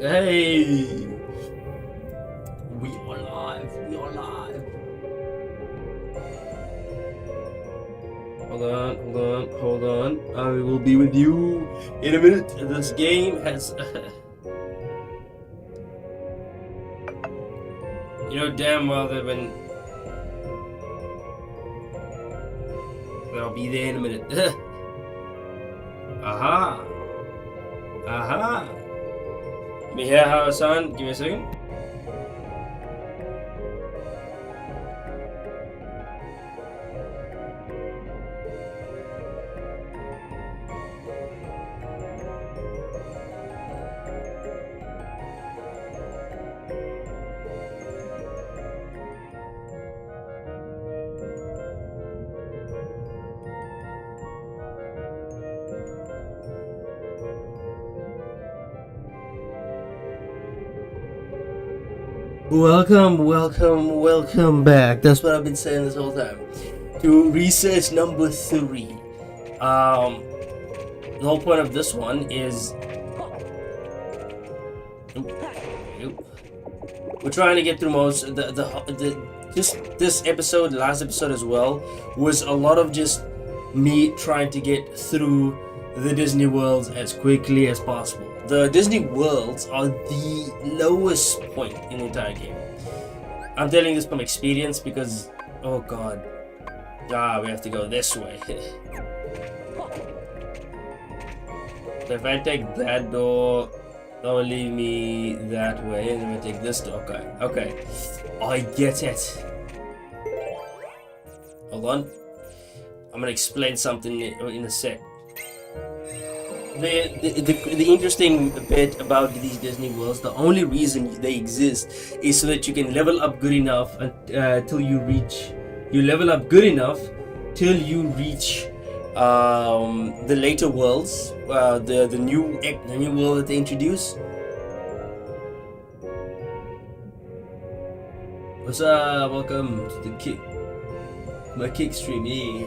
Hey, we are live. We are live. Hold on. I will be with you in a minute. This game has, you know damn well that I'll be there in a minute. Aha. Let me hear how it sounds. Give me a second. Welcome back. That's what I've been saying this whole time. To research number 3. The whole point of this one is we're trying to get through most this episode, last episode as well, was a lot of just me trying to get through the Disney worlds as quickly as possible. The Disney worlds are the lowest point in the entire game. I'm telling this from experience because, oh god, we have to go this way. So if I take that door, that will leave me that way, and then I take this door. Okay, I get it. Hold on, I'm gonna explain something in a sec. The interesting bit about these Disney worlds, the only reason they exist is so that you can level up good enough till you reach. You level up good enough till you reach the later worlds, the new world that they introduce. What's up? Welcome to the my kick stream. Yeah.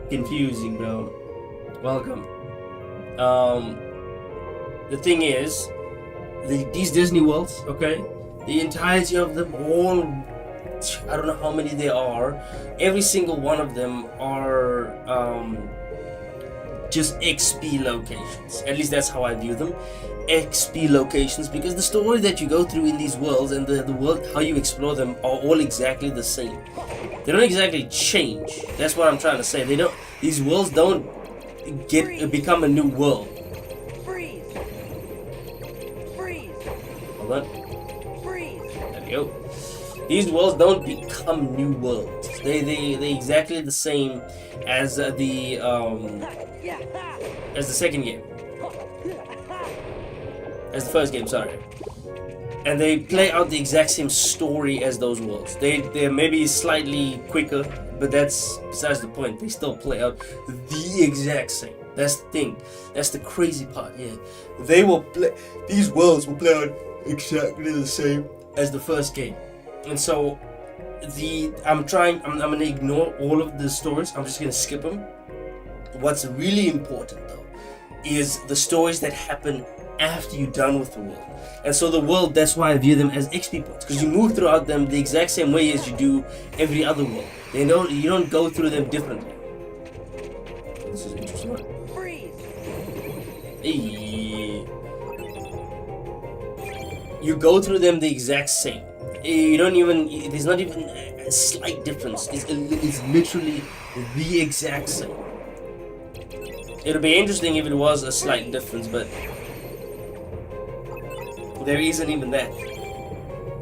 Confusing, bro. Welcome. The thing is, these Disney worlds, okay, the entirety of them, all, I don't know how many there are, every single one of them are just XP locations. At least that's how I view them. XP locations, because the story that you go through in these worlds and the world, how you explore them, are all exactly the same. They don't exactly change. That's what I'm trying to say. These worlds don't become a new world. Freeze. Hold on. Freeze. There we go. These worlds don't become new worlds. They exactly the same as the second game. As the first game, sorry. And they play out the exact same story as those worlds. They're maybe slightly quicker, but that's besides the point. They still play out the exact same. That's the thing. That's the crazy part here. These worlds will play out exactly the same as the first game. And so I'm gonna ignore all of the stories. I'm just gonna skip them. What's really important though is the stories that happen after you're done with the world. And so the world, that's why I view them as XP points, because you move throughout them the exact same way as you do every other world. You don't go through them differently. This is interesting. Freeze. Hey. You go through them the exact same. There's not even a slight difference. It's literally the exact same. It'll be interesting if it was a slight difference, but there isn't even that.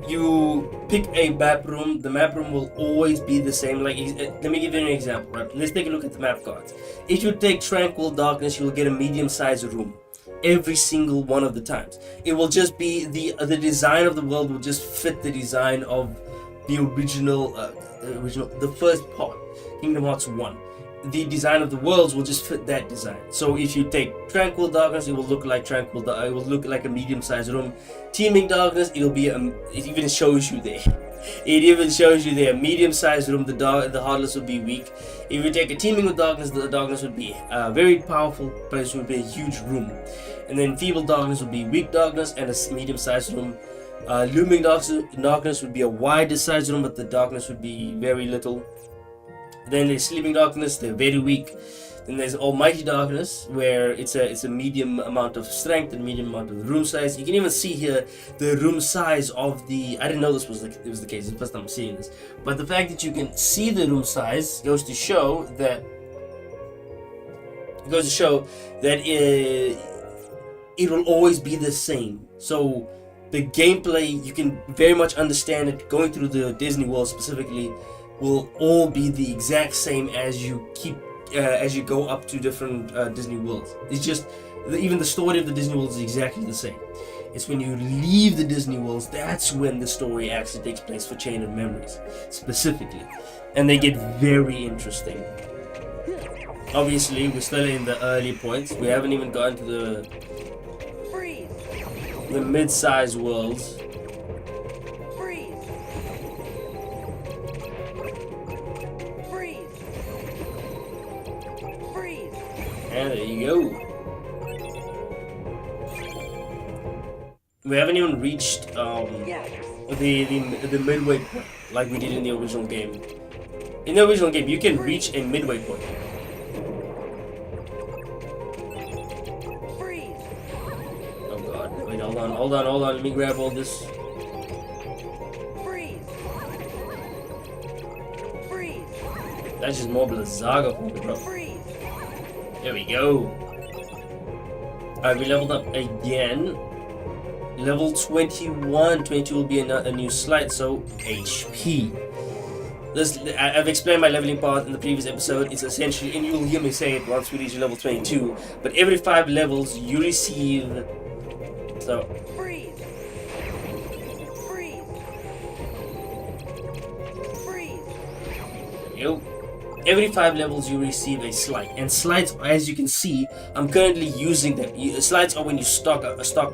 You pick a map room, the map room will always be the same. Like, let me give you an example, right? Let's take a look at the map cards. If you take Tranquil Darkness, you will get a medium-sized room every single one of the times. It will just be the design of the world will just fit the design of the original, the first part, Kingdom Hearts 1. The design of the worlds will just fit that design. So if you take Tranquil Darkness, it will look like it will look like a medium-sized room. Teeming Darkness, it even shows you there. It even shows you there, medium-sized room, the heartless would be weak. If you take a teeming with darkness, the darkness would be very powerful, but it would be a huge room. And then feeble darkness would be weak darkness and a medium-sized room. Looming darkness would be a wider sized room, but the darkness would be very little. Then there's sleeping darkness, they're very weak. Then there's almighty darkness, where it's a medium amount of strength and medium amount of room size. You can even see here the room size of the. I didn't know this was the case. It's the first time I'm seeing this, but the fact that you can see the room size goes to show that it will always be the same. So the gameplay, you can very much understand it. Going through the Disney World specifically will all be the exact same as you go up to different Disney Worlds. It's just even the story of the Disney World is exactly the same. It's when you leave the Disney Worlds, that's when the story actually takes place for Chain of Memories specifically, and they get very interesting. Obviously, we're still in the early points. We haven't even gotten to the mid-sized worlds. And there you go. We haven't even reached the midway point like we did in the original game. In the original game, you can reach a midway point. Oh god, wait, hold on, let me grab all this. That's just more Blizzaga for me, bro. There we go. Alright, we leveled up again. Level 21. 22 will be a new slide, so HP. I've explained my leveling path in the previous episode. It's essentially, and you'll hear me say it once we reach level 22, but every 5 levels you receive. So. There you go. Every 5 levels you receive a slide, and slides, as you can see, I'm currently using them. Slides are when you stock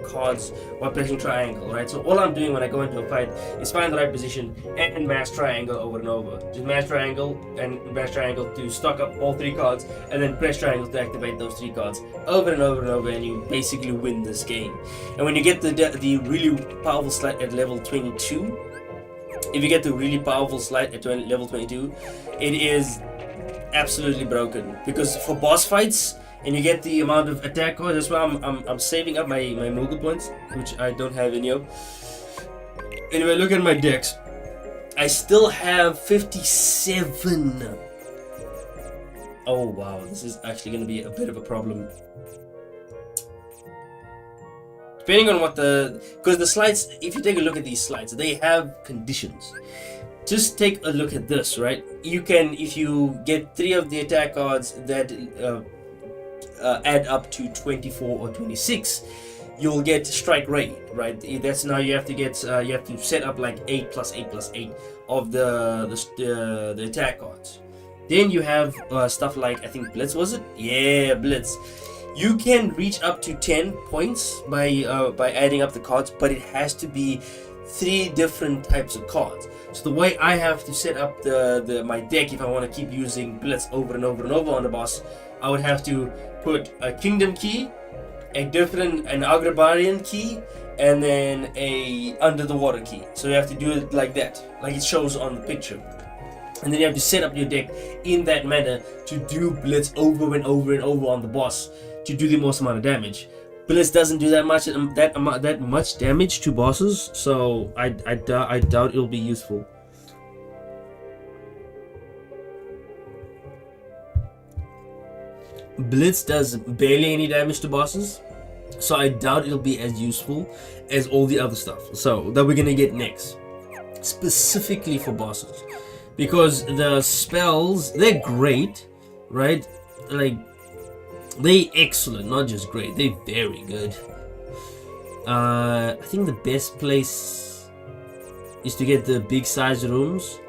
cards while pressing triangle, right? So all I'm doing when I go into a fight is find the right position and mash triangle over and over. Just mash triangle and mash triangle to stock up all 3 cards, and then press triangle to activate those 3 cards over and over and over, and you basically win this game. And when you get the really powerful slide at level 22, if you get the really powerful slide at level 22, it is absolutely broken, because for boss fights and you get the amount of attack cards, that's why I'm saving up my Moogle points, which I don't have any of. Anyway, look at my decks. I still have 57. Oh wow, this is actually going to be a bit of a problem. Depending on because the slides, if you take a look at these slides, they have conditions. Just take a look at this, right? You can, if you get 3 of the attack cards that add up to 24 or 26, you'll get strike rate, right? That's now you have to get, you have to set up like 8 plus 8 plus 8 of the attack cards. Then you have stuff like, I think Blitz, was it? Yeah, Blitz. You can reach up to 10 points by adding up the cards, but it has to be 3 different types of cards. So the way I have to set up my deck, if I want to keep using Blitz over and over and over on the boss, I would have to put a Kingdom key, an Agrabarian key, and then a Under the Water key. So you have to do it like that, like it shows on the picture. And then you have to set up your deck in that manner to do Blitz over and over and over on the boss to do the most amount of damage. Blitz doesn't do that much damage to bosses, so I doubt it'll be useful. Blitz does barely any damage to bosses, so I doubt it'll be as useful as all the other stuff. So that we're gonna get next, specifically for bosses, because the spells, they're great, right? Like, they excellent, not just great, they're very good. I think the best place is to get the big size rooms.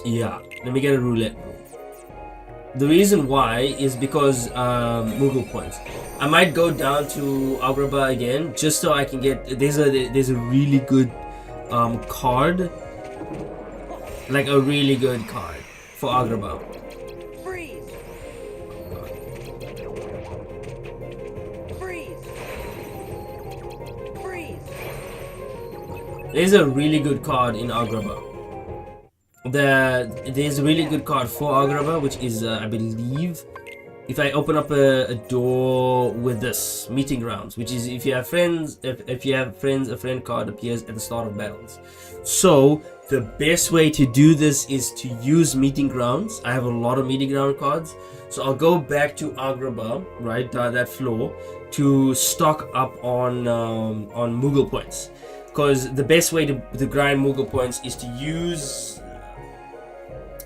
Yeah, let me get a roulette room. The reason why is because Moogle points. I might go down to Agrabah again just so I can get. There's a really good card, like a really good card for Agrabah. Freeze. Freeze. Freeze. There's a really good card in Agrabah. There's a really good card for Agrabah, which is I believe, if I open up a door with this meeting grounds, which is if you have friends, if you have friends, a friend card appears at the start of battles. So the best way to do this is to use meeting grounds. I have a lot of meeting ground cards, so I'll go back to Agrabah, right, that floor, to stock up on Mughal points, because the best way to grind Mughal points is to use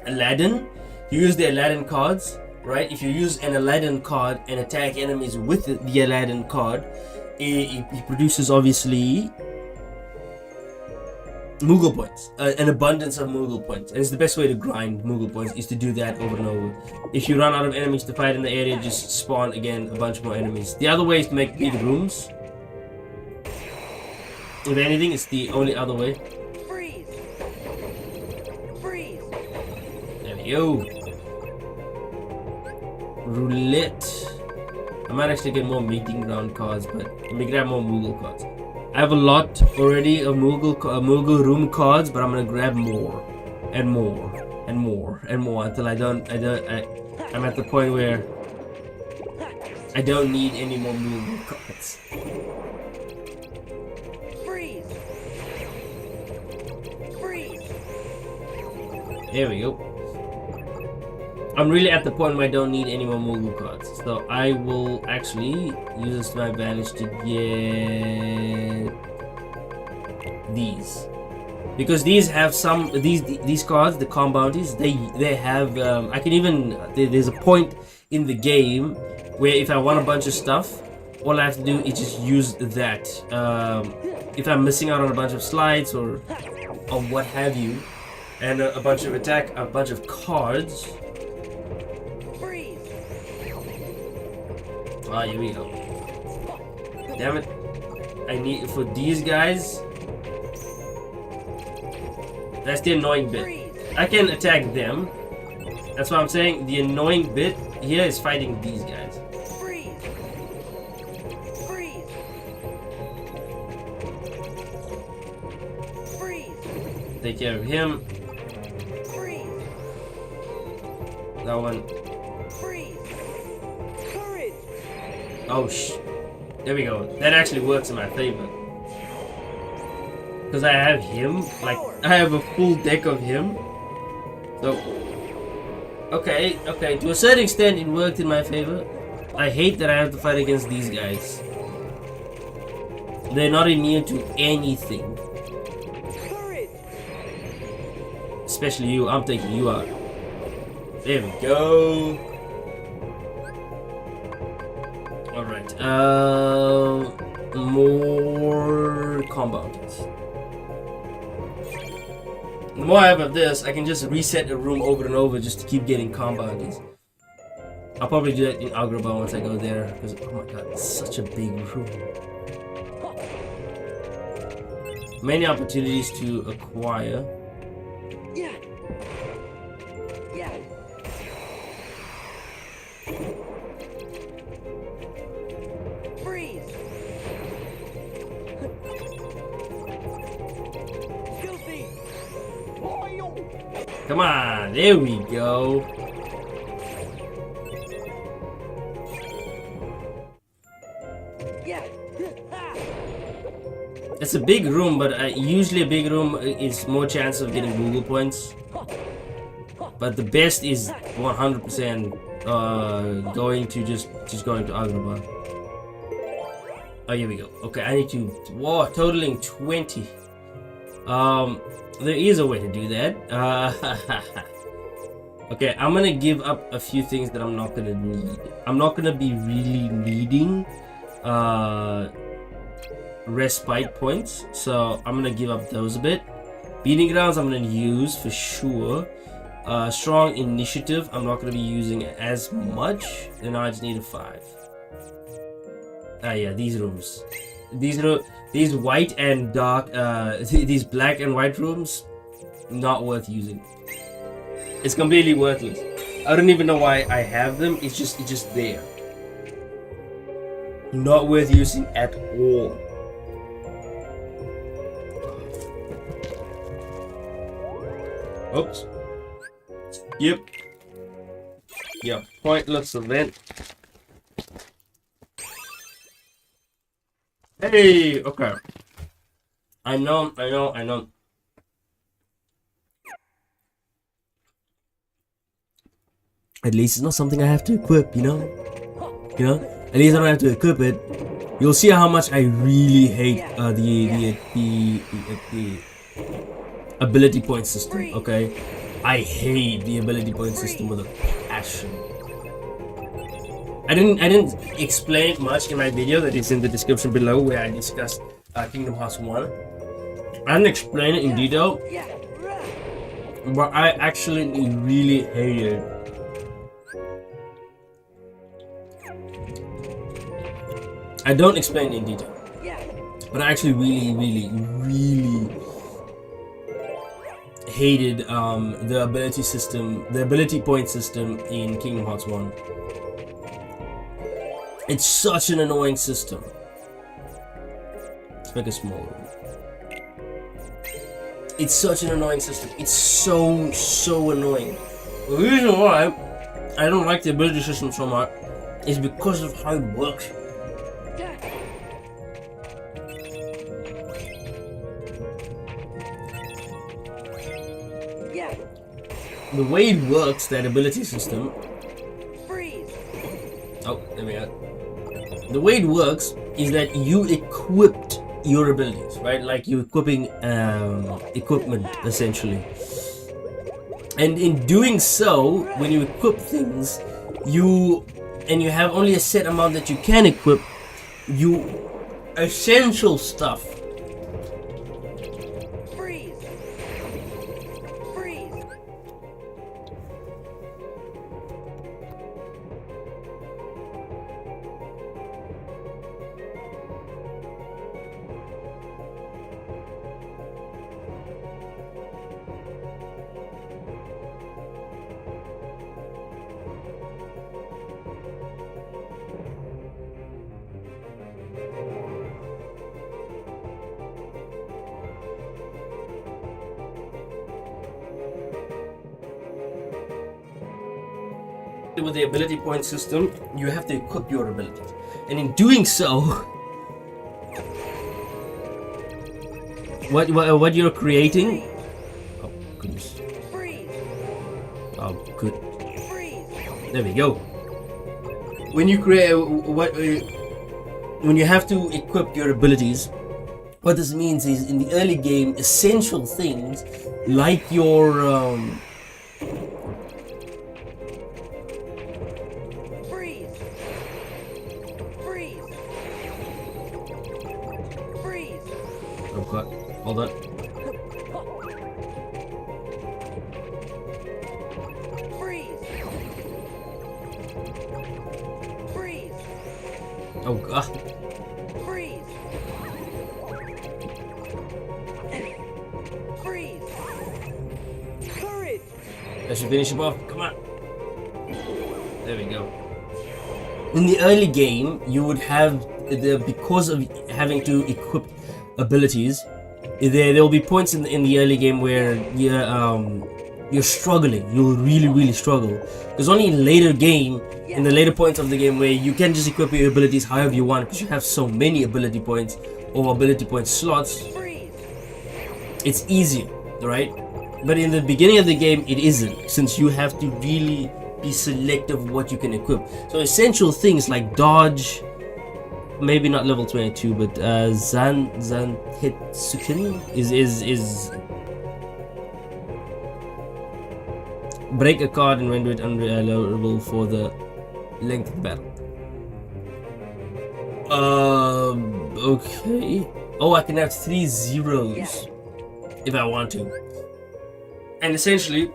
Aladdin. Use the Aladdin cards. Right, if you use an Aladdin card and attack enemies with the Aladdin card, it produces obviously Mughal points, an abundance of Mughal points, and it's the best way to grind Mughal points is to do that over and over. If you run out of enemies to fight in the area, just spawn again a bunch more enemies. The other way is to make big rooms. If anything, it's the only other way. Freeze. Freeze. There we go. Roulette. I might actually get more meeting ground cards, but let me grab more Mughal cards. I have a lot already of Mughal room cards, but I'm gonna grab more and more and more and more until I'm at the point where I don't need any more Mughal cards. Freeze. Freeze. There we go. I'm really at the point where I don't need any more Mughal cards, so I will actually use this to my advantage to get these, because these have some these cards, the calm bounties. They have I can even there's a point in the game where if I want a bunch of stuff, all I have to do is just use that. If I'm missing out on a bunch of slides or what have you, and a bunch of cards. Ah, here we go. Damn it. I need, for these guys, that's the annoying bit. I can attack them. That's what I'm saying. The annoying bit here is fighting these guys. Freeze. Freeze. Freeze. Take care of him. Freeze. That one. Freeze. Courage. Oh, there we go. That actually works in my favor. Because I have him. Like, I have a full deck of him. So, okay. To a certain extent, it worked in my favor. I hate that I have to fight against these guys. They're not immune to anything. Courage. Especially you. I'm taking you out. There we go. Alright. More compounds. The more I have of this, I can just reset the room over and over just to keep getting compounds. I'll probably do that in Agrabah once I go there, because oh my god, it's such a big room. Many opportunities to acquire. Yeah. Yeah. Freeze. Guilty. Come on, there we go. Yeah. It's a big room, but usually a big room is more chance of getting Google points. But the best is 100% going to just going to Agrabah. Oh, here we go. Okay, I need to. Whoa, totaling 20. There is a way to do that. Okay, I'm gonna give up a few things that I'm not gonna need. I'm not gonna be really needing respite points, so I'm gonna give up those a bit. Beating grounds I'm gonna use for sure. Strong initiative I'm not gonna be using as much, and I just need a 5. Ah yeah, these rooms. these white and dark, these black and white rooms, not worth using. It's completely worthless. I don't even know why I have them. It's just there. Not worth using at all. Oops. Yep. Yeah, pointless event. Hey, okay. I know. At least it's not something I have to equip, you know? At least I don't have to equip it. You'll see how much I really hate the ability point system, okay? I hate the ability point system with a passion. I didn't explain it much in my video that is in the description below where I discussed Kingdom Hearts 1. I didn't explain it in detail, but I actually really hate it. I don't explain it in detail, but I actually really hated the ability point system in Kingdom Hearts 1. It's such an annoying system. Let's make it smaller. It's such an annoying system. It's so annoying. The reason why I don't like the ability system so much is because of how it works. The way it works, that ability system. Freeze. Oh, there we go. The way it works is that you equipped your abilities, right? Like you're equipping equipment essentially. And in doing so, when you equip things, you have only a set amount that you can equip, you essential stuff. With the ability point system, you have to equip your abilities, and in doing so, what you're creating. Oh goodness. Oh good. There we go. When you create when you have to equip your abilities, what this means is in the early game, essential things like your hold on. Oh god. Freeze. Courage. That should finish him off. Come on. There we go. In the early game, you would have because of having to equip abilities. There will be points in the early game where you're struggling. You'll really struggle. There's only in the later points of the game where you can just equip your abilities however you want because you have so many ability points or ability point slots. It's easier, right? But in the beginning of the game, it isn't, since you have to really be selective of what you can equip. So essential things like dodge. Maybe not level 22, but Zanhetsuken is break a card and render it unavailable for the length of the battle. Okay. Oh, I can have 3 zeros if I want to. And essentially,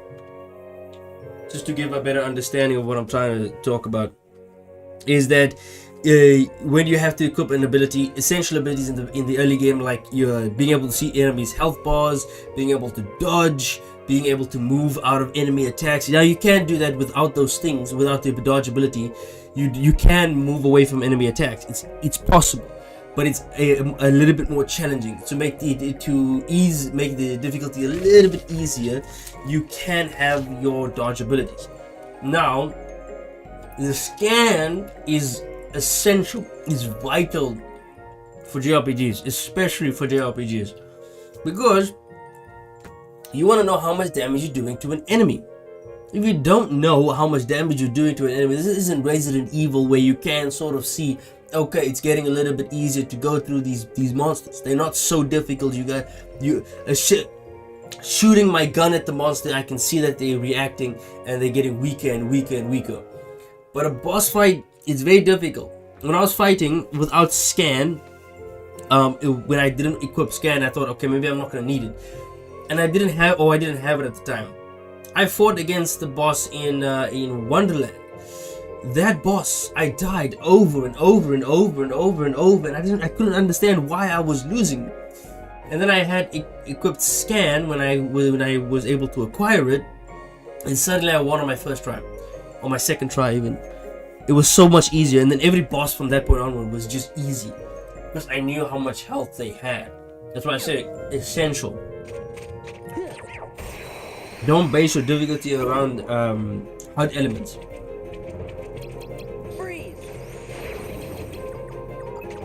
just to give a better understanding of what I'm trying to talk about, is that when you have to equip an ability, essential abilities in the early game, like you're being able to see enemies' health bars, being able to dodge, being able to move out of enemy attacks. Now you can't do that without those things, without the dodge ability. You can move away from enemy attacks. It's possible, but it's a little bit more challenging. To make the difficulty a little bit easier, you can have your dodge abilities. Now, the scan is essential, is vital for JRPGs, especially for JRPGs, because you want to know how much damage you're doing to an enemy. If you don't know how much damage you're doing to an enemy, this isn't Resident Evil where you can sort of see, okay, it's getting a little bit easier to go through these monsters. They're not so difficult. Shooting my gun at the monster, I can see that they're reacting and they're getting weaker and weaker and weaker. But a boss fight is very difficult. When I was fighting without scan, when I didn't equip scan, I thought, okay, maybe I'm not gonna need it, and I didn't have it at the time. I fought against the boss in Wonderland. That boss, I died over and over and over and over and over, and I couldn't understand why I was losing. And then I had equipped scan when I was able to acquire it, and suddenly I won on my first try, or my second try even. It was so much easier, and then every boss from that point onward was just easy because I knew how much health they had. That's why I say essential. Don't base your difficulty around HUD elements. Freeze.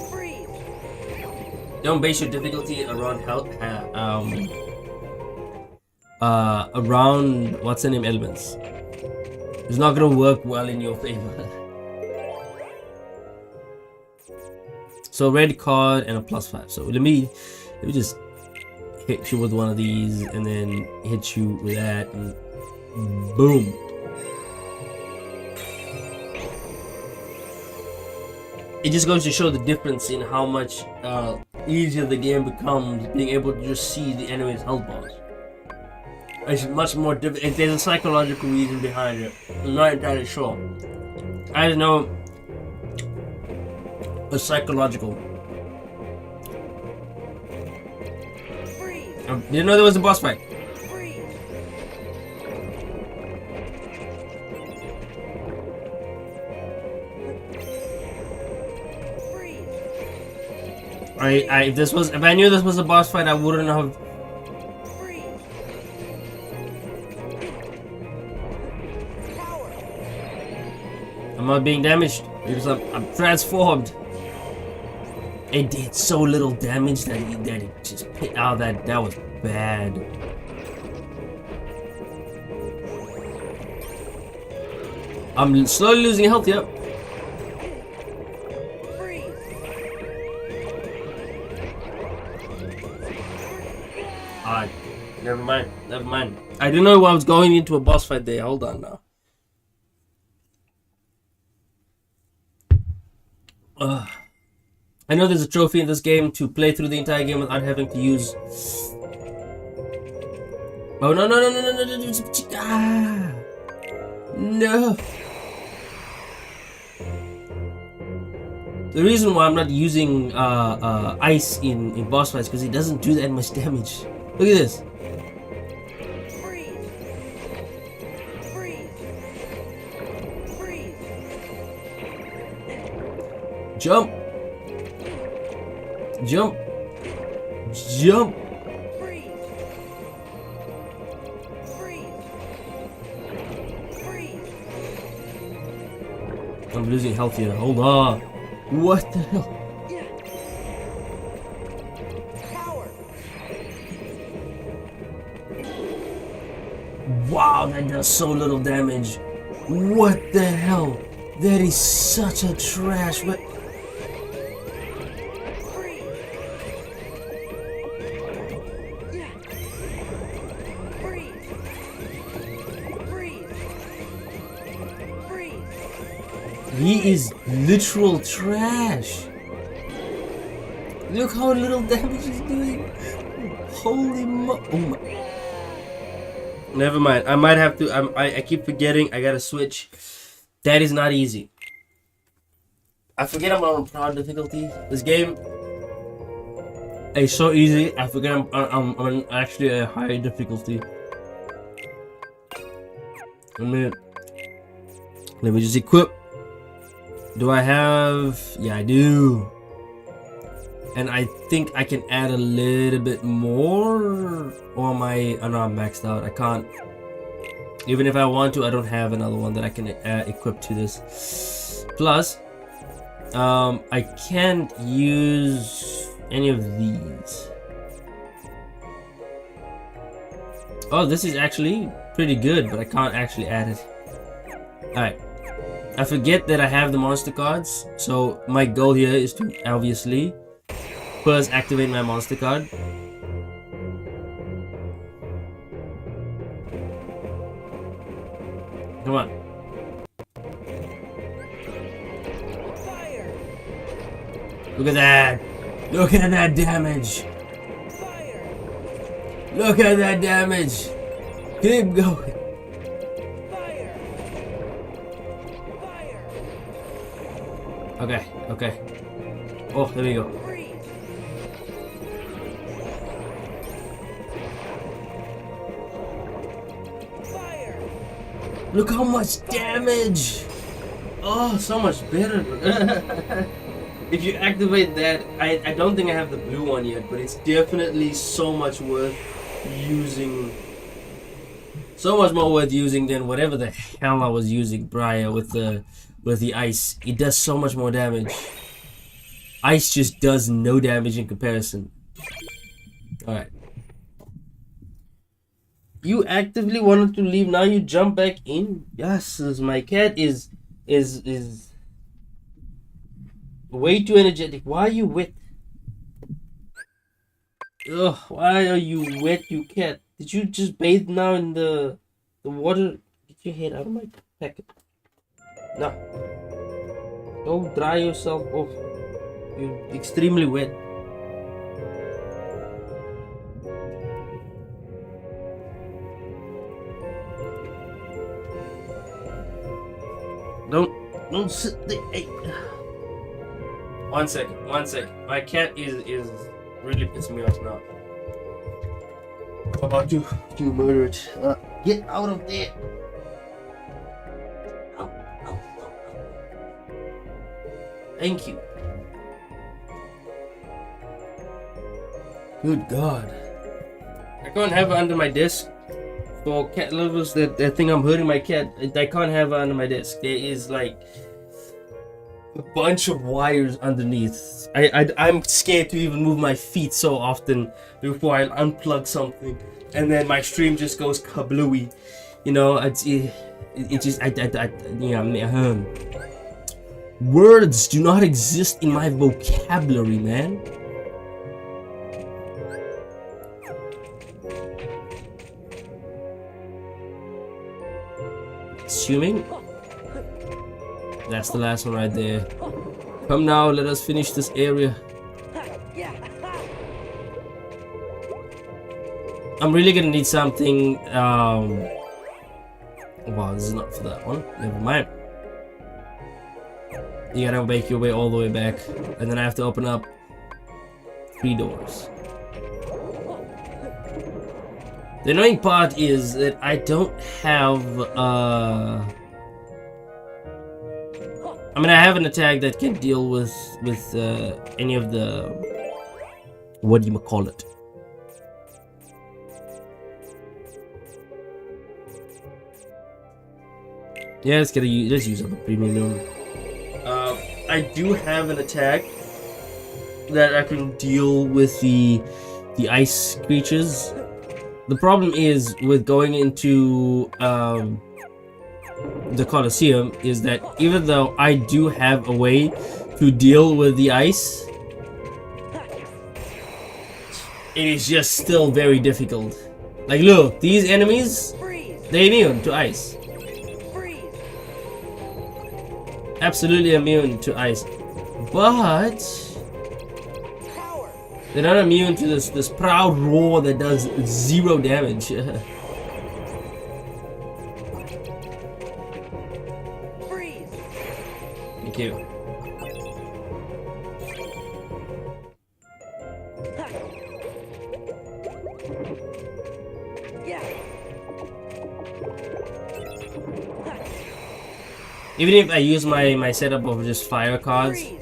Freeze. Don't base your difficulty around health. Around what's the name elements. It's not gonna work well in your favor. So red card and a +5. So let me just hit you with one of these and then hit you with that and boom. It just goes to show the difference in how much easier the game becomes being able to just see the enemy's health bars. It's much more difficult. There's a psychological reason behind it. I'm not entirely sure. I don't know. It's psychological. Freeze. Didn't know there was a boss fight. Freeze. Freeze. If I knew this was a boss fight, I wouldn't have. Freeze. Power. I'm not being damaged because I'm transformed. It did so little damage that it just hit out. That was bad. I'm slowly losing health. Yep. Freeze. Never mind. I didn't know I was going into a boss fight there. Hold on now. I know there's a trophy in this game to play through the entire game without having to use. Oh no! Ah, no. The reason why I'm not using ice in boss fights because it doesn't do that much damage. Look at this. Freeze. Freeze. Freeze. Jump. Freeze. Freeze. Freeze. I'm losing health here. Hold on. What the hell? Power. Wow, that does so little damage. What the hell? That is such a trash. Freeze. Freeze. Freeze. Freeze. He is literal trash. Look how little damage he's doing. Holy oh my. Never mind. I might have to. I keep forgetting. I gotta switch. That is not easy. I forget I'm on proud difficulty. This game is so easy. I forget I'm on actually a high difficulty. Let me just equip. Do I have? Yeah, I do. And I think I can add a little bit more. Or am I? Oh no, I'm maxed out. I can't. Even if I want to, I don't have another one that I can equip to this. Plus, I can't use any of these. Oh, this is actually pretty good, but I can't actually add it. Alright. I forget that I have the monster cards, so my goal here is to obviously first activate my monster card. Come on. Fire. Look at that. Look at that damage. Fire. Look at that damage. Keep going. Fire. Fire. Okay, okay. Oh, there we go. Freeze. Fire. Look how much damage. Oh, so much better. If you activate that, I don't think I have the blue one yet, but it's definitely so much worth using. So much more worth using than whatever the hell I was using prior with the ice. It does so much more damage. Ice just does no damage in comparison. Alright. You actively wanted to leave, now you jump back in? Yes, my cat is way too energetic. Why are you wet? Ugh, why are you wet, you cat? Did you just bathe now in the water? Get your head out of my packet. No. Go dry yourself off. You're extremely wet. Don't sit there. Hey. 1 second, 1 second. My cat is really pissing me off now. I'm about to murder it. Get out of there. Ow, ow, ow, ow. Thank you. Good God. I can't have her under my desk. For cat lovers that think I'm hurting my cat, I can't have her under my desk. There is like a bunch of wires underneath. I'm scared to even move my feet so often before I unplug something, and then my stream just goes kablooey. You know, it just words do not exist in my vocabulary, man. Assuming that's the last one right there. Come now, let us finish this area. I'm really gonna need something. Wow, this is not for that one. Never mind. You gotta make your way all the way back, and then I have to open up 3 doors. The annoying part is that I don't have I mean, I have an attack that can deal with any of the, what do you call it? Yeah, let's use up a premium. I do have an attack that I can deal with the ice creatures. The problem is with going into the Colosseum is that even though I do have a way to deal with the ice, it is just still very difficult. Like, look, these enemies, they're immune to ice. Absolutely immune to ice, but they're not immune to this proud roar that does 0 damage. Thank you. Even if I use my setup of just fire cards, Freeze.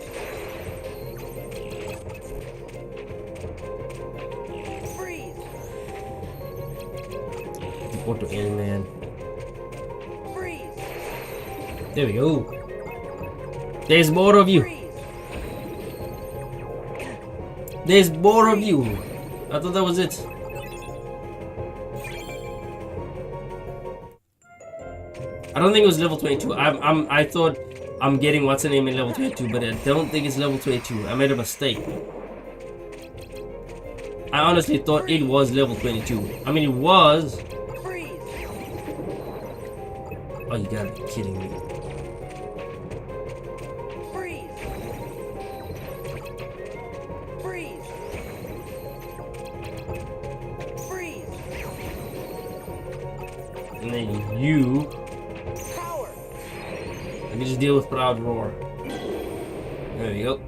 Freeze. auto aim, man. Freeze. There we go. There's more of you. Freeze. There's more of you. I thought that was it. I don't think it was level 22. I thought I'm getting what's the name in level 22, but I don't think it's level 22. I made a mistake. I honestly thought it was level 22. I mean, it was. Freeze. Oh, you gotta be kidding me. Freeze. Freeze. Freeze. And then you. Power. Let me just deal with Proud Roar. There we go.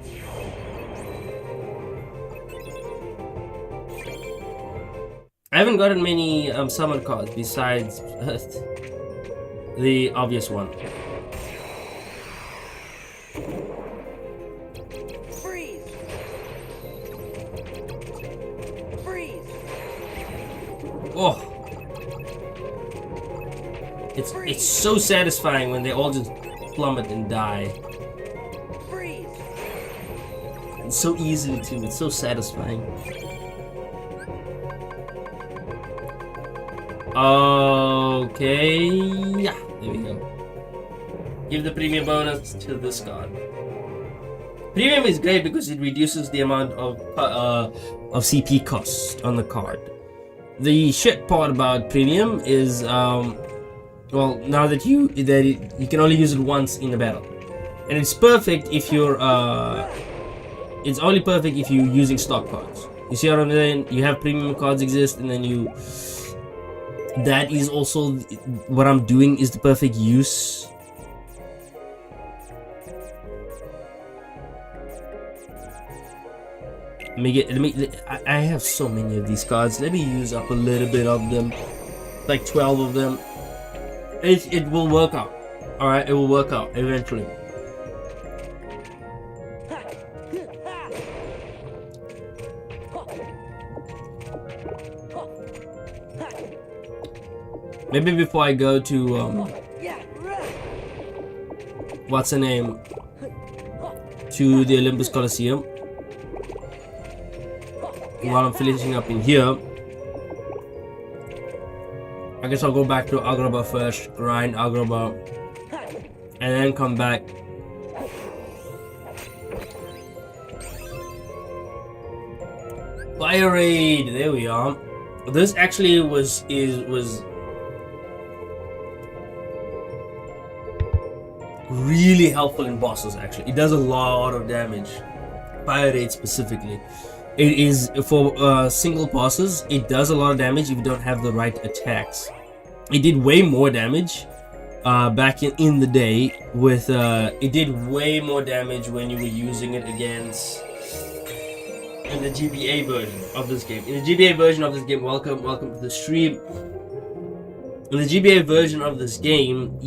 I haven't gotten many summon cards besides the obvious one. Freeze. Freeze. Oh, it's so satisfying when they all just plummet and die. Freeze. And so easily too. It's so satisfying. Okay, yeah, there we go. Give the premium bonus to this card. Premium is great because it reduces the amount of CP cost on the card. The shit part about premium is well, now that you can only use it once in a battle, and it's perfect if you're it's only perfect if you're using stock cards. You see what I'm saying? You have premium cards exist, and then you. That is also what I'm doing is the perfect use. I have so many of these cards. Let me use up a little bit of them, like 12 of them. It will work out. All right, it will work out eventually. Maybe before I go to what's the name, to the Olympus Coliseum, while I'm finishing up in here, I guess I'll go back to Agrabah first, grind Agrabah, and then come back. Fire raid, there we are. This actually was really helpful in bosses. Actually, it does a lot of damage. Fire raid specifically, it is for single bosses. It does a lot of damage if you don't have the right attacks. It did way more damage back in the day with it did way more damage when you were using it against in the GBA version of this game. In the GBA version of this game, welcome to the stream. In the GBA version of this game,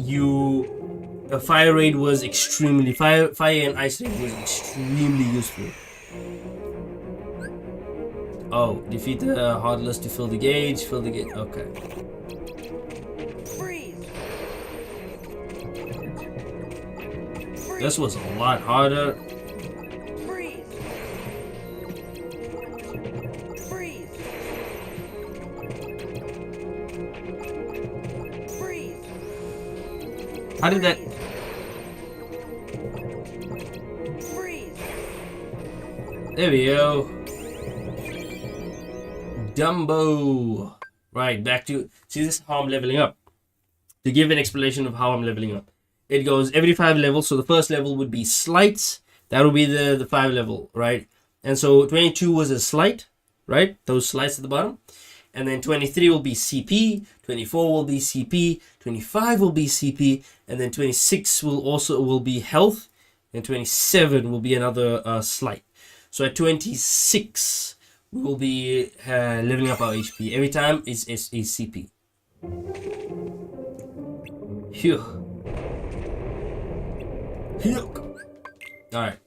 fire raid was extremely fire and ice raid was extremely useful. Oh, defeat the heartless to fill the gauge. Okay. Freeze. This was a lot harder. Freeze. Freeze. Freeze. How did that? Freeze. There we go. Dumbo. Right, back to see, this is how I'm leveling up. To give an explanation of how I'm leveling up, it goes every 5 levels. So the first level would be slights. That would be the 5 level, right? And so 22 was a slight, right? Those slights at the bottom. And then 23 will be CP, 24 will be CP, 25 will be CP, and then 26 will be health, and 27 will be another slight. So at 26 we will be leveling up our HP. Every time is CP. Phew. Alright.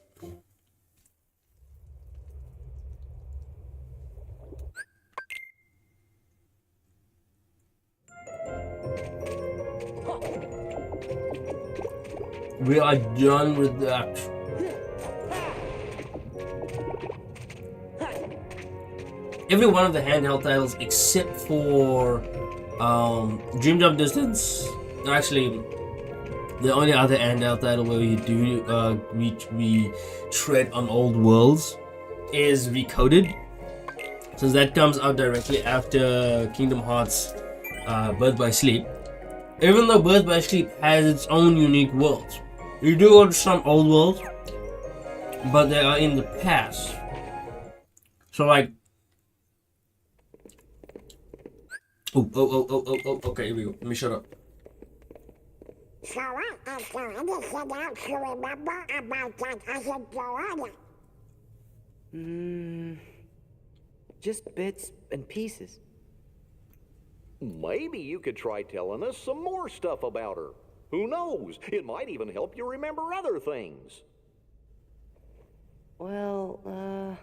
We are done with that. Every one of the handheld titles except for Dream Jump Distance. Actually, the only other handheld title where we do we tread on old worlds is Recoded, since that comes out directly after Kingdom Hearts Birth by Sleep. Even though Birth by Sleep has its own unique worlds, you do go to some old worlds, but they are in the past. So like, okay, here we go. Let me shut up. So what is there anything else you remember about that other Joanna? Just bits and pieces. Maybe you could try telling us some more stuff about her. Who knows? It might even help you remember other things. Well,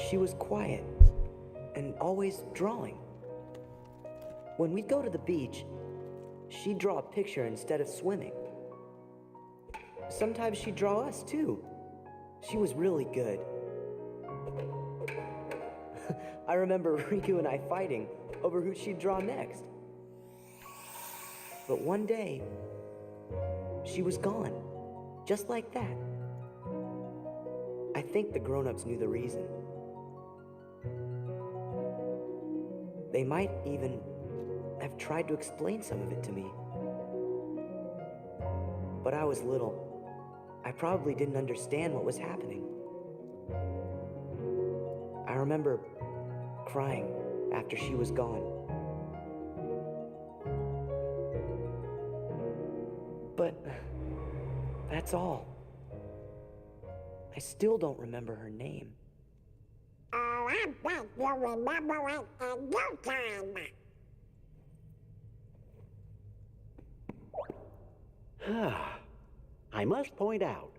she was quiet and always drawing. When we'd go to the beach, she'd draw a picture instead of swimming. Sometimes she'd draw us too. She was really good. I remember Riku and I fighting over who she'd draw next. But one day, she was gone, just like that. I think the grown-ups knew the reason. They might even have tried to explain some of it to me. But I was little. I probably didn't understand what was happening. I remember crying after she was gone. But that's all. I still don't remember her name. Oh, I bet you'll remember it in no time. I must point out,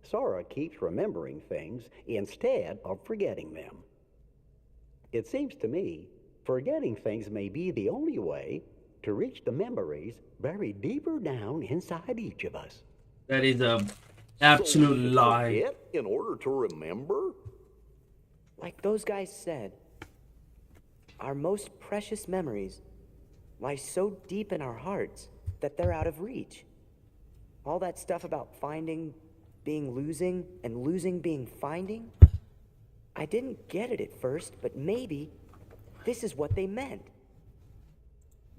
Sora keeps remembering things instead of forgetting them. It seems to me forgetting things may be the only way to reach the memories buried deeper down inside each of us. That is a absolute lie. Forget in order to remember? Like those guys said, our most precious memories lie so deep in our hearts that they're out of reach. All that stuff about finding being losing and losing being finding, I didn't get it at first, but maybe this is what they meant.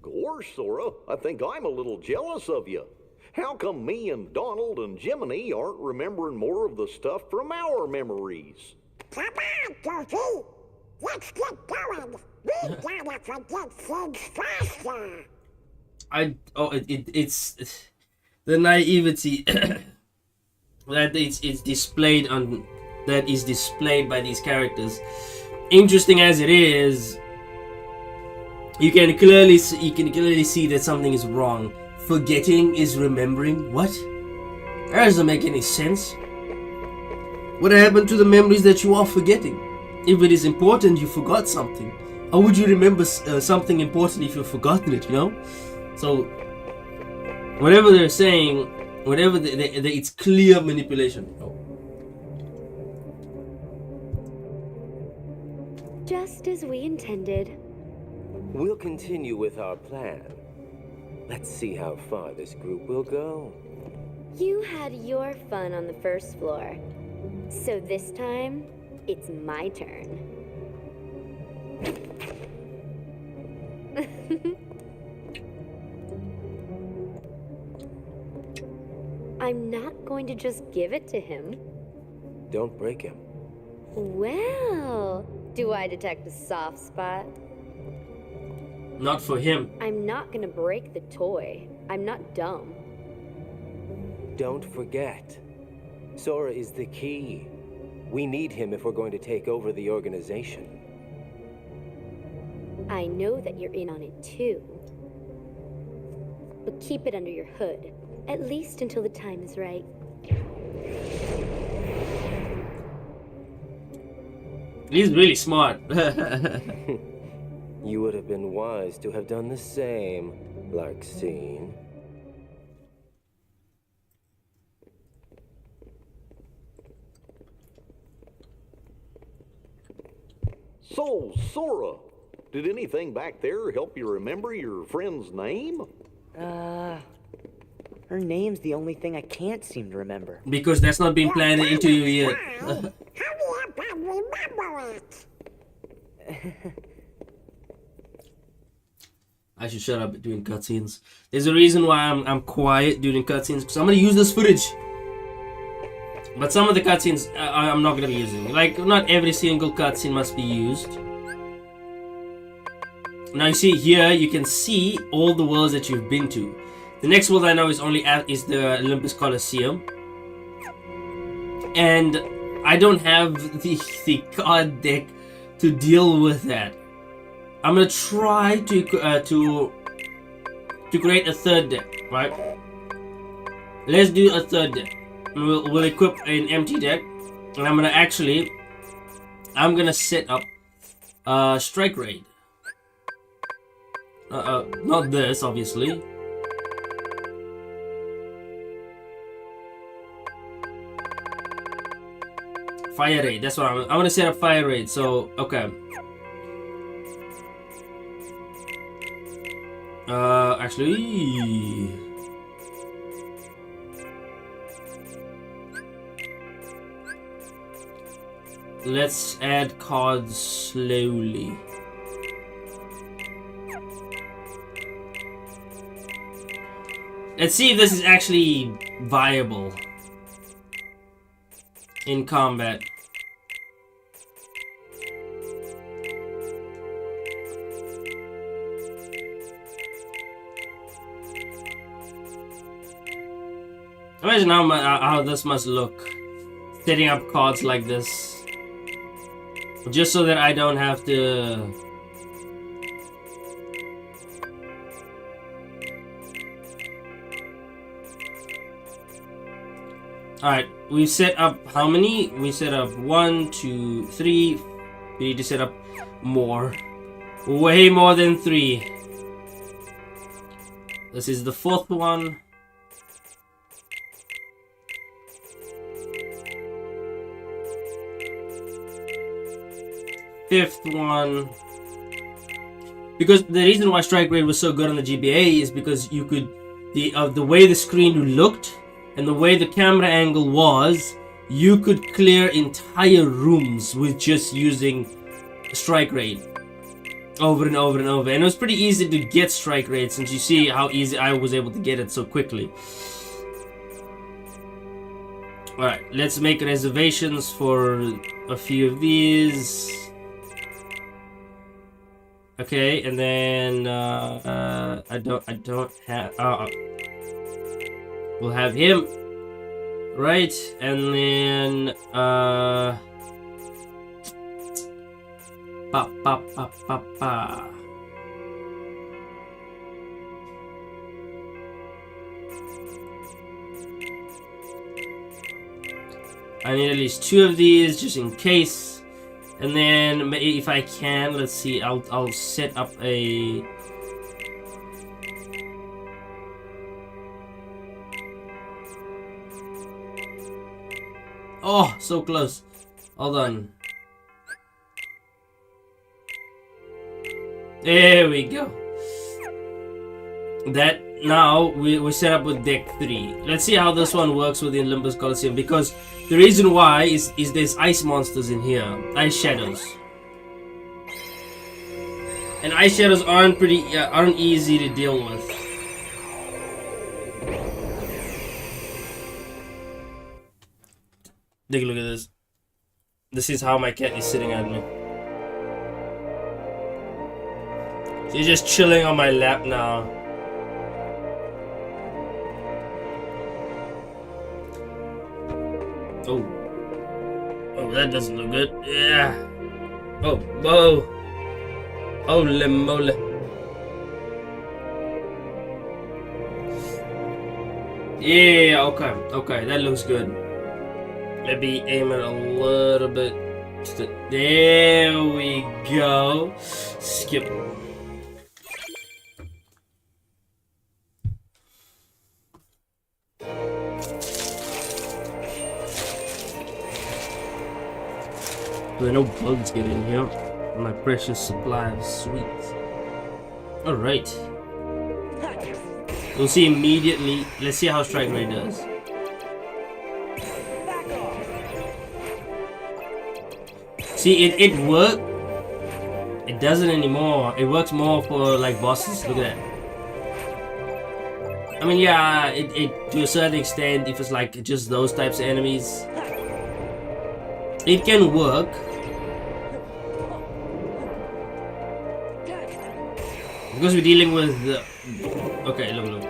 Gosh, Sora, I think I'm a little jealous of you. How come me and Donald and Jiminy aren't remembering more of the stuff from our memories? Come on, Goofy! Let's get going! We gotta forget things faster! It's the naivety that it's displayed on, that is displayed by these characters. Interesting as it is, you can clearly see that something is wrong. Forgetting is remembering. What? That doesn't make any sense. What happened to the memories that you are forgetting? If it is important, you forgot something. How would you remember something important if you've forgotten it? You know. So, whatever they're saying, whatever it's clear manipulation. Just as we intended. We'll continue with our plan. Let's see how far this group will go. You had your fun on the first floor. So this time, it's my turn. I'm not going to just give it to him. Don't break him. Well, do I detect a soft spot? Not for him. I'm not gonna break the toy. I'm not dumb. Don't forget, Sora is the key. We need him if we're going to take over the organization. I know that you're in on it too. But keep it under your hood. At least until the time is right. He's really smart. You would have been wise to have done the same, Larxene. So, Sora, did anything back there help you remember your friend's name? Her name's the only thing I can't seem to remember. Because that's not been planted into you yet. Hurry up and remember it. I should shut up during cutscenes. There's a reason why I'm quiet during cutscenes, because I'm gonna use this footage. But some of the cutscenes I'm not gonna be using. Like, not every single cutscene must be used. Now you see here, you can see all the worlds that you've been to. The next world I know is is the Olympus Coliseum, and I don't have the card deck to deal with that. I'm gonna try to create a third deck, right? Let's do a third deck. We'll equip an empty deck, and I'm gonna set up Strike Raid. Not this, obviously. Fire Raid. That's what I'm gonna set up. Fire Raid. So okay. Actually, let's add cards slowly. Let's see if this is actually viable in combat. Imagine how this must look, setting up cards like this, just so that I don't have to. Alright, we set up how many? We set up 1, 2, 3. We need to set up more. Way more than 3. This is the 4th one. Fifth one. Because the reason why Strike Raid was so good on the GBA is because you could the way the screen looked and the way the camera angle was, you could clear entire rooms with just using Strike Raid over and over and over. And it was pretty easy to get Strike Raid, since you see how easy I was able to get it so quickly. Alright, let's make reservations for a few of these. Okay, and then I don't have we'll have him, right? And then pa pa pa pa pa. I need at least 2 of these just in case. And then, if I can, let's see, I'll set up a... Oh, so close. Hold on. There we go. That, now, we set up with deck 3. Let's see how this one works with the Olympus Coliseum, because the reason why is there's ice monsters in here, ice shadows, and ice shadows aren't easy to deal with. Take a look at this. This is how my cat is sitting at me. She's just chilling on my lap now. Oh. Oh, that doesn't look good. Yeah. Oh, whoa. Holy moly. Yeah, okay. Okay, that looks good. Maybe aim it a little bit. There we go. Skip. There are no bugs get in here. My precious supply of sweets. Alright. We'll see immediately. Let's see how Strike Ray does. See, it worked. It doesn't anymore. It works more for like bosses. Look at that. I mean, yeah, it to a certain extent, if it's like just those types of enemies, it can work. Because we're dealing with the... Okay, look.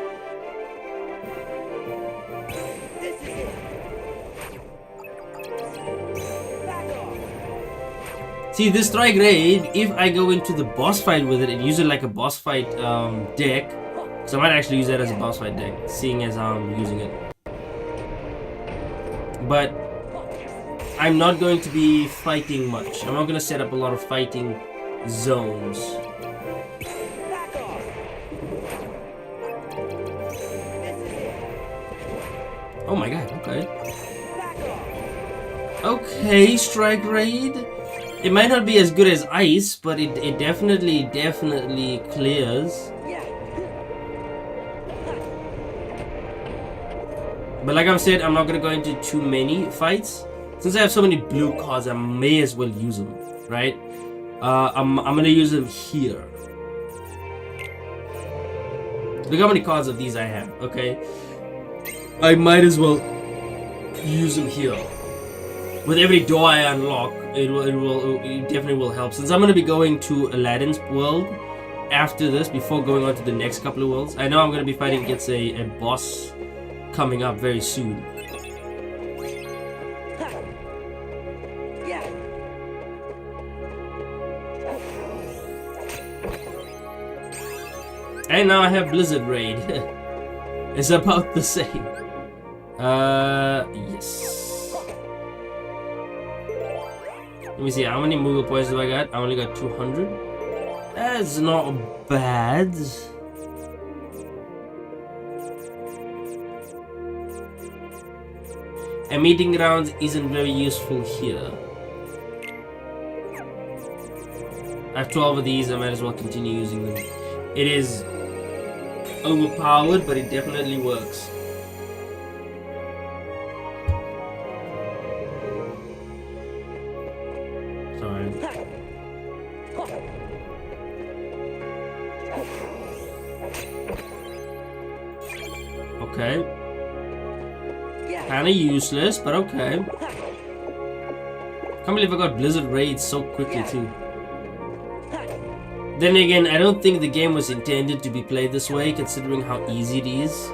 See, this Strike Raid, if I go into the boss fight with it and use it like a boss fight deck, so I might actually use that as a boss fight deck, seeing as I'm using it. But I'm not going to be fighting much. I'm not going to set up a lot of fighting zones. Oh my god, okay. Okay, Strike Raid. It might not be as good as Ice, but it definitely clears. But like I've said, I'm not gonna go into too many fights. Since I have so many blue cards, I may as well use them, right? I'm gonna use them here. Look how many cards of these I have, okay? I might as well use them here. With every door I unlock, it definitely will help. Since I'm gonna be going to Aladdin's world after this, before going on to the next couple of worlds, I know I'm gonna be fighting against a boss coming up very soon. And now I have Blizzard Raid. It's about the same. Yes. Let me see, how many Moogle points do I got? I only got 200. That's not bad. A meeting ground isn't very useful here. I have 12 of these, I might as well continue using them. It is overpowered, but it definitely works. Sorry. Okay. Kinda useless, but okay. Can't believe I got Blizzard Raid so quickly too. Then again, I don't think the game was intended to be played this way, considering how easy it is.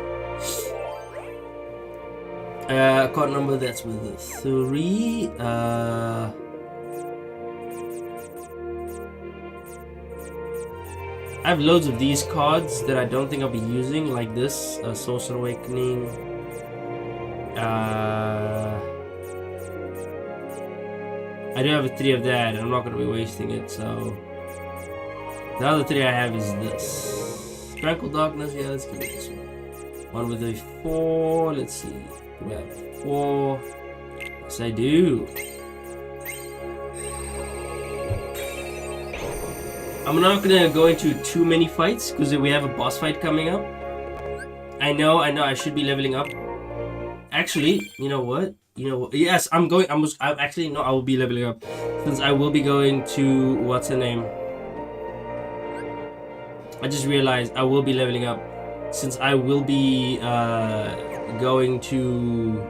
Card number, that's with 3. I have loads of these cards that I don't think I'll be using, like this, Sorcerer Awakening. I do have 3 of that, and I'm not going to be wasting it, so... The other 3 I have is this. Tranquil Darkness, yeah, let's give it this one. One with a 4, let's see. We have 4. Yes, I do. I'm not gonna go into too many fights, because we have a boss fight coming up. I know, I should be leveling up. Actually, you know what? Yes, I will be leveling up. Since I will be going to, what's her name? I just realized I will be leveling up since I will be going to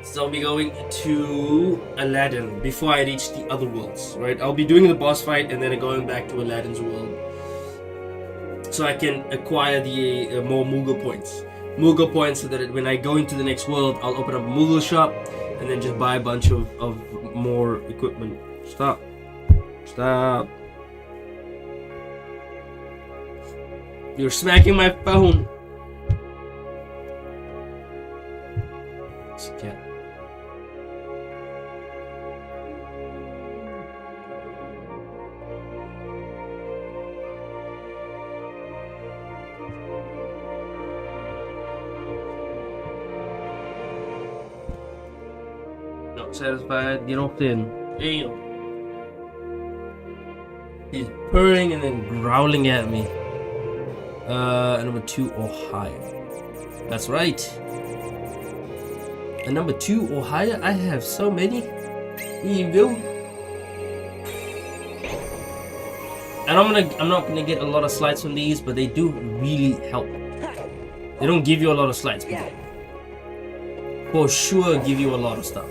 so I'll be going to Aladdin before I reach the other worlds, right? I'll be doing the boss fight and then going back to Aladdin's world so I can acquire the more Moogle points. Moogle points so that when I go into the next world, I'll open up a Moogle shop and then just buy a bunch of more equipment. Stop. You're smacking my phone. Cat. Not satisfied. Get off then. Damn. He's purring and then growling at me. Number 2, Ohio. That's right. And number 2, Ohio. I have so many. Here you go. And I'm not gonna get a lot of slides from these, but they do really help. They don't give you a lot of slides, but they for sure give you a lot of stuff.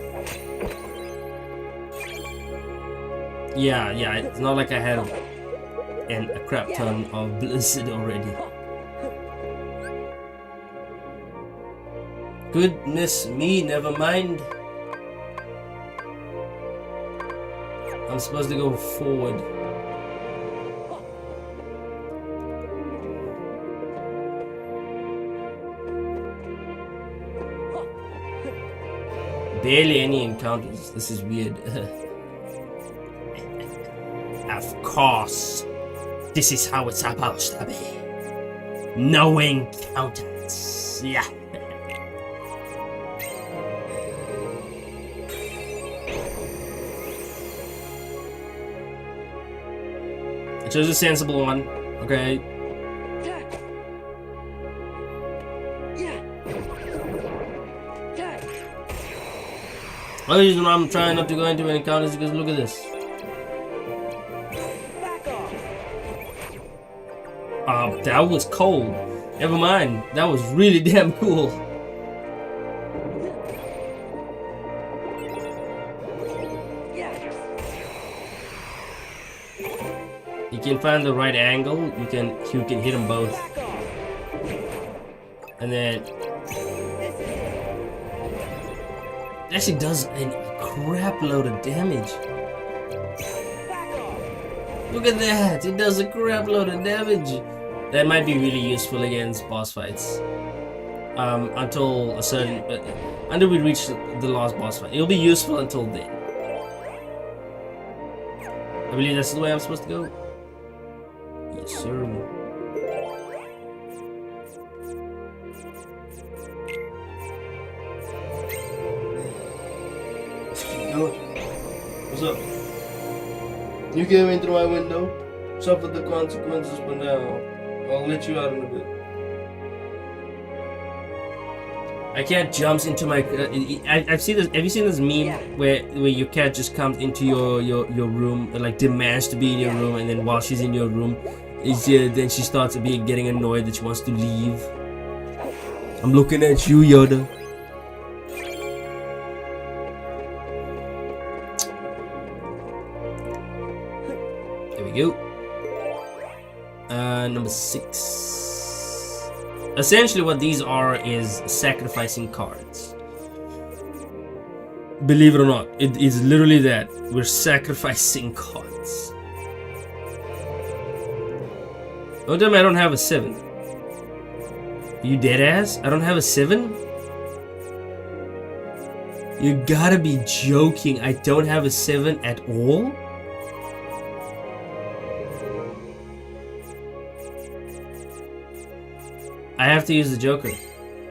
Yeah, it's not like I had a crap ton of Blizzard already. Goodness me, never mind. I'm supposed to go forward. Barely any encounters. This is weird. Of course. This is how it's supposed to be. No encounters. Yeah. I chose a sensible one. Okay. The reason why I'm trying not to go into encounters is because look at this. That was cold. Never mind. That was really damn cool. You can find the right angle. You can hit them both. And then it actually does a crap load of damage. Look at that! It does a crap load of damage. That might be really useful against boss fights. Until we reach the last boss fight. It'll be useful until then. I believe that's the way I'm supposed to go. Yes, sir. What's up? You came in through my window. Suffer the consequences for now. I'll let you out in a bit. My cat jumps into my. I've seen this. Have you seen this meme where your cat just comes into your room, like demands to be in your room, and then while she's in your room, then she starts getting annoyed that she wants to leave. I'm looking at you, Yoda. There we go. Number 6. Essentially what these are is sacrificing cards. Believe it or not, it is literally that. We're sacrificing cards. Don't tell me I don't have a 7. Are you dead ass? I don't have a 7? You gotta be joking. I don't have a 7 at all? I have to use the Joker.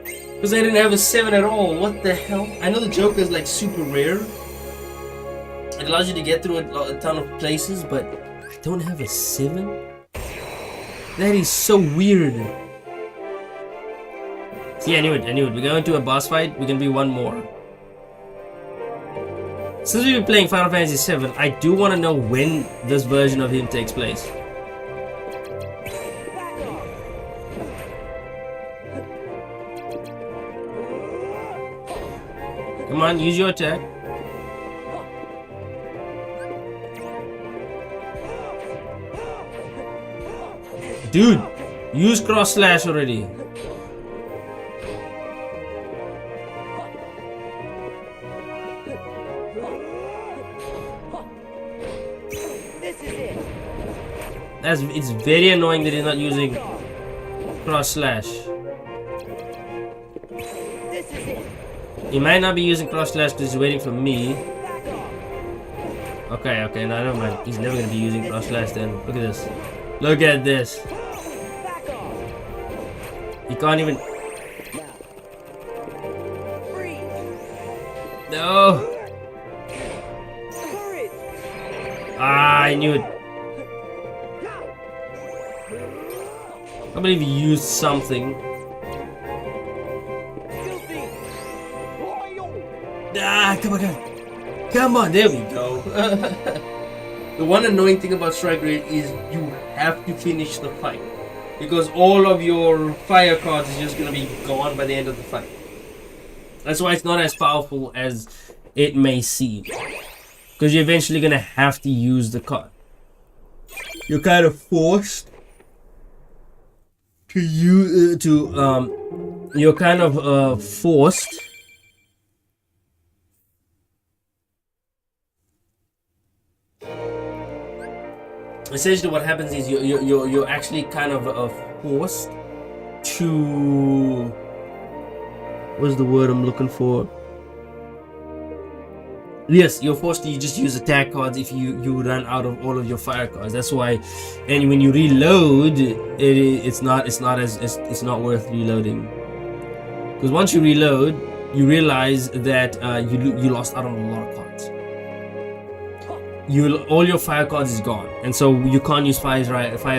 Because I didn't have a 7 at all. What the hell? I know the Joker is like super rare. It allows you to get through a ton of places, but I don't have a 7? That is so weird. See, I knew it. We're going to a boss fight. We're gonna be one more. Since we've been playing Final Fantasy VII, I do want to know when this version of him takes place. Come on, use your attack. Dude, use cross slash already. It's very annoying that he's not using cross slash. This is it. He might not be using cross slash because he's waiting for me. Back off. Okay, no, never mind. He's never gonna be using cross slash then. Look at this. Look at this. Back off. He can't even. Freeze. No. Courage. Ah, I knew it. I believe he used something. Filthy. Ah, come on. Come on, there we go. The one annoying thing about strike rate is you have to finish the fight. Because all of your fire cards is just going to be gone by the end of the fight. That's why it's not as powerful as it may seem. Because you're eventually going to have to use the card. You're kind of forced to use you're kind of forced essentially what happens is you're actually kind of forced to, what's the word I'm looking for? Yes, you're forced to just use attack cards if you run out of all of your fire cards. That's why, and when you reload, it's not worth reloading. Because once you reload, you realize that you lost out on a lot of cards. All your fire cards is gone, and so you can't use fire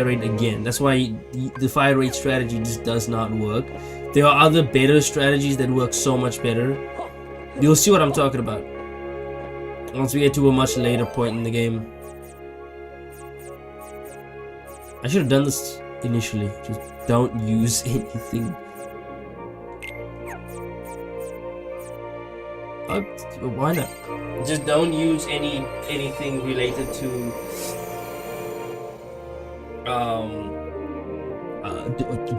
rate again. That's why the fire rate strategy just does not work. There are other better strategies that work so much better. You'll see what I'm talking about once we get to a much later point in the game. I should have done this initially. Just don't use anything. Why not? Just don't use anything related to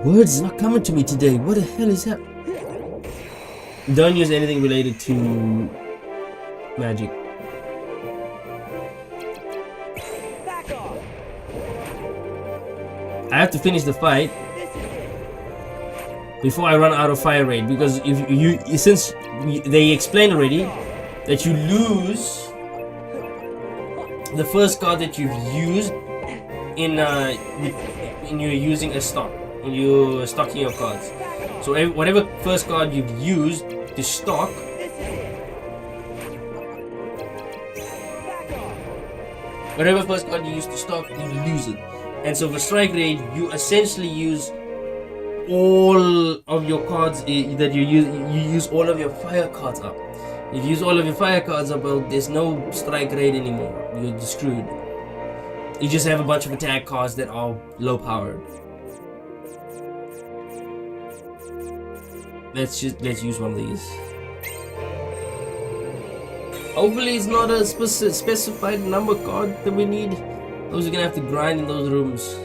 words not coming to me today. What the hell is that? Don't use anything related to magic. Back off. I have to finish the fight before I run out of fire rate, because since they explained already that you lose the first card that you've used when you're using a stock, when you're stocking your cards. So whatever first card you've used to stock, whatever first card you use to stock, you lose it. And so for strike rate, you essentially use all of your cards that you use all of your fire cards up. If you use all of your fire cards up, well, there's no strike rate anymore. You're just screwed. You just have a bunch of attack cards that are low powered. Let's use one of these. Hopefully it's not a specified number card that we need. Those are gonna have to grind in those rooms.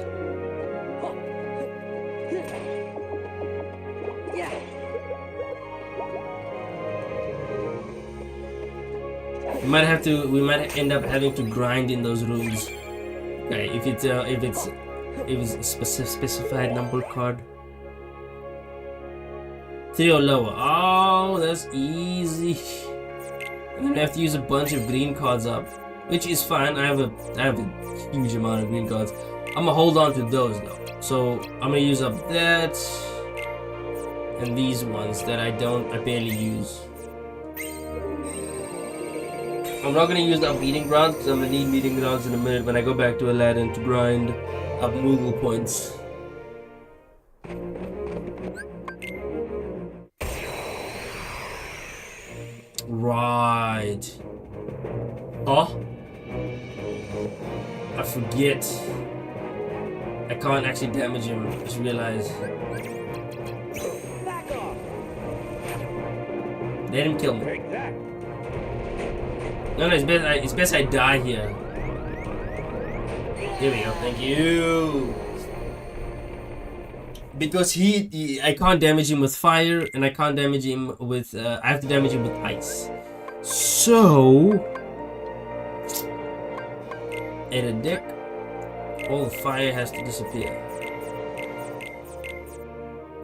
We might end up having to grind in those rooms. Okay, if it's a specified number card. 3 or lower. Oh, that's easy. I'm gonna have to use a bunch of green cards up, which is fine. I have a huge amount of green cards. I'm gonna hold on to those though. So I'm gonna use up that and these ones that I barely use. I'm not gonna use up meeting grounds because I'm gonna need meeting grounds in a minute when I go back to Aladdin to grind up Moogle points. Right. Oh, I forget. I can't actually damage him. Just realized. Back off. Let him kill me. No, it's best I die here. Here we go. Thank you. Because I can't damage him with fire, and I can't damage him with. I have to damage him with ice. So, in a deck, all the fire has to disappear.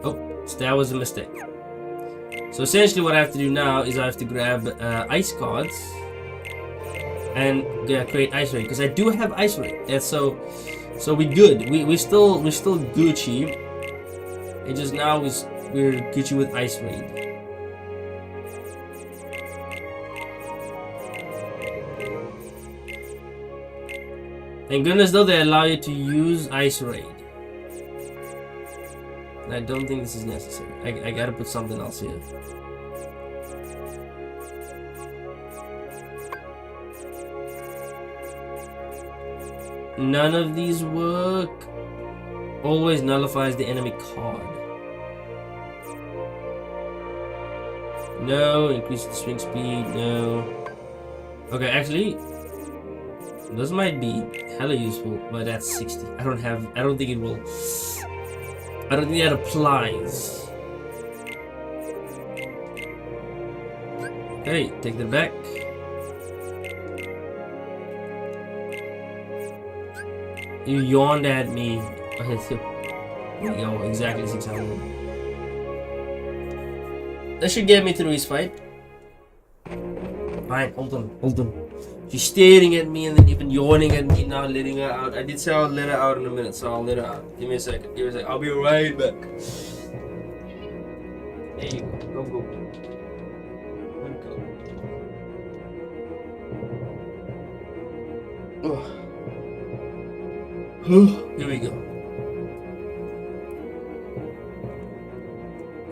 Oh, so that was a mistake. So essentially what I have to do now is I have to grab ice cards and create ice raid, because I do have ice raid. That's so we good. We still Gucci. It just now we're Gucci with ice raid. Thank goodness though they allow you to use ice raid. I don't think this is necessary. I gotta put something else here. None of these work. Always nullifies the enemy card. No. Increase the swing speed. No. Okay, actually, this might be hella useful, but that's 60. I don't think it will. I don't think that applies. Okay, take that back. You yawned at me. There you go, exactly 600. That should get me through his fight. Fine, hold on. She's staring at me and then even yawning at me, now letting her out. I did say I'll let her out in a minute, so I'll let her out. Give me a second. I'll be right back. There you go. Go. Here we go.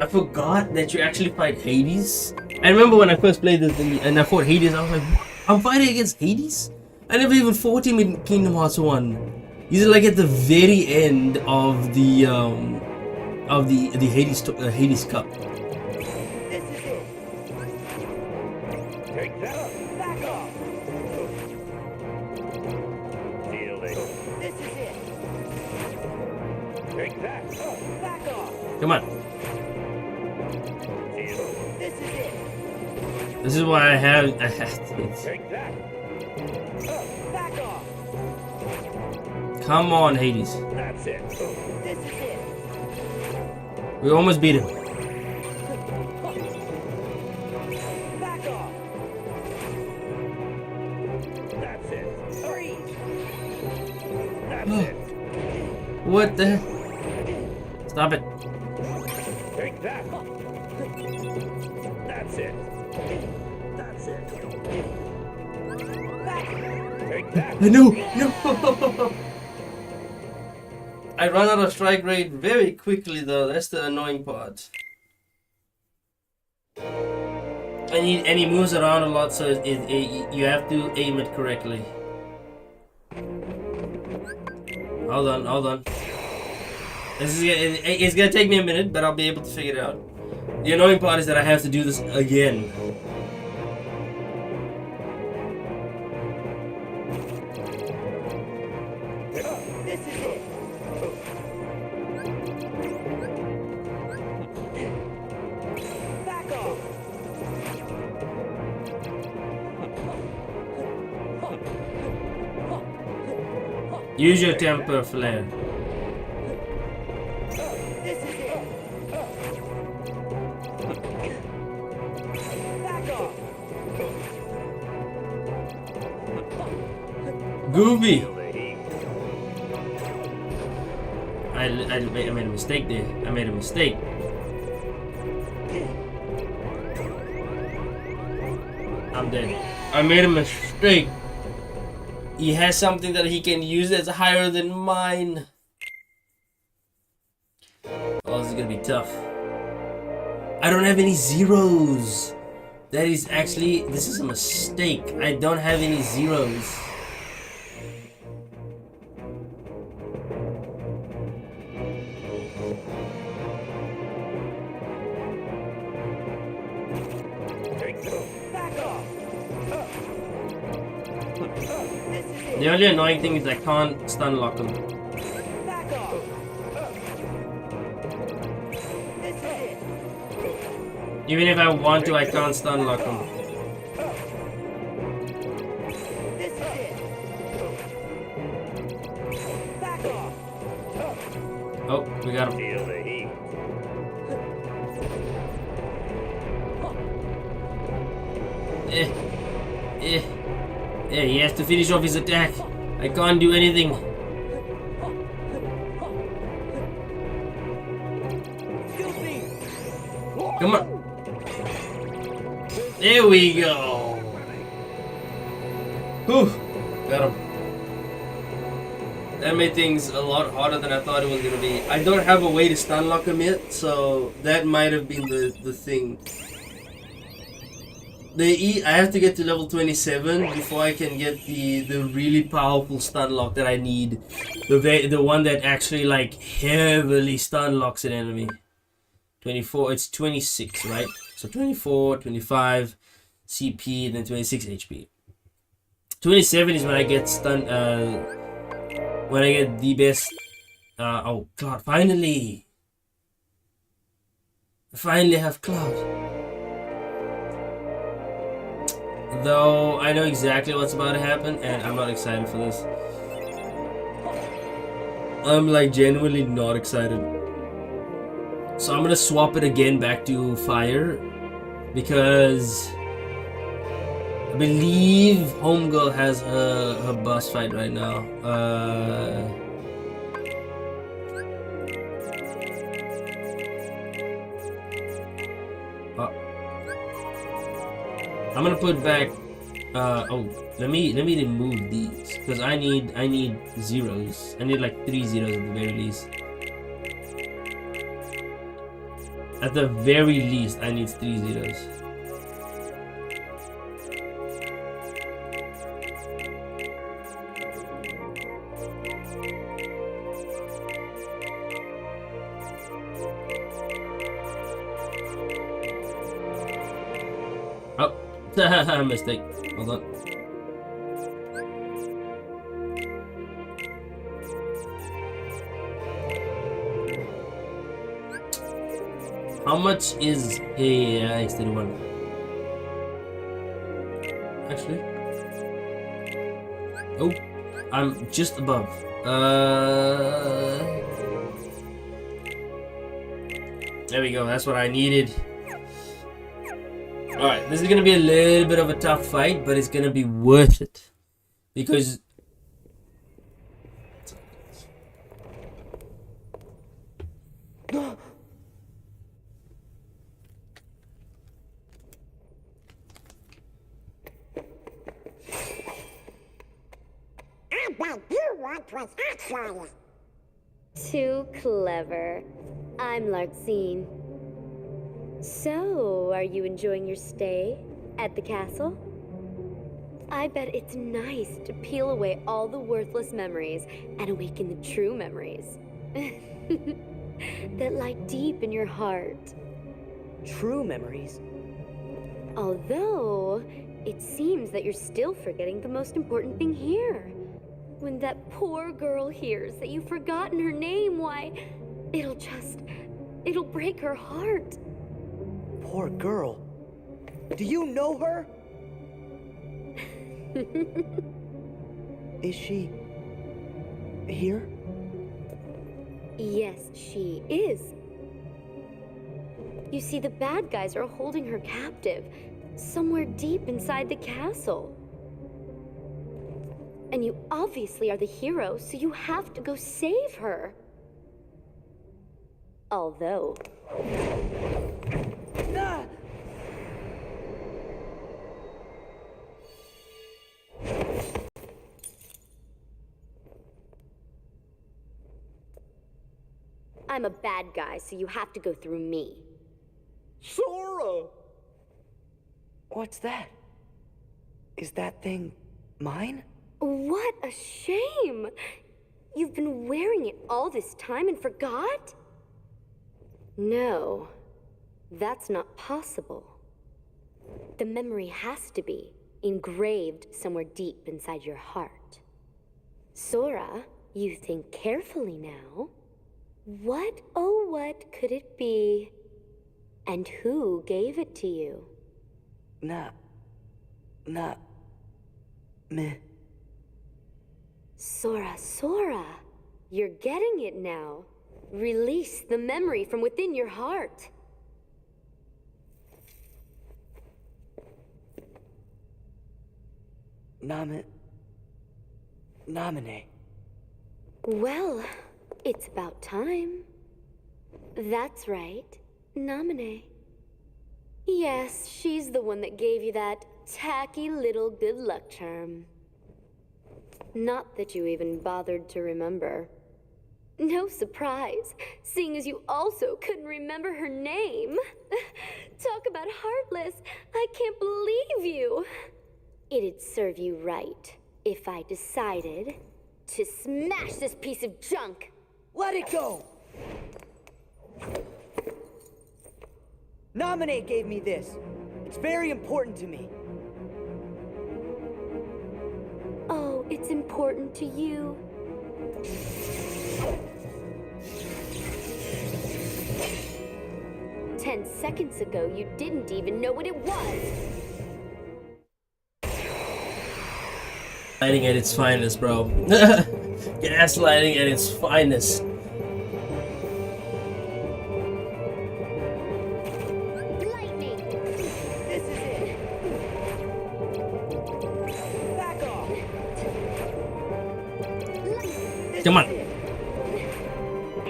I forgot that you actually fight Hades. I remember when I first played this thing and I fought Hades, I was like, I'm fighting against Hades? I never even fought him in Kingdom Hearts 1. He's like at the very end of the Hades Cup. This is it. Take that. Back off. Feel it. This is it. Take that. Back off. Come on. Feel it. This is it. This is why I have this. Take that. Back off. Come on, Hades. That's it. This is it. We almost beat him. Back off. That's it. Freeze. That's it. What the? Stop it. Take that. That's it. That's it. Take that. No. I run out of strike rate very quickly though. That's the annoying part. And he moves around a lot, so you have to aim it correctly. Hold on. It's gonna take me a minute, but I'll be able to figure it out. The annoying part is that I have to do this again. This is it. Back off. Use your temper flare. This is it. Back off. Goofy. I made a mistake there. I made a mistake. I'm dead. I made a mistake. He has something that he can use that's higher than mine. Oh, this is gonna be tough. I don't have any zeros. That is actually, this is a mistake. I don't have any zeros. Back off. This is it. The only annoying thing is I can't stun lock him. Back off. This is it. Even if I want to, I can't stun lock him. This is it. Back off. Oh, we got him. Feel the heat. He has to finish off his attack. I can't do anything. Come on. There we go. Whew. Got him. That made things a lot harder than I thought it was gonna be. I don't have a way to stun lock him yet, so that might have been the thing. I have to get to level 27 before I can get the really powerful stun lock that I need. The one that actually like heavily stun locks an enemy. 24, it's 26, right? So 24, 25 CP, then 26 HP. 27 is when I get stun. When I get the best. Oh God! Finally have Cloud. Though I know exactly what's about to happen, and I'm not excited for this. I'm like genuinely not excited. So I'm gonna swap it again back to fire because I believe Homegirl has her boss fight right now. I'm gonna put back. Let me remove these because I need zeros. I need like 3 zeros at the very least. At the very least, I need 3 zeros. Oh, mistake. Hold on. How much is a X31? Actually, oh, I'm just above. There we go. That's what I needed. All right, this is gonna be a little bit of a tough fight, but it's gonna be worth it because. I bet you want was actually. Too clever. I'm Larxene. So, are you enjoying your stay at the castle? I bet it's nice to peel away all the worthless memories and awaken the true memories that lie deep in your heart. True memories? Although, it seems that you're still forgetting the most important thing here. When that poor girl hears that you've forgotten her name, why, it'll break her heart. Poor girl. Do you know her? Is she here? Yes, she is. You see, the bad guys are holding her captive, somewhere deep inside the castle. And you obviously are the hero, so you have to go save her. Although... Ah! I'm a bad guy, so you have to go through me. Sora! What's that? Is that thing mine? What a shame! You've been wearing it all this time and forgot? No, that's not possible. The memory has to be engraved somewhere deep inside your heart. Sora, you think carefully now. What, oh what could it be? And who gave it to you? Meh. Sora, you're getting it now. Release the memory from within your heart. Nominee. Well, it's about time. That's right. Nominee. Yes, she's the one that gave you that tacky little good luck charm. Not that you even bothered to remember. No surprise, seeing as you also couldn't remember her name. Talk about heartless. I can't believe you. It'd serve you right if I decided to smash this piece of junk. Let it go! Nominee gave me this. It's very important to me. Oh, it's important to you. Ten seconds ago, you didn't even know what it was. Gaslighting at its finest, bro. Gaslighting at its finest. Lightning! This is it. Back off. This Come on. is it.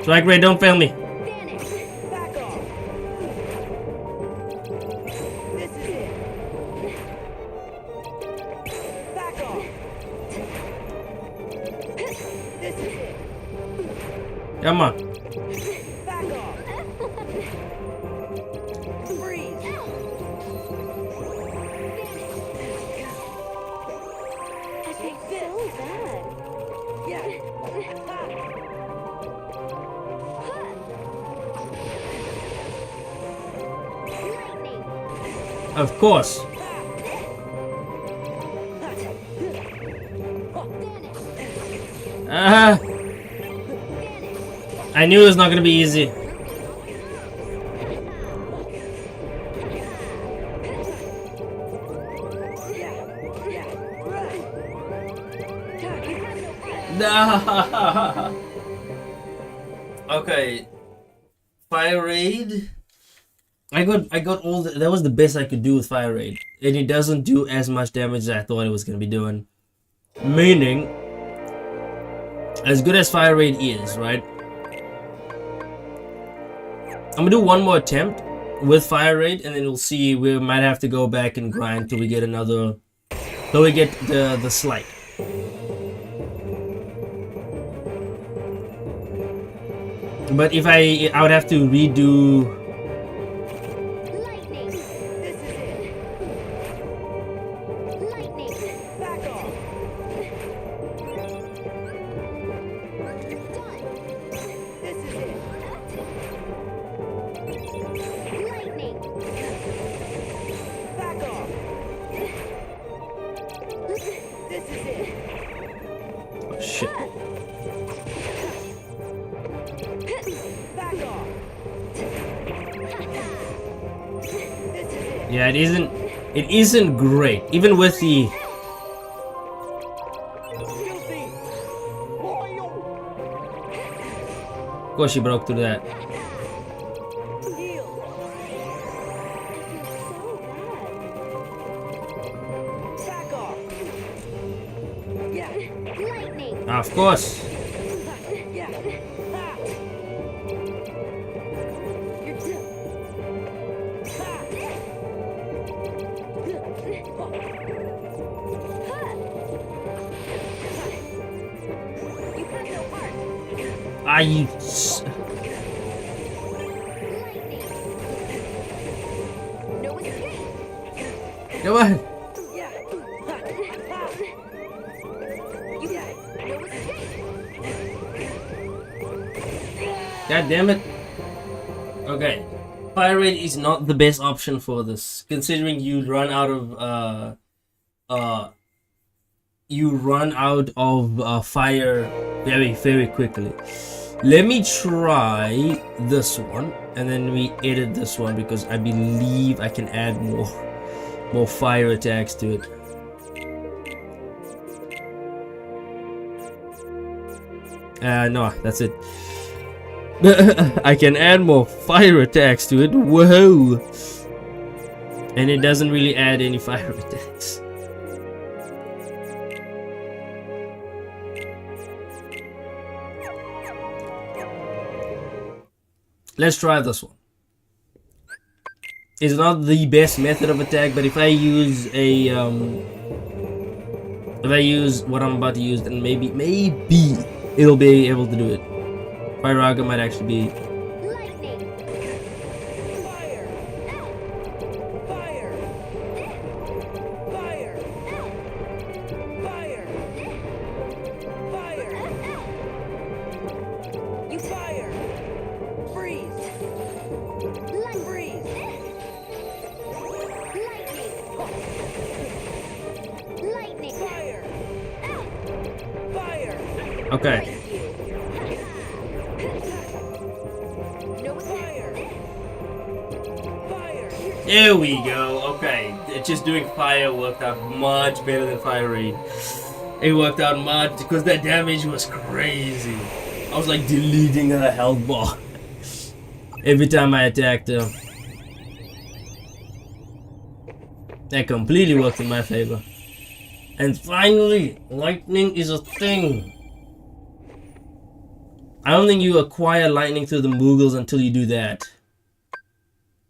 Strike rate, don't fail me. Vanish! Back off. This is it. Back off. This is it. Come on. Back off. Freeze. I feel so bad. Lightning! Of course. Vanish! I knew it was not gonna be easy. Okay. Fire raid. I got all that was the best I could do with fire raid. And it doesn't do as much damage as I thought it was gonna be doing. Meaning, as good as fire raid is, right? I'm gonna do one more attempt with fire raid, and then we'll see. We might have to go back and grind till we get another, till we get the slight. But if I would have to redo. Lightning! This is it. Lightning! Back off. Done! This is it. Lightning! Back off. This is it. Oh, shit. Back off. This is it. Yeah, it isn't. It isn't great, even with the. Excuse me. Of course, she broke through that. Heal. Back off. Lightning! Of course. You're done. You have no heart. I. Lightning! No escape! Come on. You got it. No escape! God damn it. Okay. Fire raid is not the best option for this, considering you run out of fire very, very quickly. Let me try this one, and then we edit this one because I believe I can add more fire attacks to it. No, that's it. I can add more fire attacks to it. Whoa! And it doesn't really add any fire attacks. Let's try this one. It's not the best method of attack, but if I use what I'm about to use, then maybe it'll be able to do it. Fire Raga might actually be. Lightning. Fire! Fire! Fire! Fire! Fire! You fire! Freeze! Freeze! Lightning. Fire! Fire! Okay. No Fire! Fire! There we go. Okay. Just doing fire worked out much better than fire raid. It worked out much because that damage was crazy. I was like deleting her health bar every time I attacked her. That completely worked in my favor. And finally, lightning is a thing. I don't think you acquire lightning through the Moogles until you do that.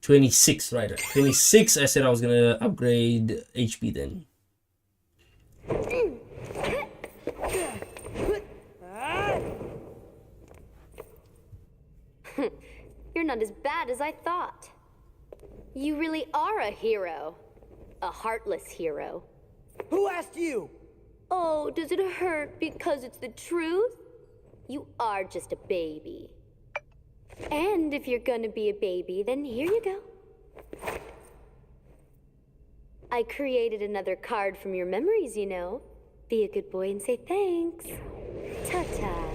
26, right? 26, I said I was gonna upgrade HP then. You're not as bad as I thought. You really are a hero. A heartless hero. Who asked you? Oh, does it hurt because it's the truth? You are just a baby. And if you're gonna be a baby, then here you go. I created another card from your memories, you know. Be a good boy and say thanks. Ta-ta.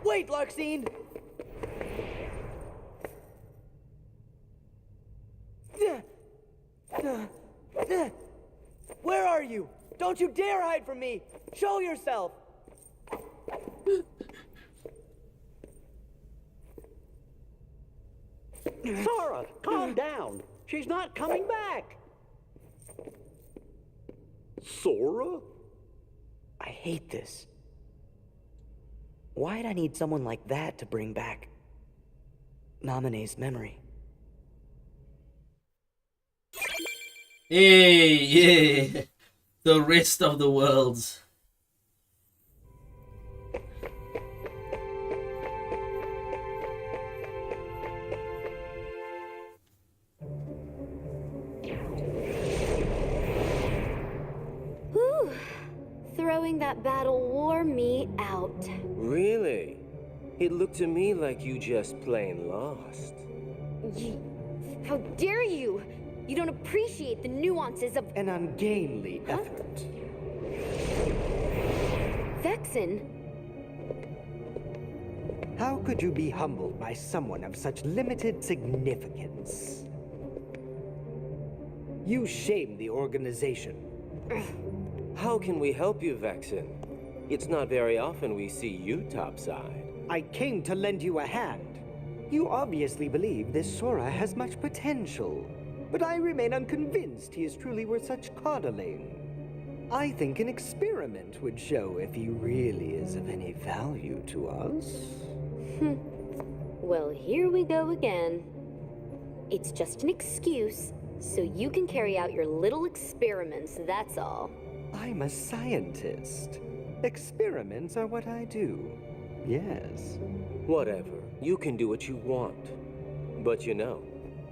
Wait, Larxene! Where are you? Don't you dare hide from me! Show yourself! Sora, calm down. She's not coming back. Sora? I hate this. Why'd I need someone like that to bring back Naminé's memory? Hey, yeah. The rest of the worlds. Whew. Throwing that battle wore me out. Really? It looked to me like you just plain lost. How dare you! You don't appreciate the nuances of An ungainly effort. Vexen. How could you be humbled by someone of such limited significance? You shame the organization. How can we help you, Vexen? It's not very often we see you topside. I came to lend you a hand. You obviously believe this Sora has much potential, but I remain unconvinced he is truly worth such coddling. I think an experiment would show if he really is of any value to us. Well, here we go again. It's just an excuse, so you can carry out your little experiments, that's all. I'm a scientist. Experiments are what I do. Yes. Whatever. You can do what you want. But you know,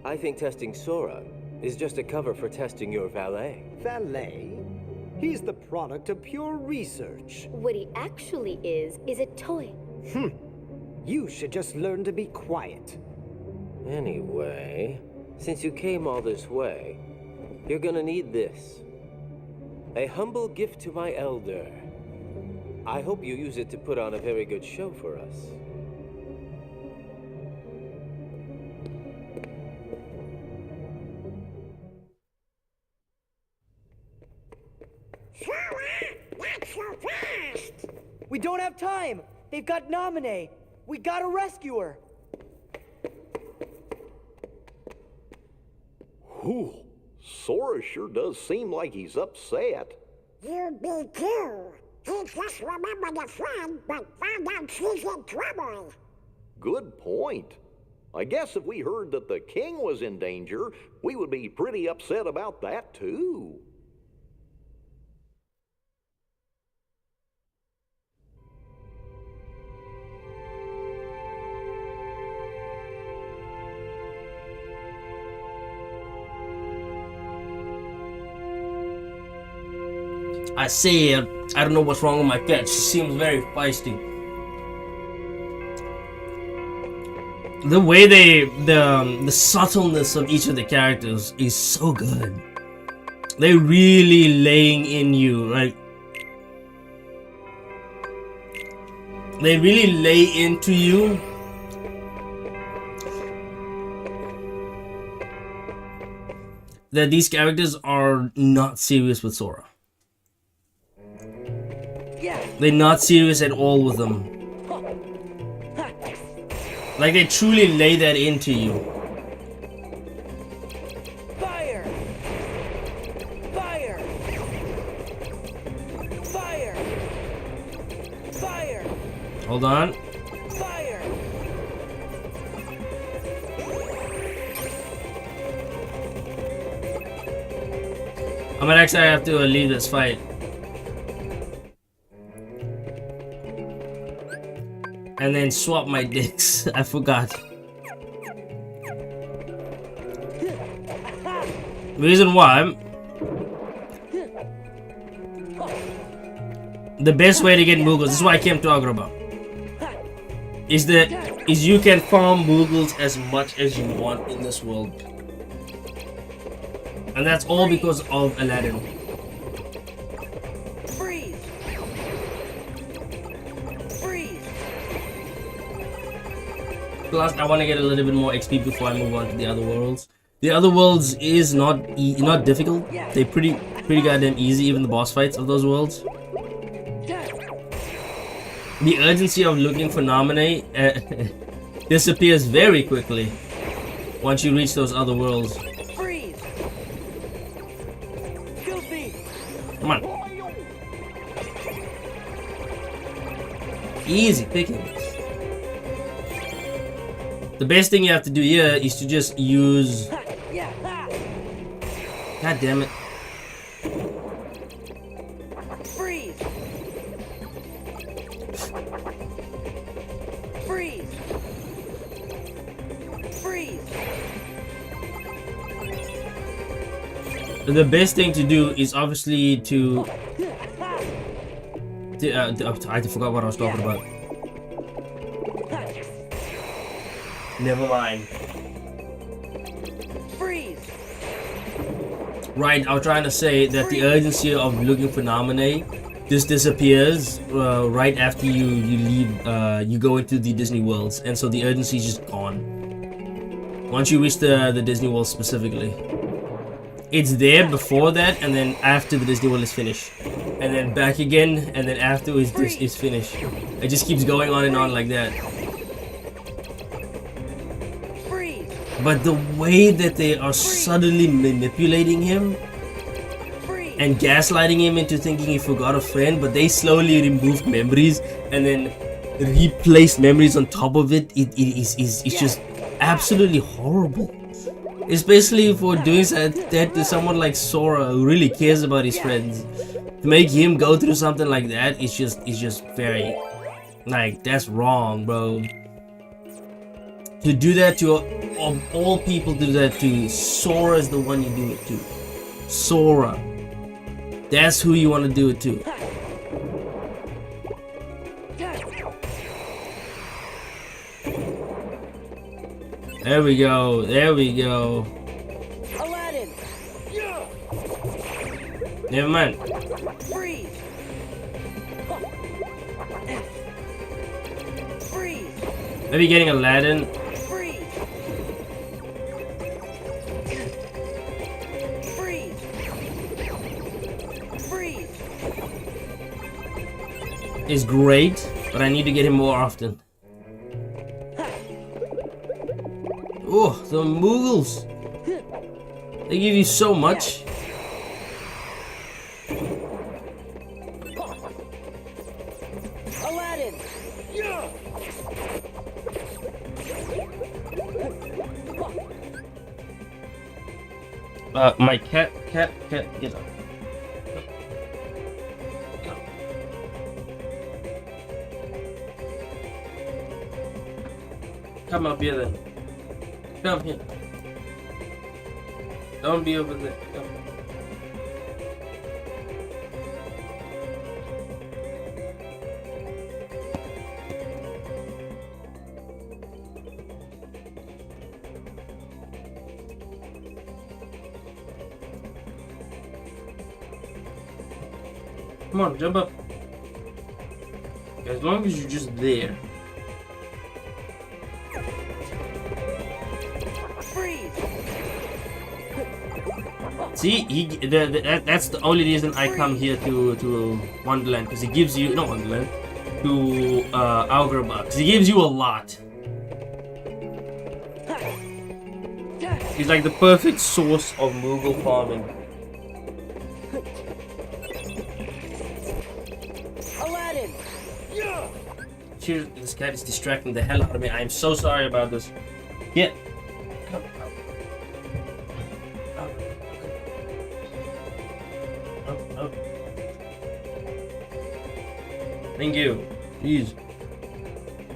I think testing Sora is just a cover for testing your valet. Valet? He's the product of pure research. What he actually is a toy. You should just learn to be quiet. Anyway, since you came all this way, you're gonna need this. A humble gift to my elder. I hope you use it to put on a very good show for us. Sora, not so fast. We don't have time! They've got Naminé! We gotta rescue her! Whew. Sora sure does seem like he's upset. You be too. He just remembered a friend, but found out she's in trouble. Good point. I guess if we heard that the king was in danger, we would be pretty upset about that, too. I say, I don't know what's wrong with my cat. She seems very feisty. The way the subtleness of each of the characters is so good. They're really laying in you, right? They really lay into you. That these characters are not serious with Sora. They're not serious at all with them. Like, they truly lay that into you. Fire! Fire! Fire! Fire! Hold on. Fire! I might actually have to leave this fight. And then swap my dicks. I forgot. Reason why. The best way to get Moogles, this is what I came talking about. Is you can farm Moogles as much as you want in this world. And that's all because of Aladdin. Freeze! Freeze! Plus, I want to get a little bit more XP before I move on to the other worlds. The other worlds is not difficult. They're pretty goddamn easy, even the boss fights of those worlds. The urgency of looking for Nominee disappears very quickly once you reach those other worlds. Freeze! Excuse me! Come on. Easy pickings. The best thing you have to do here is to just use... God damn it. Freeze! Freeze! Freeze! The best thing to do is obviously to I forgot what I was talking about. Never mind. Freeze! Right, I was trying to say that the urgency of looking for Nominee just disappears right after you leave. You go into the Disney worlds, and so the urgency is just gone. Once you reach the Disney world specifically, it's there before that, and then after the Disney world is finished, and then back again, and then after it's finished. It just keeps going on and on like that. But the way that they are subtly manipulating him and gaslighting him into thinking he forgot a friend, but they slowly removed memories and then replaced memories on top of it, it's just absolutely horrible. Especially for doing that to someone like Sora who really cares about his friends. To make him go through something like that, it's just very, like, that's wrong, bro. To do that to, of all people, do that to Sora is the one you do it to. Sora. That's who you want to do it to. There we go. There we go. Aladdin! Never mind. Freeze! Freeze! Maybe getting Aladdin. Freeze! Freeze! Freeze! Is great, but I need to get him more often. Oh, the Moogles! They give you so much. Aladdin! My cat, get up. Come up here then. Come here. Don't be over there. Come. Come on, jump up. As long as you're just there. Freeze. See, that's the only reason I come here to Wonderland, because he gives you, not Wonderland, to Agrabah, because he gives you a lot. He's like the perfect source of Moogle farming. Aladdin. Cheers, this cat is distracting the hell out of me. I am so sorry about this. Yeah. Come out. Up. Thank you. Jeez.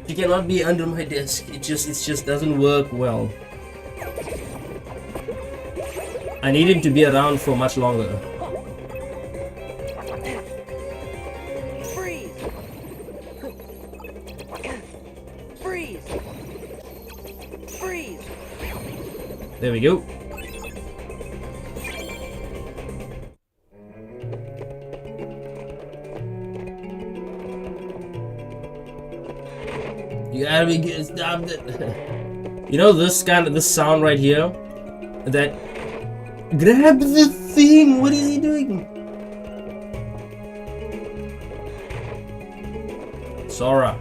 You cannot be under my desk. It just doesn't work well. I need him to be around for much longer. Freeze. Freeze. Freeze. There we go. You gotta be good. Stop it. You know this sound right here? That grab the thing. What is he doing? Sora.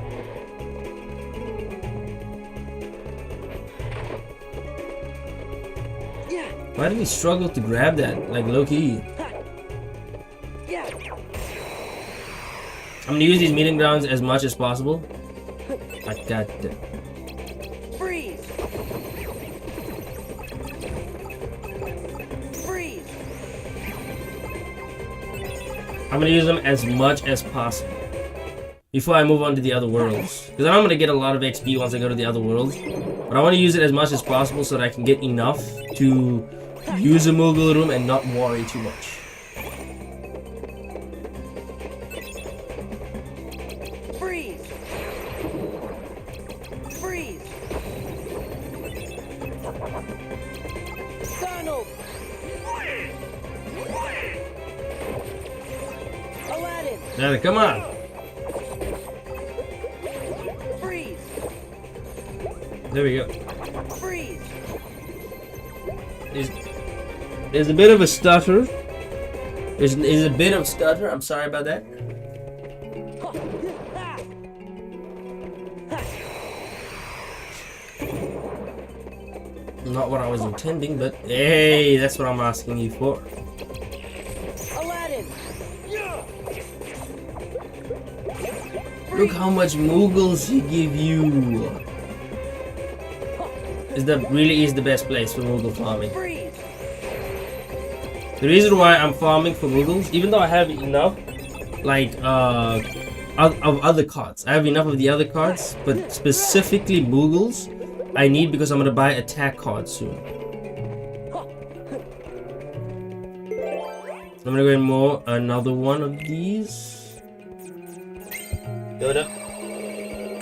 Yeah. Why did he struggle to grab that? Like low key. Yeah. I'm gonna use these meeting grounds as much as possible. I got that. Freeze. Freeze. I'm gonna use them as much as possible before I move on to the other worlds, because I'm gonna get a lot of XP once I go to the other worlds, but I want to use it as much as possible so that I can get enough to use a Moogle room and not worry too much. Freeze. Freeze. Donald. Aladdin. Now, come on. Freeze. There we go. Freeze. There's a bit of a stutter. There's a bit of stutter. I'm sorry about that. Not what I was intending, but hey, that's what I'm asking you for. Aladdin. Look how much Moogles he give you. That really is the best place for Moogle farming. Freeze. The reason why I'm farming for Moogles, even though I have enough, like, of other cards. I have enough of the other cards, but specifically Moogles, I need because I'm gonna buy attack cards soon. I'm gonna go in more, another one of these. Yoda.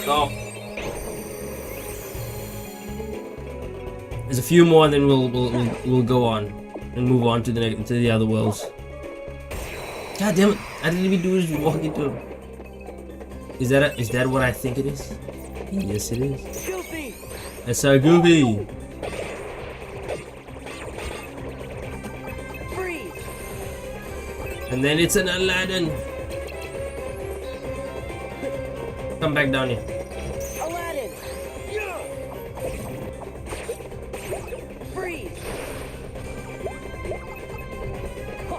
Go. There's a few more, and then we'll go on and move on to the other worlds. God damn it! I didn't even do is walk into him. Is that what I think it is? Yes, it is. Goofy. That's so goofy. Freeze. And then it's an Aladdin. Come back down here. Aladdin. Freeze.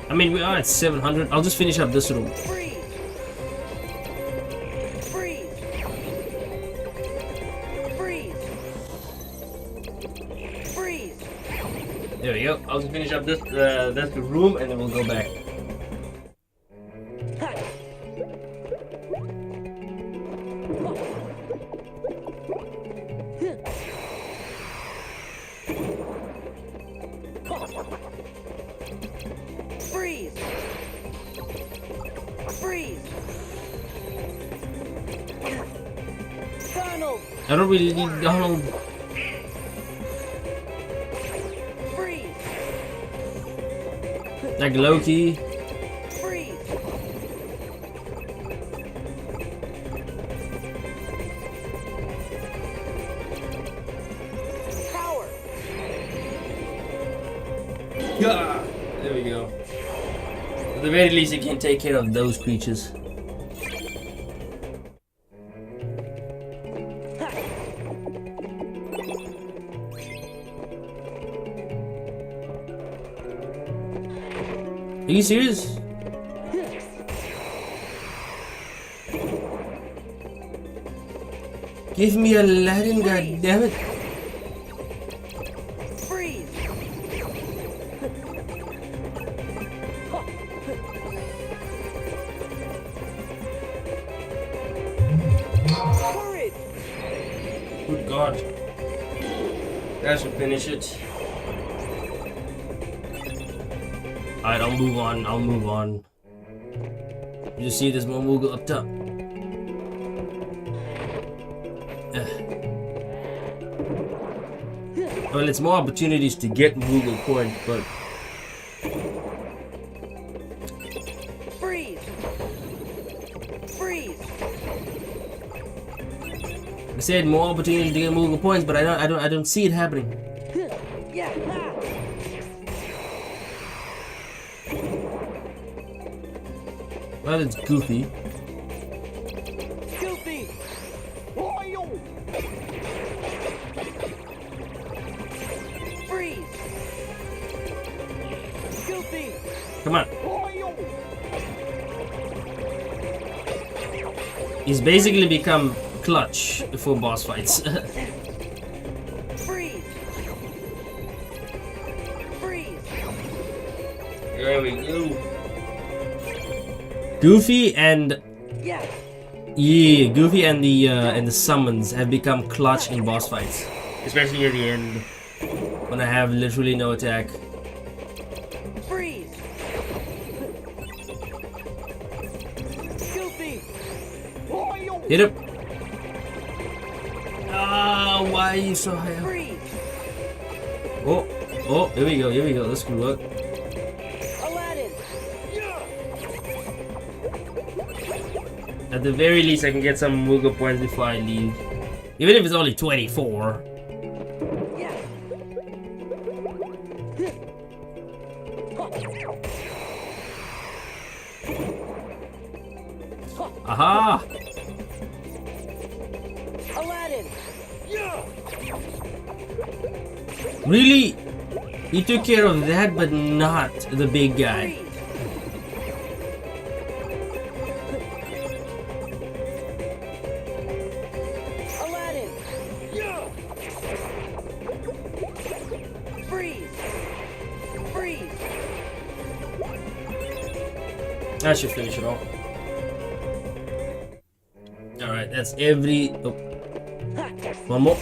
I mean, we are at 700. I'll just finish up this room. Freeze. Freeze. Freeze. Freeze. There we go. I'll just finish up this that's the room, and then we'll go back. Freeze! Freeze! Donald! I don't really need Donald. Freeze! Like Loki. Freeze! Power! Yeah. There we go. At the very least, it can take care of those creatures. Are you serious? Give me Aladdin, goddammit. Freeze! Courage! Good God. That should finish it. Alright, I'll move on. I'll move on. You just see there's more Moogle up top. Well, it's more opportunities to get Moogle points, but Freeze! Freeze! I said more opportunities to get Moogle points, but I don't see it happening. Yeah! Well, it's goofy. Goofy! Freeze! Goofy! Come on. He's basically become clutch for boss fights. Freeze! Freeze! There we go. Goofy and Yeah! Goofy and the summons have become clutch in boss fights, especially at the end when I have literally no attack. Freeze! Goofy! Hit him! Ah, why are you so high up? Freeze! Oh, here we go. This could work. Aladdin! At the very least, I can get some Moogle points before I leave, even if it's only 24. Yeah! Aha! Aladdin! Really? He took care of that, but not the big guy. Freeze! Aladdin! Freeze! Freeze! That should finish it off. Alright, that's every... Oh. One more.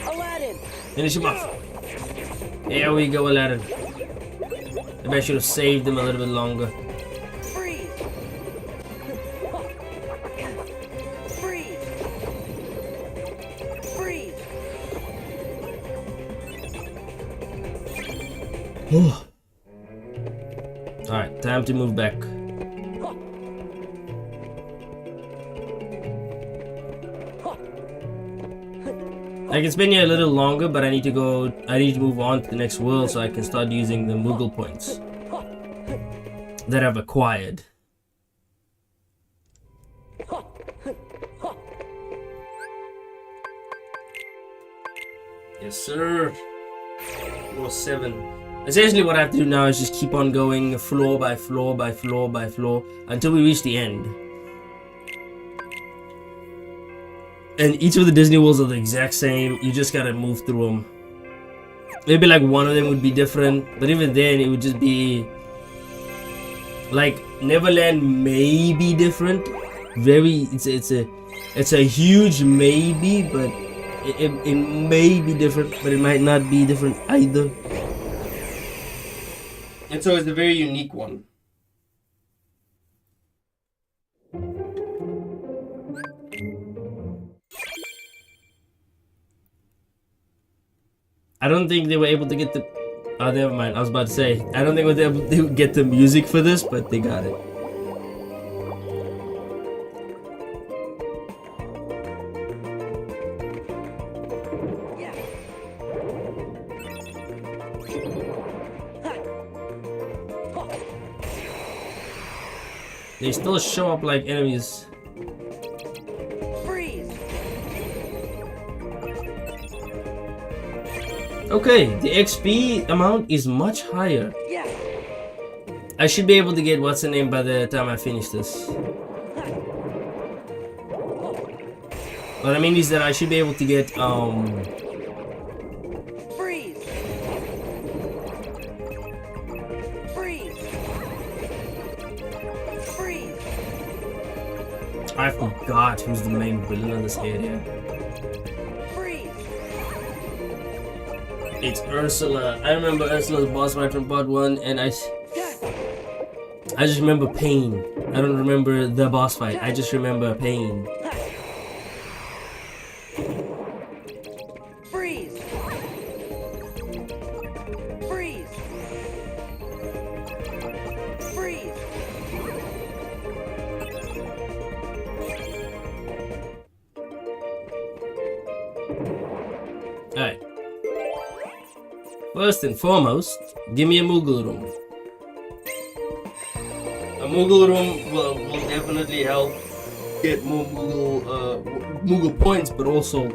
Aladdin! Finish him off. There we go, Aladdin. Maybe I should have saved him a little bit longer. Freeze! Freeze! Freeze! Alright, time to move back. I can spend here a little longer, but I need to move on to the next world so I can start using the Moogle points that I've acquired. Yes, sir. Floor 7. Essentially what I have to do now is just keep on going floor by floor by floor by floor until we reach the end. And each of the Disney worlds are the exact same. You just gotta move through them. Maybe like one of them would be different, but even then it would just be like Neverland may be different. It's a huge maybe, but it may be different, but it might not be different either. And so it's a very unique one. I don't think they were able to get the... Oh, never mind. I was about to say, I don't think they were able to get the music for this, but they got it. They still show up like enemies. Freeze. Okay, the XP amount is much higher. Yeah. I should be able to get what's the name by the time I finish this. What I mean is that I should be able to get Freeze. Freeze. Freeze. I forgot who's the main villain of this area. Freeze. It's Ursula. I remember Ursula's boss fight from part 1, and I just remember pain. I don't remember the boss fight. I just remember pain. Freeze. Freeze. Freeze. Alright. First and foremost, give me a Moogle room. A Moogle room will definitely help get more Moogle points, but also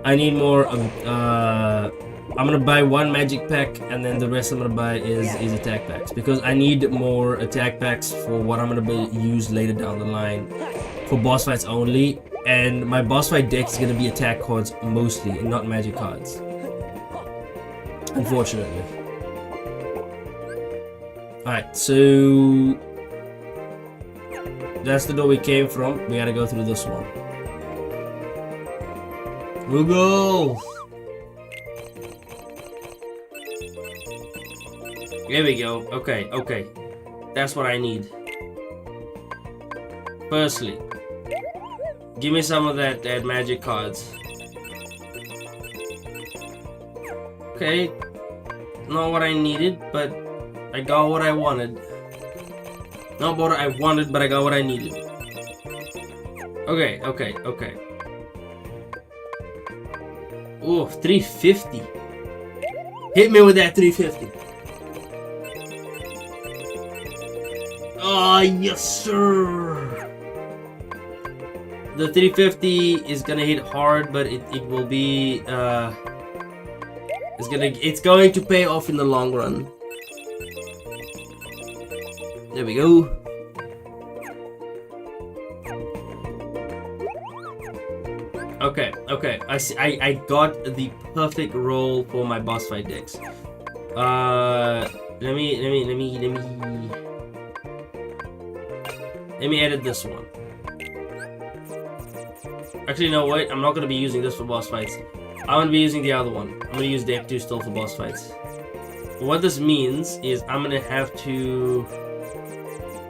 I need more. I'm gonna buy one magic pack, and then the rest I'm gonna buy is attack packs, because I need more attack packs for what I'm gonna use later down the line for boss fights only. And my boss fight deck is gonna be attack cards mostly, and not magic cards. Unfortunately. Alright, so that's the door we came from. We gotta go through this one. Moogle! There we go. Okay, okay. That's what I need. Firstly, give me some of that magic cards. Okay, not what I needed, but I got what I wanted. Not what I wanted, but I got what I needed. Okay, okay, okay. Ooh, 350. Hit me with that 350. Oh, yes, sir. The 350 is gonna hit hard, but it will be it's going to pay off in the long run. There we go. Okay, okay. I got the perfect roll for my boss fight decks. Let me edit this one. Actually, no, wait. I'm not gonna be using this for boss fights. I'm gonna be using the other one. I'm gonna use deck 2 still for boss fights. What this means is I'm gonna have to...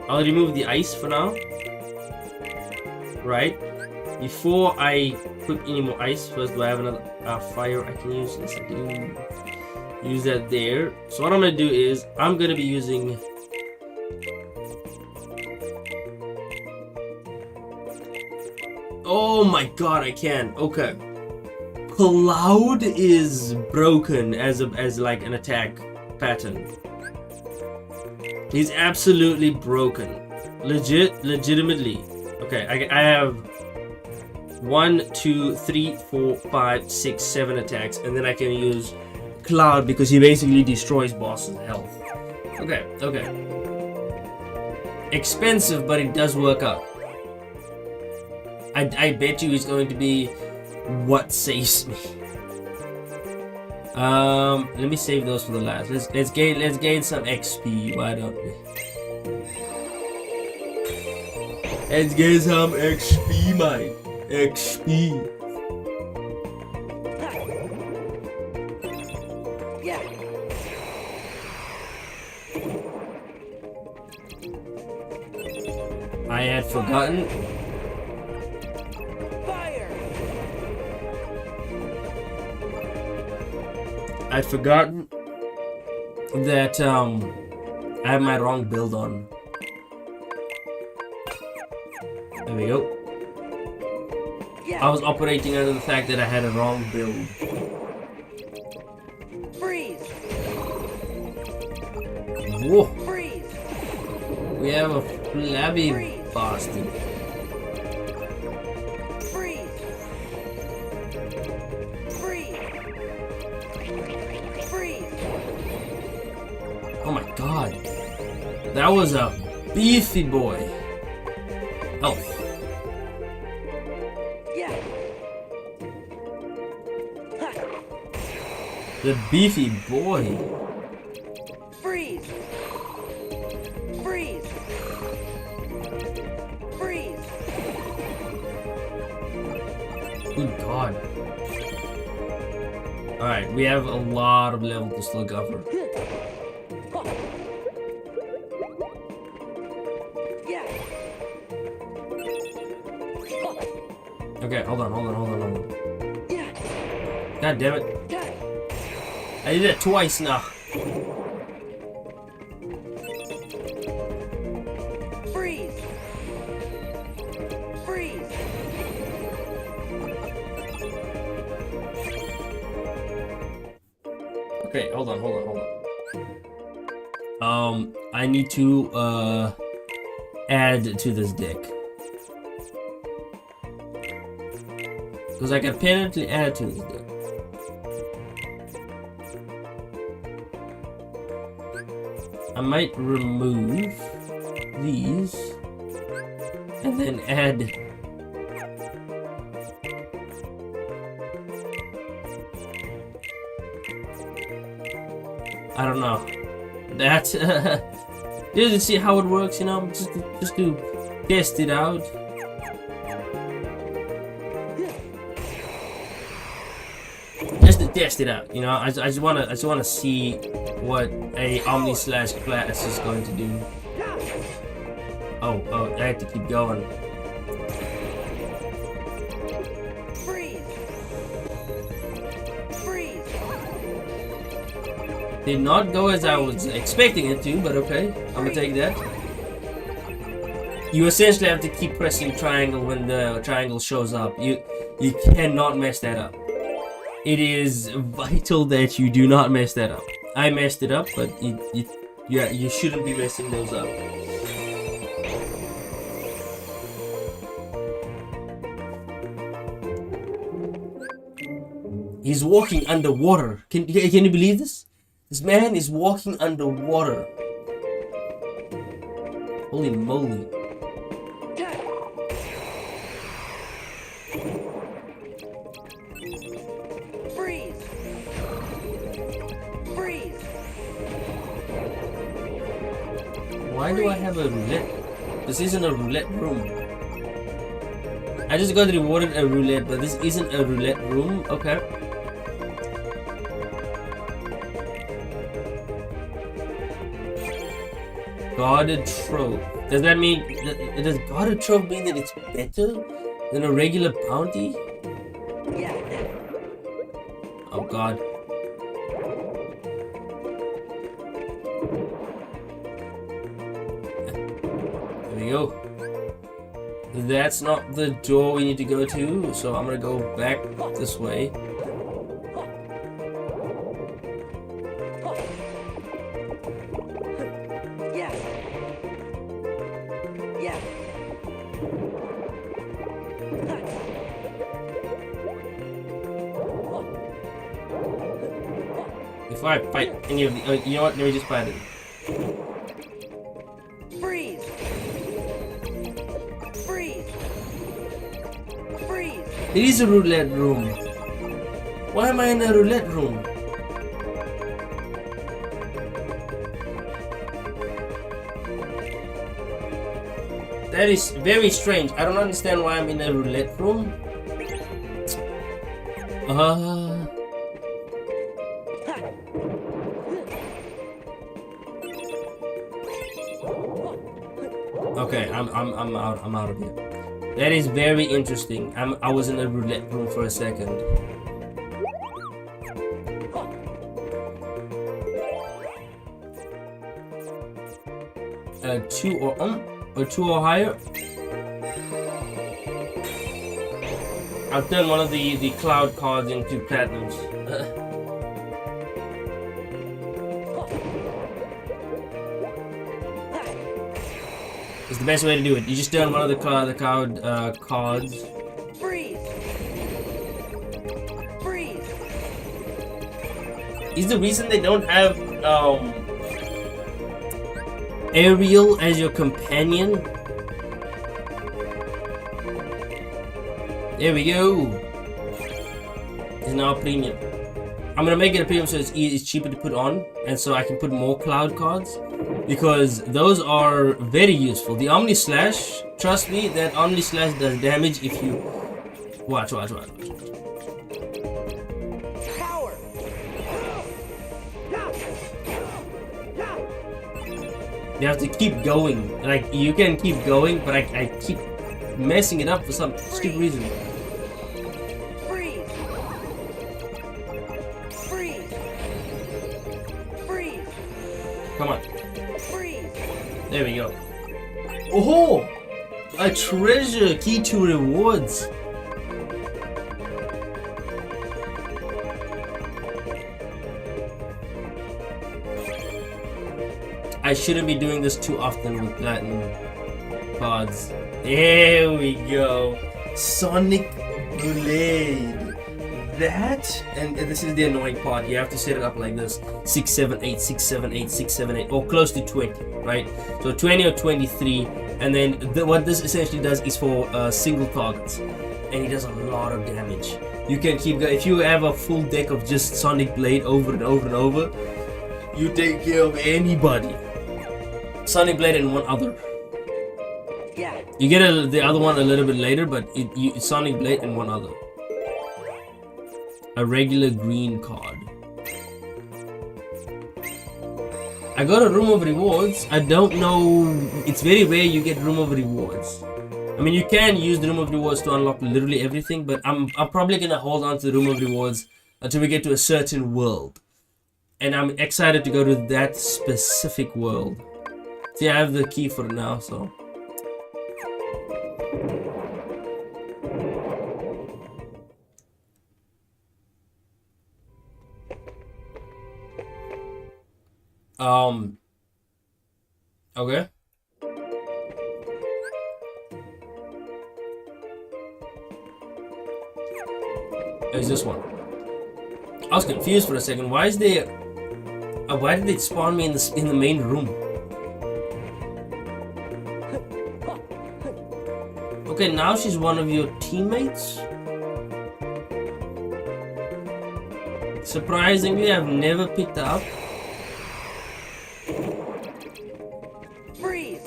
I'll remove the ice for now. Right? Before I put any more ice, first do I have another fire I can use? Yes, I do. Use that there. So what I'm gonna do is I'm gonna be using... Oh my god, I can. Okay. Cloud is broken as like an attack pattern. He's absolutely broken. Legitimately. Okay, I have 1, 2, 3, 4, 5, 6, 7 attacks, and then I can use Cloud because he basically destroys bosses' health. Okay, okay. Expensive, but it does work out. I bet you he's going to be what saves me. Let me save those for the last. Let's gain some XP. Why don't we? Let's get some XP, mate. XP. Yeah. I had forgotten. Fire. I'd forgotten that I have my wrong build on. There we go. I was operating under the fact that I had a wrong build. Freeze. Whoa! Freeze. We have a flabby Freeze. bastard. Freeze. Freeze. Freeze. Oh my god. That was a beefy boy. Oh. Yeah. Ha. The beefy boy. Freeze. Freeze. Freeze. Good god. Alright, we have a lot of level to still cover. Yeah. Okay, hold on. Yeah. God damn it. Yeah. I did it twice now. Freeze. Freeze. Okay, hold on. I need to add to this deck. Because I can apparently add to this deck. I might remove these and then add I don't know. That just to see how it works, you know, just to test it out. Just to test it out, you know. I just wanna see what a Omni slash class is going to do. Oh, I have to keep going. Freeze. Freeze. Did not go as I was expecting it to, but okay, I'm gonna take that. You essentially have to keep pressing triangle when the triangle shows up. You cannot mess that up. It is vital that you do not mess that up. I messed it up, but you shouldn't be messing those up. He's walking underwater. Can you believe this? This man is walking underwater. Holy moly. Freeze. Freeze. Why do I have a roulette? This isn't a roulette room. I just got rewarded a roulette, but this isn't a roulette room. Okay. Guarded trove. Does that mean does guarded trove mean that it's better than a regular bounty? Yeah. Oh god. There we go. That's not the door we need to go to, so I'm gonna go back this way. Yeah. Yeah. If I fight any of the, you know what? Let me just fight it. Freeze. Freeze. Freeze. It is a roulette room. Why am I in a roulette room? That is very strange. I don't understand why I'm in a roulette room. Okay, I'm out of here. That is very interesting. I was in a roulette room for a second. Two or higher. I'll turn one of the cloud cards into platinums. It's the best way to do it. You just turn one of the cloud cards. Freeze! Freeze! Is the reason they don't have Ariel as your companion? There we go. It's now a premium. I'm gonna make it a premium so it's cheaper to put on, and so I can put more cloud cards, because those are very useful. The Omni Slash, trust me, that Omni Slash does damage if you watch. Power! You have to keep going. Like, you can keep going, but I keep messing it up for some stupid reason. Freeze! Freeze! Freeze! Come on. Freeze! There we go. Oh! A treasure key to rewards. I shouldn't be doing this too often with platinum cards. There we go. Sonic Blade. That, and this is the annoying part, you have to set it up like this. 6, 7, 8, 6, 7, 8, 6, 7, 8, or close to 20, right? So 20 or 23, and then what this essentially does is for single targets. And he does a lot of damage. You can keep going. If you have a full deck of just Sonic Blade over and over and over, you take care of anybody. Sonic Blade and one other. Yeah. You get the other one a little bit later, but it's Sonic Blade and one other. A regular green card. I got a Room of Rewards. I don't know. It's very rare you get Room of Rewards. I mean, you can use the Room of Rewards to unlock literally everything, but I'm probably gonna hold on to the Room of Rewards until we get to a certain world. And I'm excited to go to that specific world. See, I have the key for it now, so. Okay. There's this one. I was confused for a second. Why is there? Why did it spawn me in the main room? Okay, now she's one of your teammates. Surprisingly, I've never picked her up. Freeze!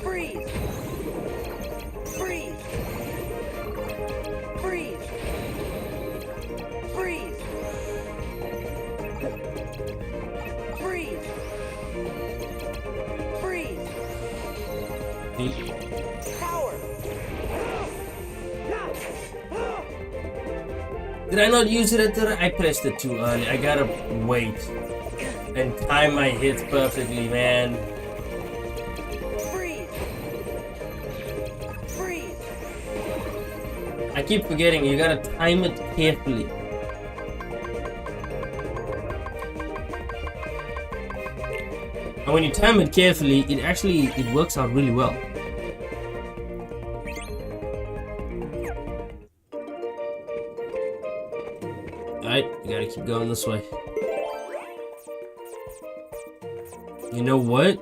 Freeze! Freeze! Freeze! Freeze! Freeze! Freeze! Power! Did I not use it at the? I pressed it too early. I gotta wait and time my hits perfectly, man. Freeze! Freeze! I keep forgetting. You gotta time it carefully. And when you time it carefully, it works out really well. Alright, you gotta keep going this way. You know what?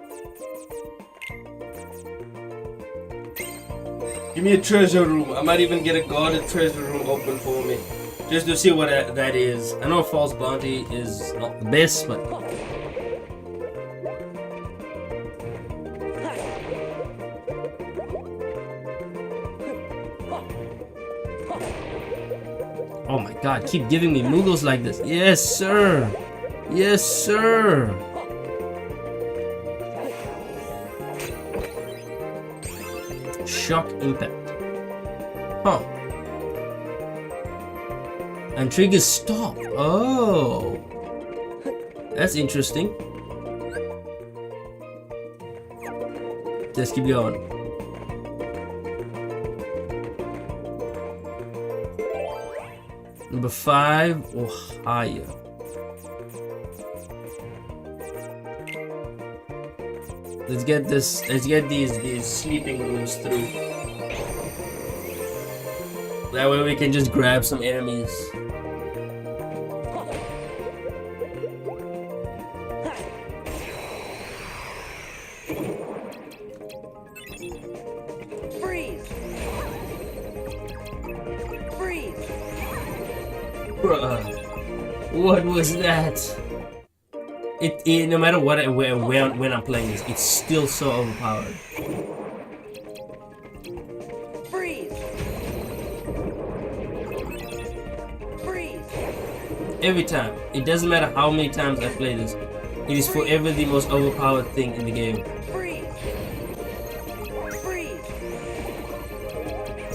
You Give me a treasure room. I might even get a guarded treasure room open for me. Just to see what that is. I know false bounty is not the best, but... Oh my god, keep giving me Moogles like this. Yes, sir. Yes, sir. Shock impact. Huh. And triggers stop. Oh. That's interesting. Just keep going. Number 5 or higher. Let's get this. Let's get these sleeping rooms through. That way we can just grab some enemies. Freeze! Freeze! Bruh, what was that? It no matter what when I'm playing this, it's still so overpowered. Freeze! Freeze! Every time. It doesn't matter how many times I play this. It is forever the most overpowered thing in the game. Freeze! Freeze!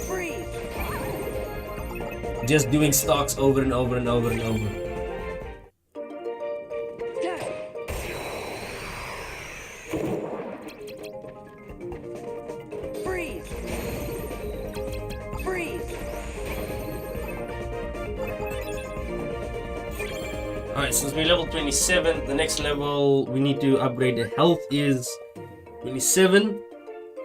Freeze! Just doing stocks over and over and over and over. Freeze! Freeze! Alright, since we're level 27, the next level we need to upgrade the health is 27.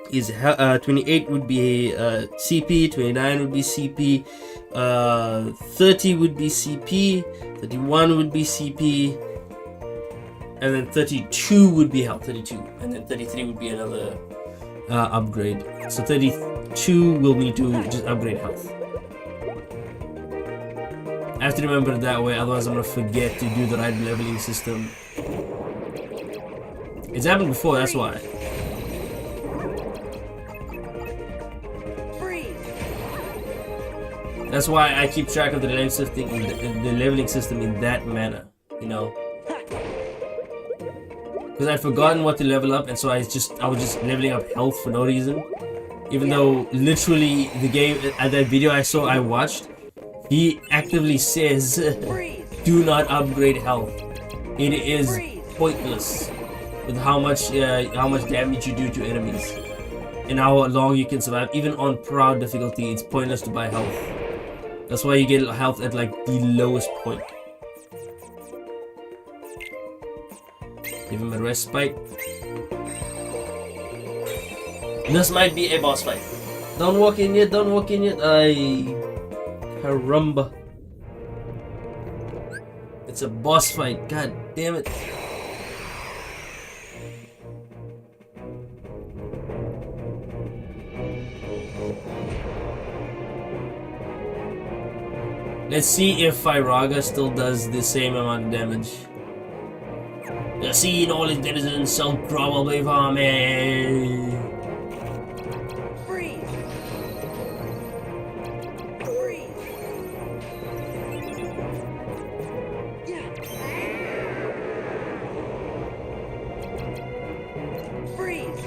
28 would be CP, 29 would be CP, 30 would be CP, 31 would be CP, and then 32 would be health, 32, and then 33 would be another upgrade. So 32 will need to just upgrade health. I have to remember it that way, otherwise I'm gonna forget to do the right leveling system. It's happened before, that's why. That's why I keep track of the leveling system in that manner, you know. Because I'd forgotten what to level up, and so I was just leveling up health for no reason. Even though literally the game at that video I watched, he actively says, "Do not upgrade health. It is pointless with how much damage you do to enemies and how long you can survive. Even on proud difficulty, it's pointless to buy health." That's why you get health at like the lowest point. Give him a respite. This might be a boss fight. Don't walk in yet, don't walk in yet. Ay, caramba. It's a boss fight, god damn it. Let's see if Fyraga still does the same amount of damage. The sea and all its denizens shall probably for me. Freeze! Freeze!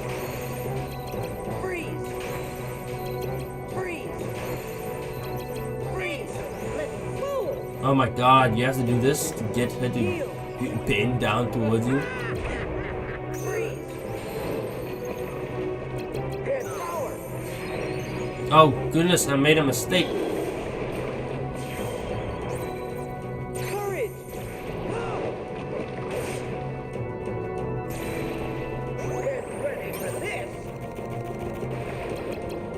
Freeze! Freeze! Freeze! Freeze! Oh my god, you have to do this to get her to bend down towards you. Freeze! Power! Oh goodness, I made a mistake. Courage! Get ready for this!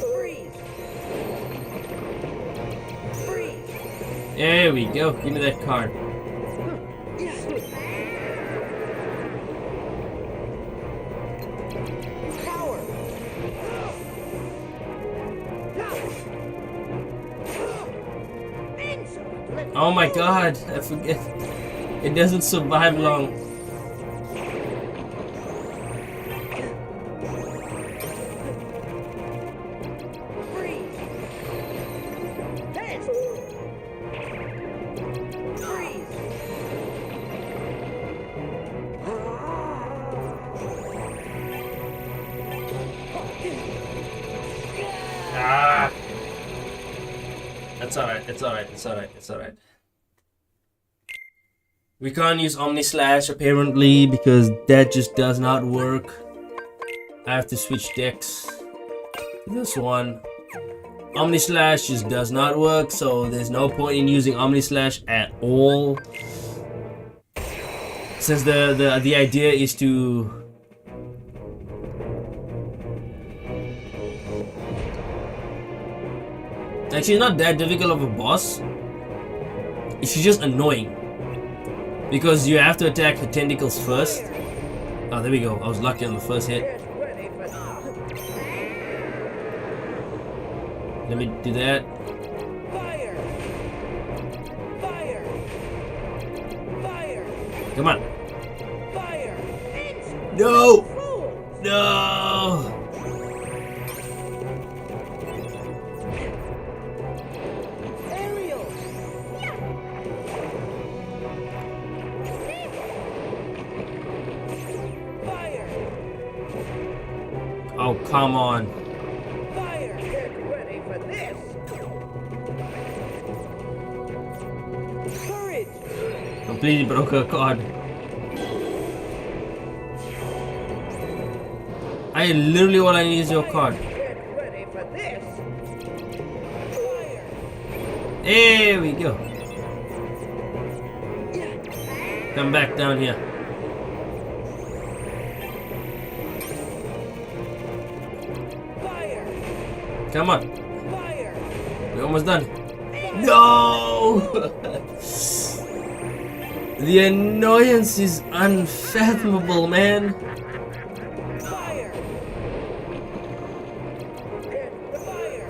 Freeze! Freeze! There we go, give me that card. Power! Oh my god, I forget. It doesn't survive long. Freeze. Dance. Freeze. Ah! That's alright, it's alright, it's alright, it's alright. We can't use Omni Slash apparently because that just does not work. I have to switch decks to this one. Omni Slash just does not work, so there's no point in using Omni Slash at all. Since the idea is to actually not that difficult of a boss. It's just annoying. Because you have to attack her tentacles first. Oh, there we go. I was lucky on the first hit. Get ready for Let me do that. fire. Fire. Fire. Come on. Fire. No! Cool. No! Aerial. Fire. Oh, come on. Fire. Get ready for this. Courage. Completely broke her card. I literally all I need is your card. Get ready for this. Fire. There we go. Come back down here. Fire. Come on. Fire. We're almost done. No! The annoyance is unfathomable, man. Fire. Fire.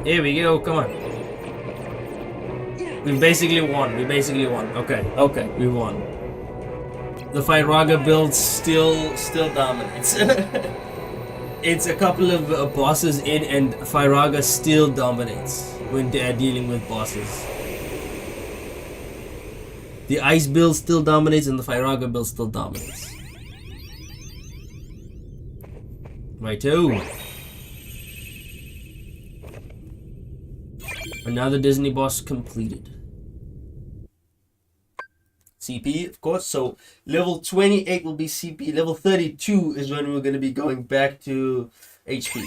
Here we go, come on. We basically won. We basically won. Okay, okay, we won. The Firaga build still dominates. It's a couple of bosses in, and Firaga still dominates when they're dealing with bosses. The ice build still dominates, and the Firaga build still dominates. Righto. Another Disney boss completed. CP, of course. So level 28 will be CP. Level 32 is when we're going to be going back to HP.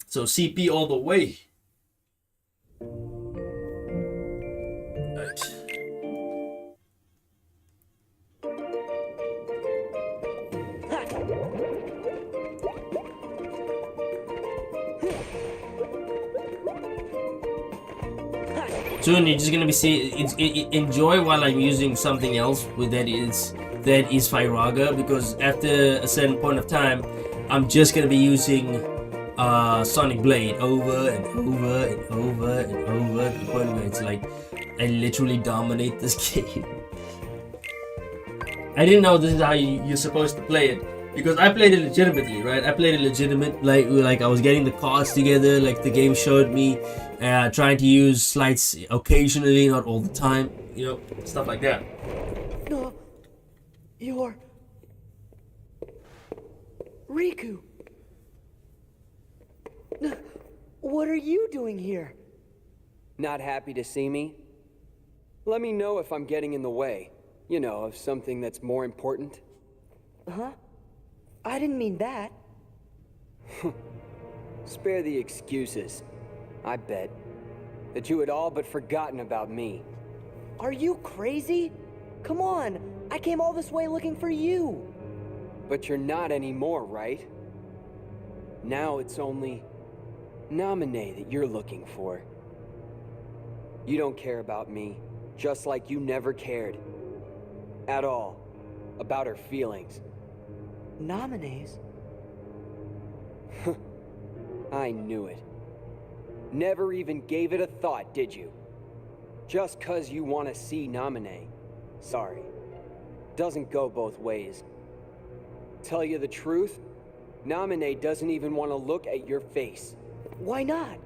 So CP all the way. Right. Soon you're just gonna be enjoy while I'm using something else with that is Firaga, because after a certain point of time I'm just gonna be using Sonic Blade over and over and over and over to the point where it's like I literally dominate this game. I didn't know this is how you're supposed to play it, because I played it legitimately, right? I played it legitimate, like I was getting the cards together, like the game showed me, trying to use slides occasionally, not all the time, you know, stuff like that. No, you're Riku. What are you doing here? Not happy to see me? Let me know if I'm getting in the way. You know, of something that's more important. Huh? I didn't mean that. Spare the excuses. I bet that you had all but forgotten about me. Are you crazy? Come on, I came all this way looking for you. But you're not anymore, right? Now it's only Naminé that you're looking for. You don't care about me, just like you never cared. At all. About her feelings. Nominees? I knew it. Never even gave it a thought, did you? Just 'cause you want to see Namine. Sorry. Doesn't go both ways. Tell you the truth, Namine doesn't even want to look at your face. Why not?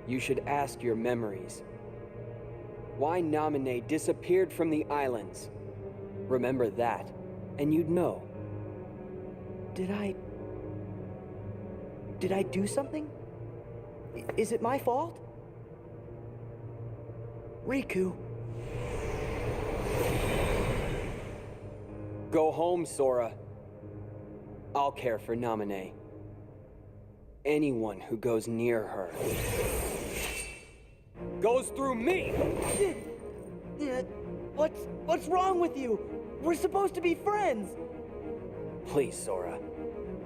You should ask your memories. Why Namine disappeared from the islands. Remember that, and you'd know. Did I do something? Is it my fault? Riku. Go home, Sora. I'll care for Namine. Anyone who goes near her goes through me! What's wrong with you? We're supposed to be friends. Please, Sora.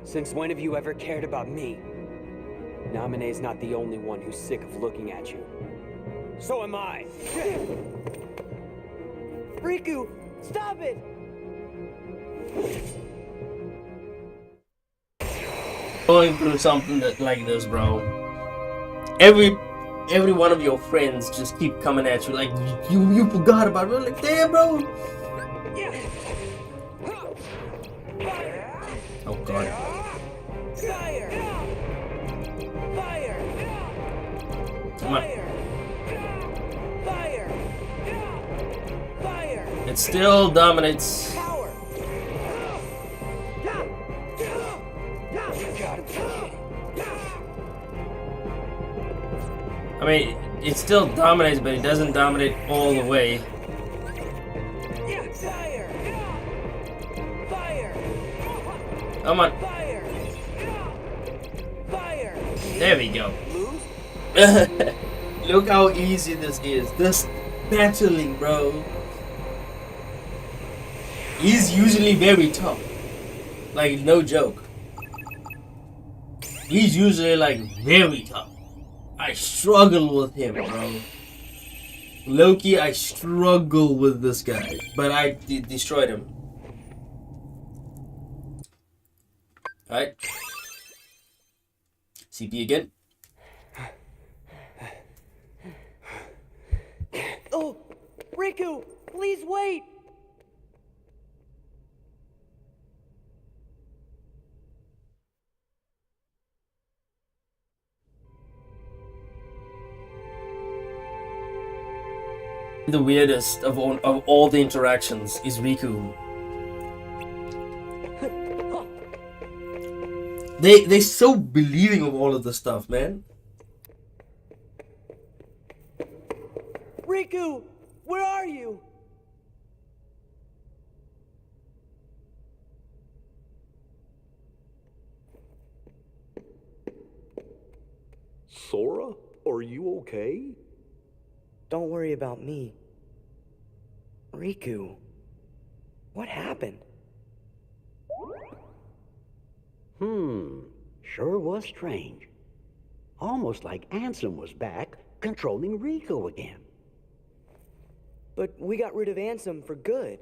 Since when have you ever cared about me? Namine's not the only one who's sick of looking at you. So am I! Riku, stop it! Going through something like this, bro. Every one of your friends just keep coming at you like you forgot about it. We're like, damn, bro. Oh god. Fire! Fire! Come on. Fire! Fire! It still dominates. Power! I mean, it still dominates, but it doesn't dominate all the way. Fire! Fire! Come on. Fire! Fire! There we go. Look how easy this is. This battling, bro. He's usually very tough. Like, no joke. He's usually, like, very tough. I struggle with him, bro. Loki, I struggle with this guy. But I destroyed him. Alright. CP again. Oh, Riku, please wait. The weirdest of all the interactions is Riku. They're so believing of all of this stuff, man. Riku, where are you? Sora, are you okay? Don't worry about me. Riku, what happened? Sure was strange. Almost like Ansem was back, controlling Riku again. But we got rid of Ansem for good.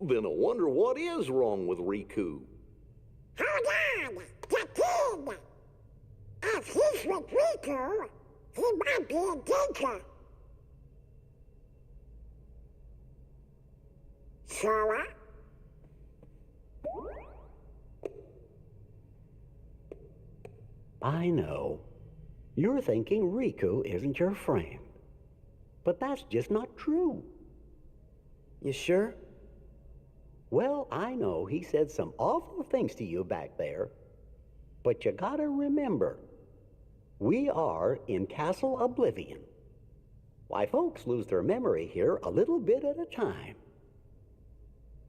Then I wonder what is wrong with Riku. Hold on, the kid. If he's with Riku, he might be in danger. Sora? I know. You're thinking Riku isn't your friend. But that's just not true. You sure? Well, I know he said some awful things to you back there. But you gotta remember, we are in Castle Oblivion. Why, folks lose their memory here a little bit at a time.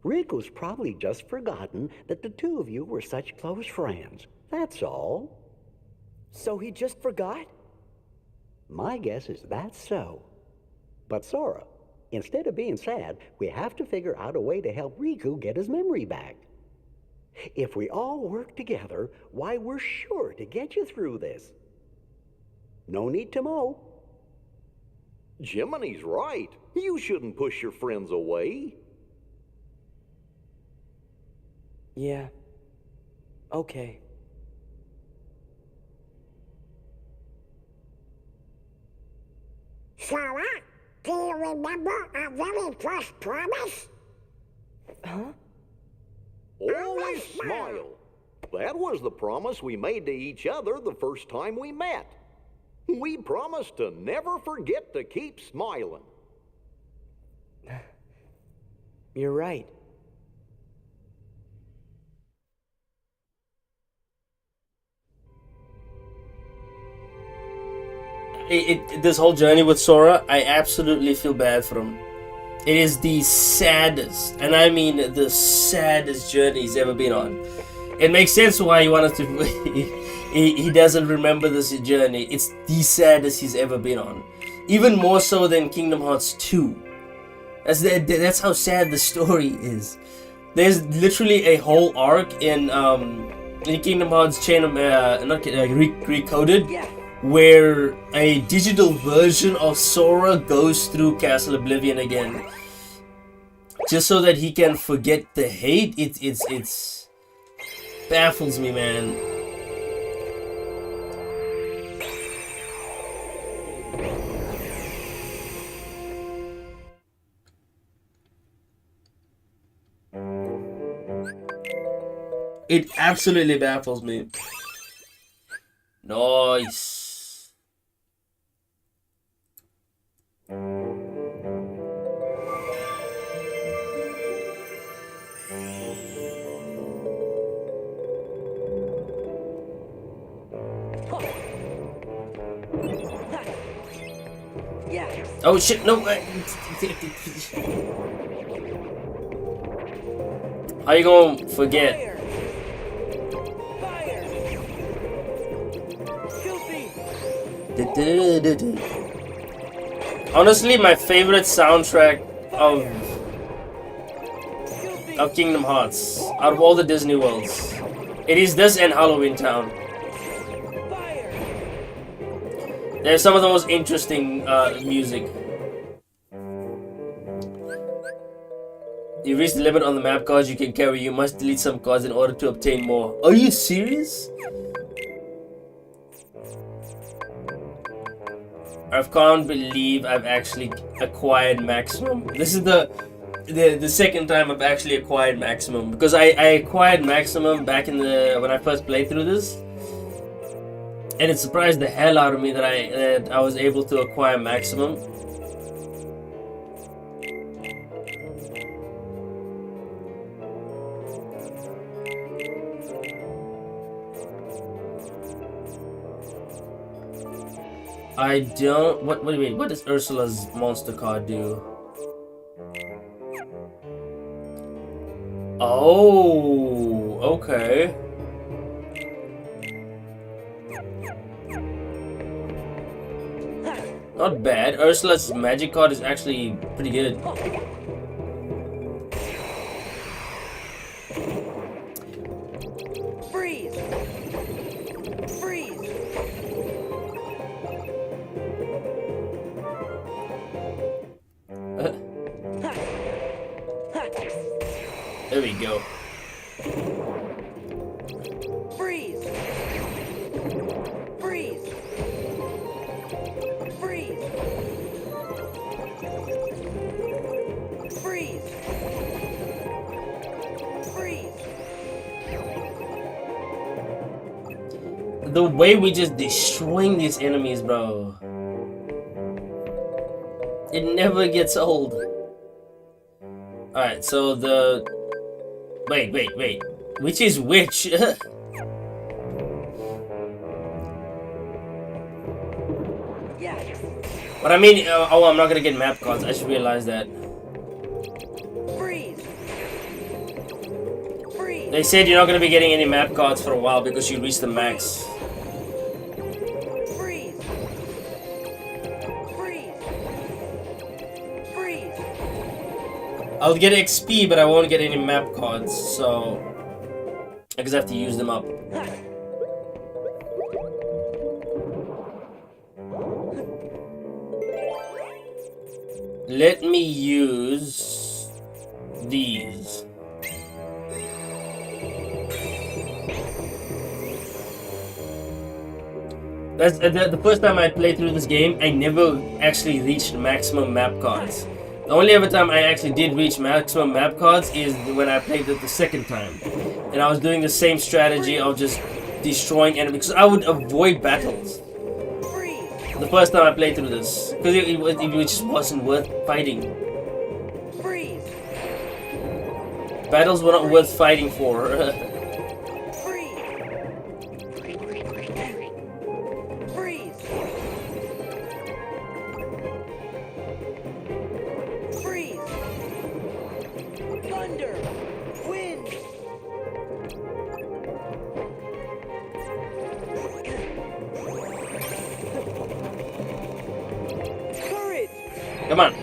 Riku's probably just forgotten that the two of you were such close friends. That's all. So he just forgot? My guess is that's so. But Sora, instead of being sad, we have to figure out a way to help Riku get his memory back. If we all work together, why, we're sure to get you through this. No need to mow. Jiminy's right. You shouldn't push your friends away. Yeah. Okay. Sora, do you remember our very first promise? Huh? Always smile. That was the promise we made to each other the first time we met. We promised to never forget to keep smiling. You're right. This whole journey with Sora, I absolutely feel bad for him. It is the saddest, and I mean the saddest journey he's ever been on. It makes sense why he wanted to. he doesn't remember this journey. It's the saddest he's ever been on, even more so than Kingdom Hearts 2. That's how sad the story is. There's literally a whole arc in Kingdom Hearts Chain of Recoded, where a digital version of Sora goes through Castle Oblivion again, just so that he can forget the hate. It's baffles me, man. It absolutely baffles me. Nice. Oh shit, no. How you gonna forget? Honestly, my favorite soundtrack of Kingdom Hearts out of all the Disney worlds, it is this and Halloween Town. They're some of the most interesting music. You reach the limit on the map cards you can carry. You must delete some cards in order to obtain more. Are you serious? I can't believe I've actually acquired Maximum. This is the second time I've actually acquired Maximum, because I acquired Maximum back in when I first played through this, and it surprised the hell out of me that I was able to acquire Maximum. I don't. What do you mean? What does Ursula's monster card do? Oh, okay. Not bad. Ursula's magic card is actually pretty good. Freeze! Freeze! There we go. Freeze! Freeze! Freeze! Freeze! Freeze! The way we just destroying these enemies, bro. It never gets old. Alright, so the... Wait. Which is which? But I mean, oh, I'm not gonna get map cards. I just realized that. Freeze! Freeze! They said you're not gonna be getting any map cards for a while because you reached the max. Freeze! Freeze! Freeze! I'll get XP, but I won't get any map cards, so I just have to use them up. Let me use these. That's the first time I played through this game. I never actually reached maximum map cards. The only other time I actually did reach maximum map cards is when I played it the second time, and I was doing the same strategy of just destroying enemies. Because I would avoid battles. The first time I played through this, because it just wasn't worth fighting. Freeze. Battles were not worth fighting for. Freeze. Freeze. Freeze. Thunder. Wind. Courage. Come on.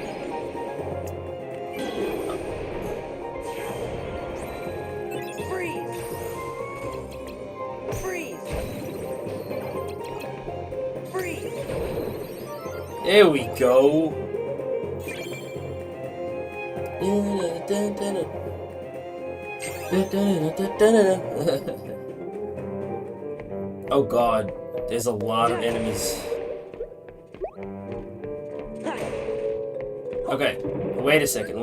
Freeze. Freeze. Freeze. There we go. Oh god, there's a lot of enemies. Okay, wait a second.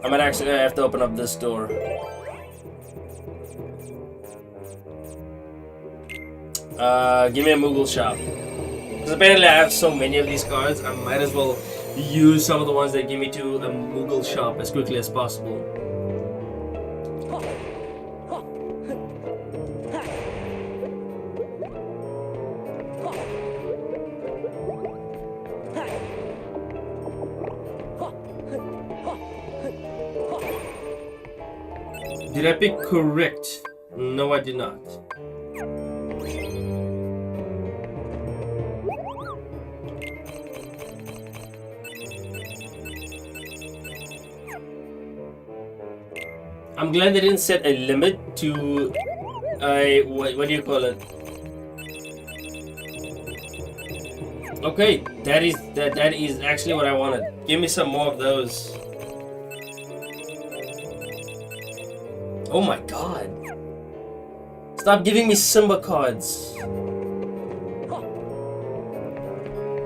I might actually have to open up this door. Give me a Moogle shop. Because apparently I have so many of these cards, I might as well use some of the ones that give me to a Moogle shop as quickly as possible. Did I pick correct? No, I did not. I'm glad they didn't set a limit to what do you call it? Okay, that is actually what I wanted. Give me some more of those. Oh my god. Stop giving me Simba cards.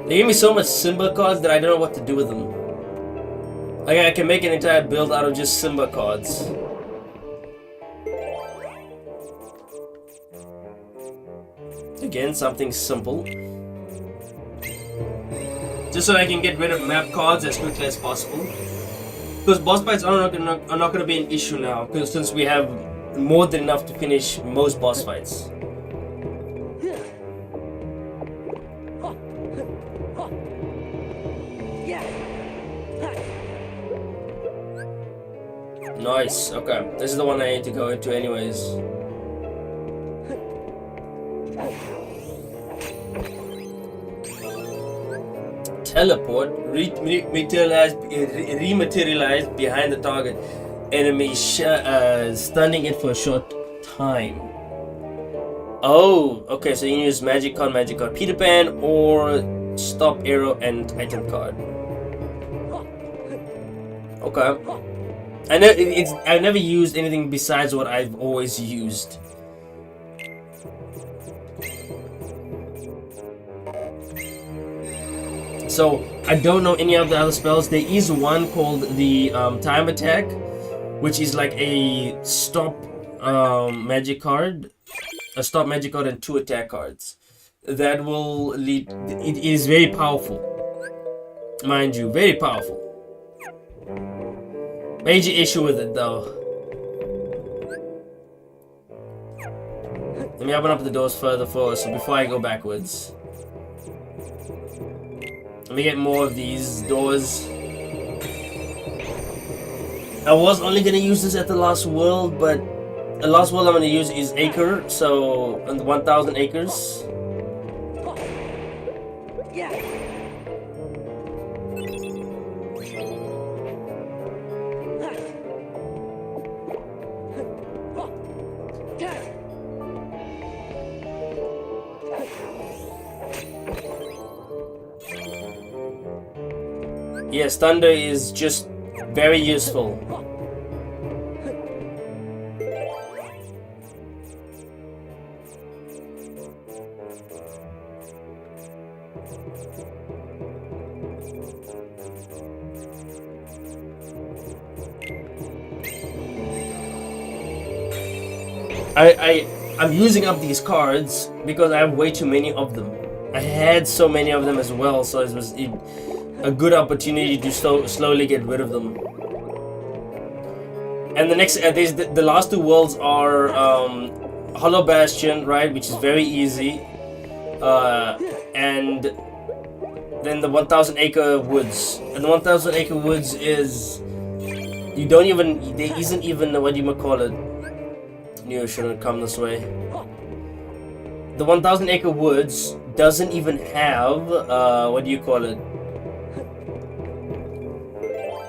They give me so much Simba cards that I don't know what to do with them. Like, I can make an entire build out of just Simba cards. Again, something simple. Just so I can get rid of map cards as quickly as possible. Because boss fights are not going to be an issue now, because since we have more than enough to finish most boss fights. Nice, okay. This is the one I need to go into anyways. Teleport, rematerialize behind the target enemy, stunning it for a short time. Oh, okay, so you can use magic card, Peter Pan, or stop arrow and item card. Okay. I've never used anything besides what I've always used. So I don't know any of the other spells. There is one called the time attack, which is like a stop magic card, and 2 attack cards. That will lead. It is very powerful, mind you, very powerful. Major issue with it though. Let me open up the doors further first, so before I go backwards. Let me get more of these doors. I was only gonna use this at the last world, but the last world I'm gonna use is Acre, so on the 1,000 acres. Yeah. Yes, thunder is just very useful. I'm using up these cards because I have way too many of them. I had so many of them as well, so it was a good opportunity to slowly get rid of them. And the next, the last two worlds are Hollow Bastion, right, which is very easy, and then the 1,000 Acre Woods. And the 1,000 Acre Woods is there isn't even what you might call it. Knew I shouldn't come this way. The 1,000 Acre Woods doesn't even have what do you call it?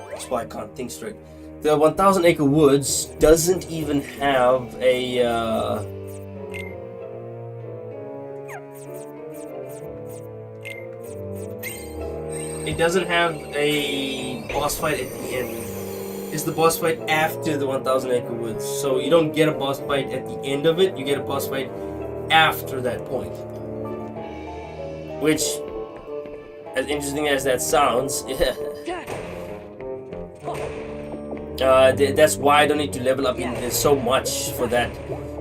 That's why I can't think straight. The 1,000 Acre Woods doesn't even have a it doesn't have a boss fight at the end. It's the boss fight after the 1,000 Acre Woods. So you don't get a boss fight at the end of it, you get a boss fight after that point. Which, as interesting as that sounds, that's why I don't need to level up in so much for that.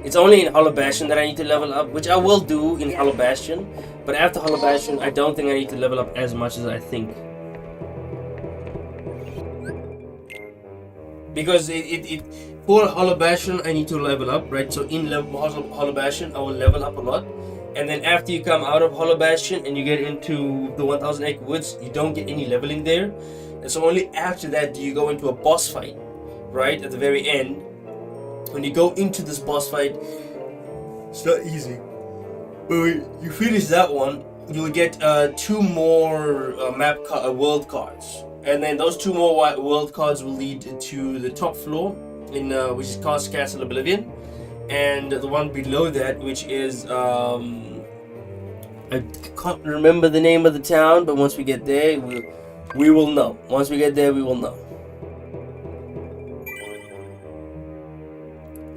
It's only in Hollow Bastion that I need to level up, which I will do in Hollow Bastion. But after Hollow Bastion, I don't think I need to level up as much as I think. Because for Hollow Bastion I need to level up, right? So in Hollow Bastion I will level up a lot, and then after you come out of Hollow Bastion and you get into the 1,000 Acre Woods, you don't get any leveling there, and so only after that do you go into a boss fight, right? At the very end, when you go into this boss fight, it's not easy. But when you finish that one, you'll get 2 more world cards. And then those 2 more world cards will lead to the top floor, in which is Castle Oblivion, and the one below that, which is I can't remember the name of the town, but once we get there, we will know. Once we get there, we will know.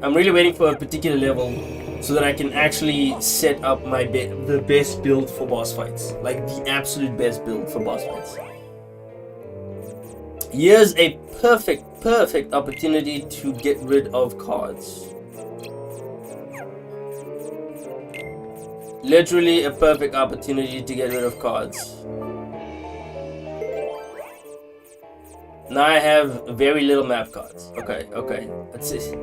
I'm really waiting for a particular level so that I can actually set up my the best build for boss fights, like the absolute best build for boss fights. Here's a perfect opportunity to get rid of cards. Literally a perfect opportunity to get rid of cards. Now I have very little map cards. Okay, that's it.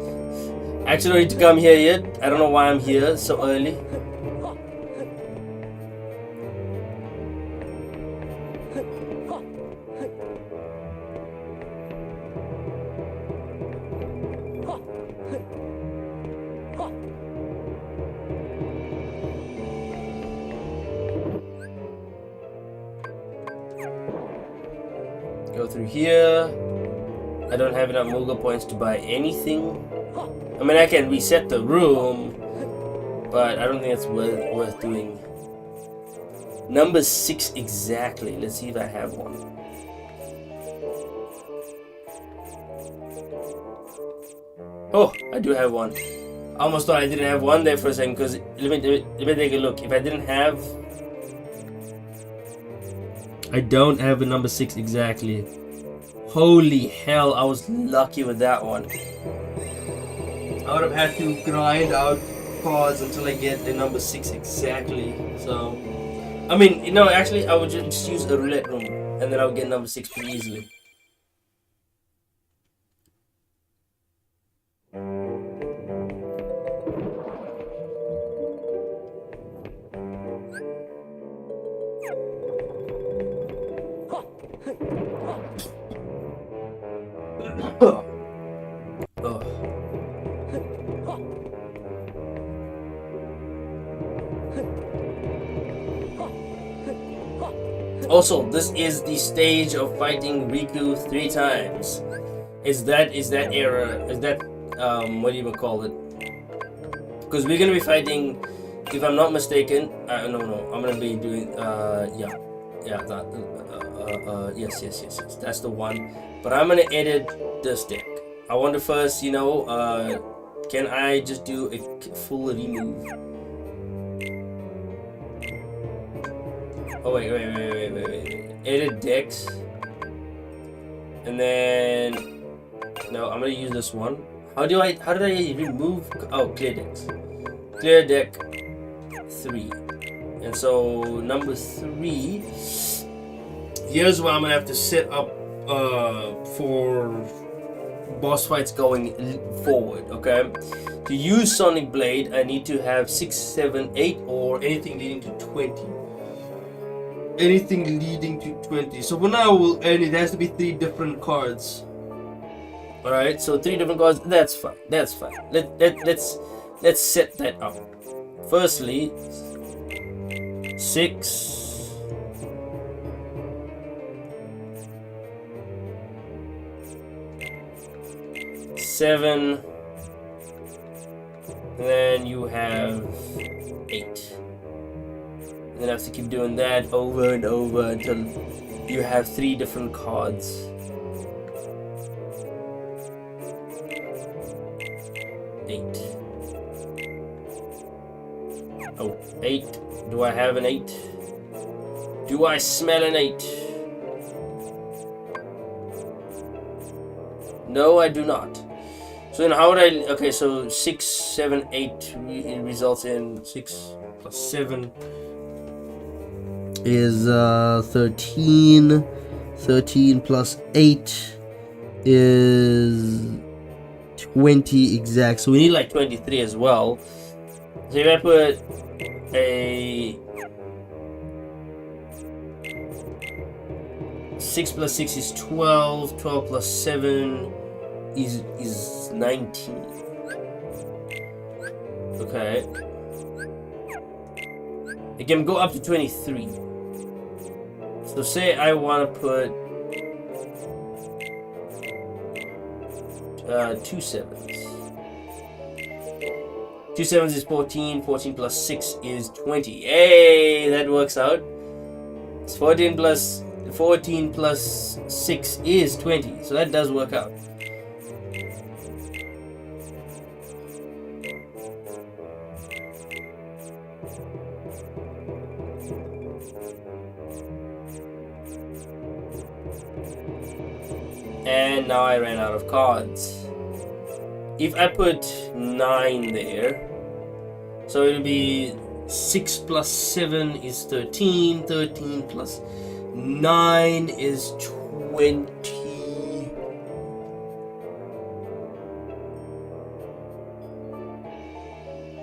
I actually don't need to come here yet. I don't know why I'm here so early. Go through here. I don't have enough Moogle points to buy anything. I mean, I can reset the room, but I don't think it's worth doing. Number 6 exactly. Let's see if I have one. Oh, I do have one. I almost thought I didn't have one there for a second, because let me take a look. If I didn't have... I don't have a number 6 exactly. Holy hell, I was lucky with that one. I would have had to grind out cards until I get the number 6 exactly. So, I mean, you know, actually, I would just use a roulette room, and then I would get number 6 pretty easily. Also, this is the stage of fighting Riku 3 times. Is that era? Is that what do you call it? Because we're gonna be fighting, if I'm not mistaken. No, I'm gonna be doing yes. That's the one. But I'm gonna edit this deck. I want to first, you know, can I just do a full remove? Oh wait. Edit decks. And then no, I'm gonna use this one. How did I remove? Oh, clear decks. Clear deck 3. And so number 3. Here's where I'm gonna have to set up for boss fights going forward. Okay. To use Sonic Blade, I need to have 6, 7, 8, or anything leading to 20. Anything leading to 20. So for now, it has to be 3 different cards. All right. So 3 different cards. That's fine. That's fine. Let's set that up. Firstly, 6. 7, and then you have 8. And then I have to keep doing that over and over until you have 3 different cards. 8. Oh, 8. Do I have an 8? Do I smell an 8? No, I do not. So then how would I... Okay, so 6, 7, 8 it results in 6 plus 7 is 13. 13 plus 8 is 20 exact. So we need like 23 as well. So if I put a 6 plus 6 is 12. 12 plus 7 is 19. Okay. It can go up to 23. So say I want to put 2 sevens. 2 sevens is 14. 14 plus 6 is 20. Hey, that works out. It's 14 plus 6 is 20. So that does work out. And now I ran out of cards. If I put 9 there, so it'll be 6 plus 7 is 13. 13 plus 9 is 20.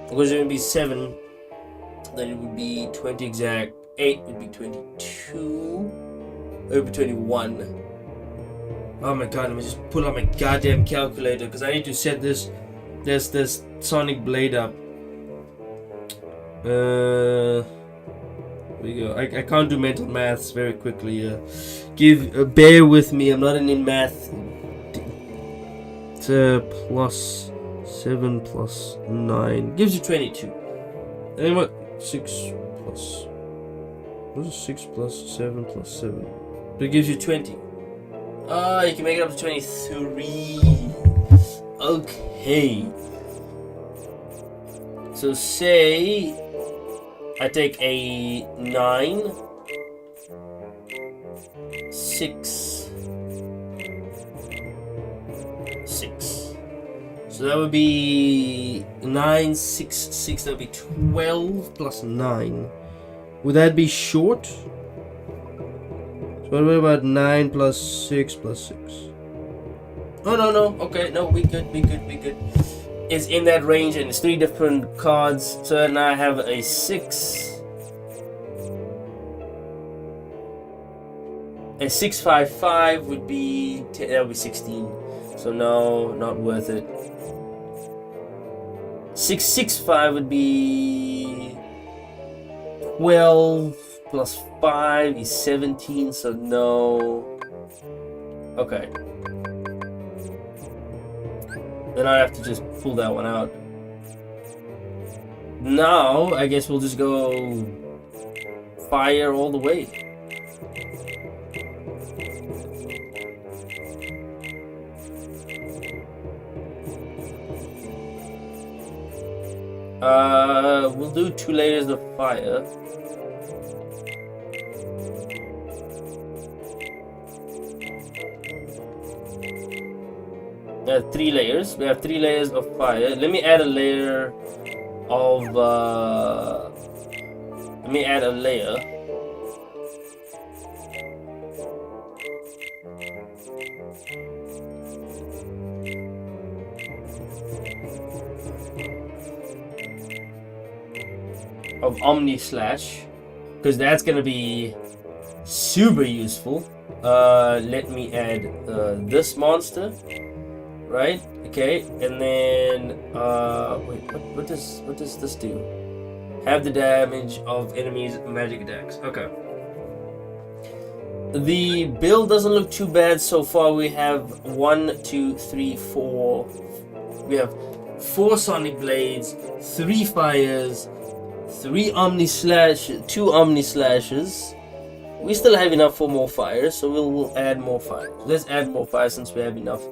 Because it would be 7, then it would be 20 exact. 8 would be 22. It would be 21. Oh my god, let me just pull out my goddamn calculator because I need to set this Sonic Blade up. There we go. I can't do mental maths very quickly. Bear with me. I'm not in math. Plus 7 plus 9 gives you 22. And then what? 6 plus. What is 6 plus 7 plus 7? It gives you 20. You can make it up to 23. Okay. So say I take a 9, 6, 6. So that would be 9, 6, 6. That would be 12 plus 9. Would that be short? So what about 9 plus 6 plus 6? Oh, no. Okay, no, we good. It's in that range and it's 3 different cards. So now I have a 6. And 655 would be... that would be 16. So no, not worth it. 665 would be... 12 plus 5 is 17, so no. Okay. Then I have to just pull that one out. Now, I guess we'll just go fire all the way. We'll do 2 layers of fire. There are 3 layers. We have 3 layers of fire. Let me add a layer of. Let me add a layer. Of Omni Slash, because that's gonna be super useful. Let me add this monster. Right? Okay, and then wait, what does this do? Have the damage of enemies' magic attacks. Okay. The build doesn't look too bad so far. We have 1, 2, 3, 4. We have 4 Sonic Blades, 3 Fires, 2 Omni Slashes. We still have enough for more fires, so we'll add more fires. Let's add more fires since we have enough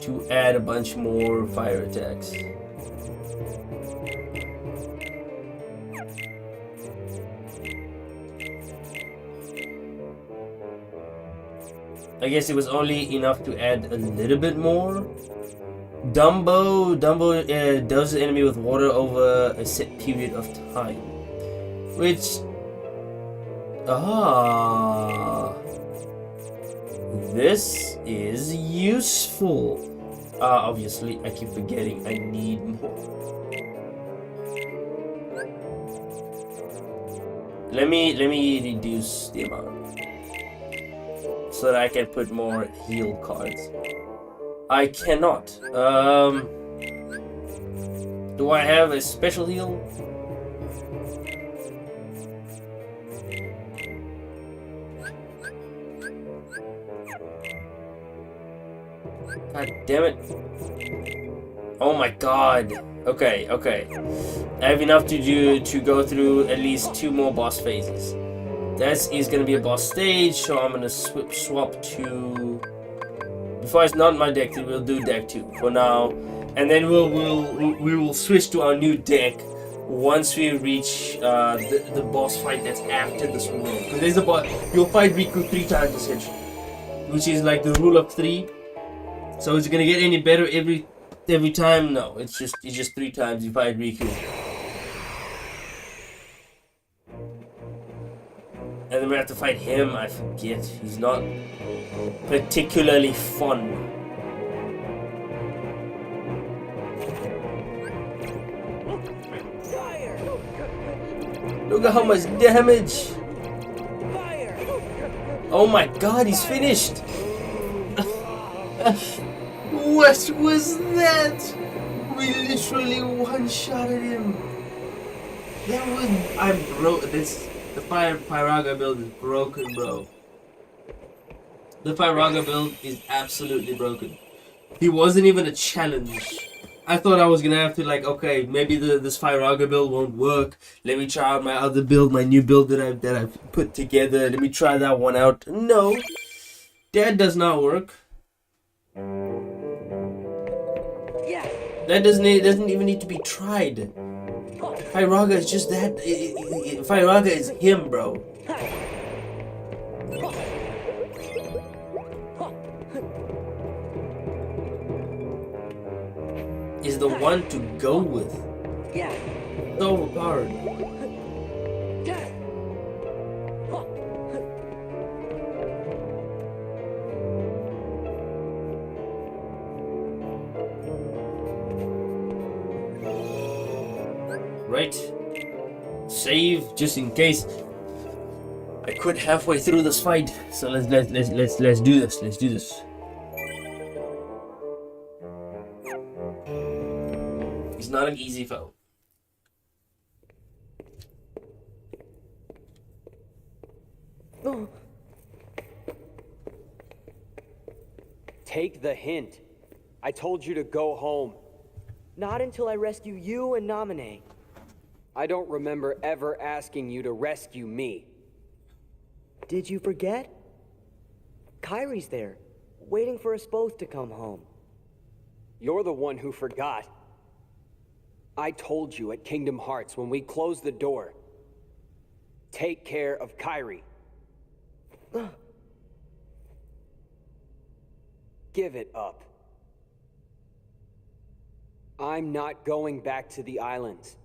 to add a bunch more fire attacks. I guess it was only enough to add a little bit more. Dumbo does the enemy with water over a set period of time, which this is useful. Obviously, I keep forgetting I need more. Let me reduce the amount so that I can put more heal cards. I cannot. Do I have a special heal? God damn it. Oh my god. Okay. I have enough to go through at least 2 more boss phases. That is gonna be a boss stage, so I'm gonna swap to. Before it's not my deck 2, we'll do deck 2 for now, and then we will switch to our new deck once we reach the boss fight that's after this world. Because there's a boss, you'll fight Riku 3 times essentially, which is like the rule of 3. So is it gonna get any better every time? No, it's just 3 times you fight Riku. And then we have to fight him. I forget. He's not particularly fun. Fire! Look at how much damage. Fire! Oh my god, he's finished. What was that? We literally one-shotted him. That was... I'm broke. The Pyraga build is broken, bro. The Pyraga build is absolutely broken. He wasn't even a challenge. I thought I was gonna have to okay, maybe this Pyraga build won't work. Let me try out my other build, my new build that I've put together. Let me try that one out. No, that does not work. Yeah. That doesn't even need to be tried. Pyraga is just that. Pyraga is him, bro. Is the one to go with. Yeah. So overpowered. Right. Save just in case. I quit halfway through this fight. So let's do this. Let's do this. He's not an easy foe. Take the hint. I told you to go home. Not until I rescue you and Namine. I don't remember ever asking you to rescue me. Did you forget? Kyrie's there, waiting for us both to come home. You're the one who forgot. I told you at Kingdom Hearts when we closed the door. Take care of Kyrie. Give it up. I'm not going back to the islands.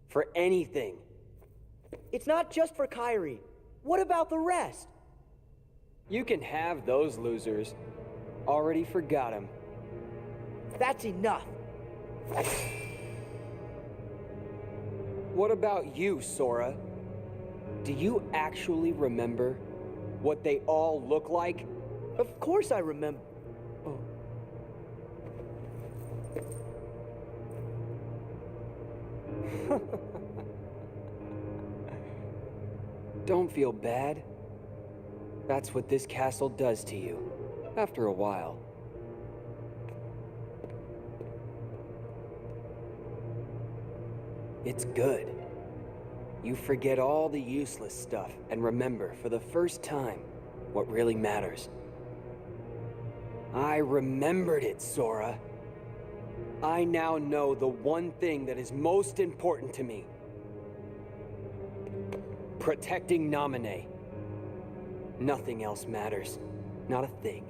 For anything. It's not just for Kyrie. What about the rest? You can have those losers. Already forgot him. That's enough. What about you, Sora? Do you actually remember what they all look like? Of course I remember. Oh. Don't feel bad. That's what this castle does to you, after a while. It's good. You forget all the useless stuff and remember for the first time what really matters. I remembered it, Sora. I now know the one thing that is most important to me. Protecting Naminé. Nothing else matters. Not a thing.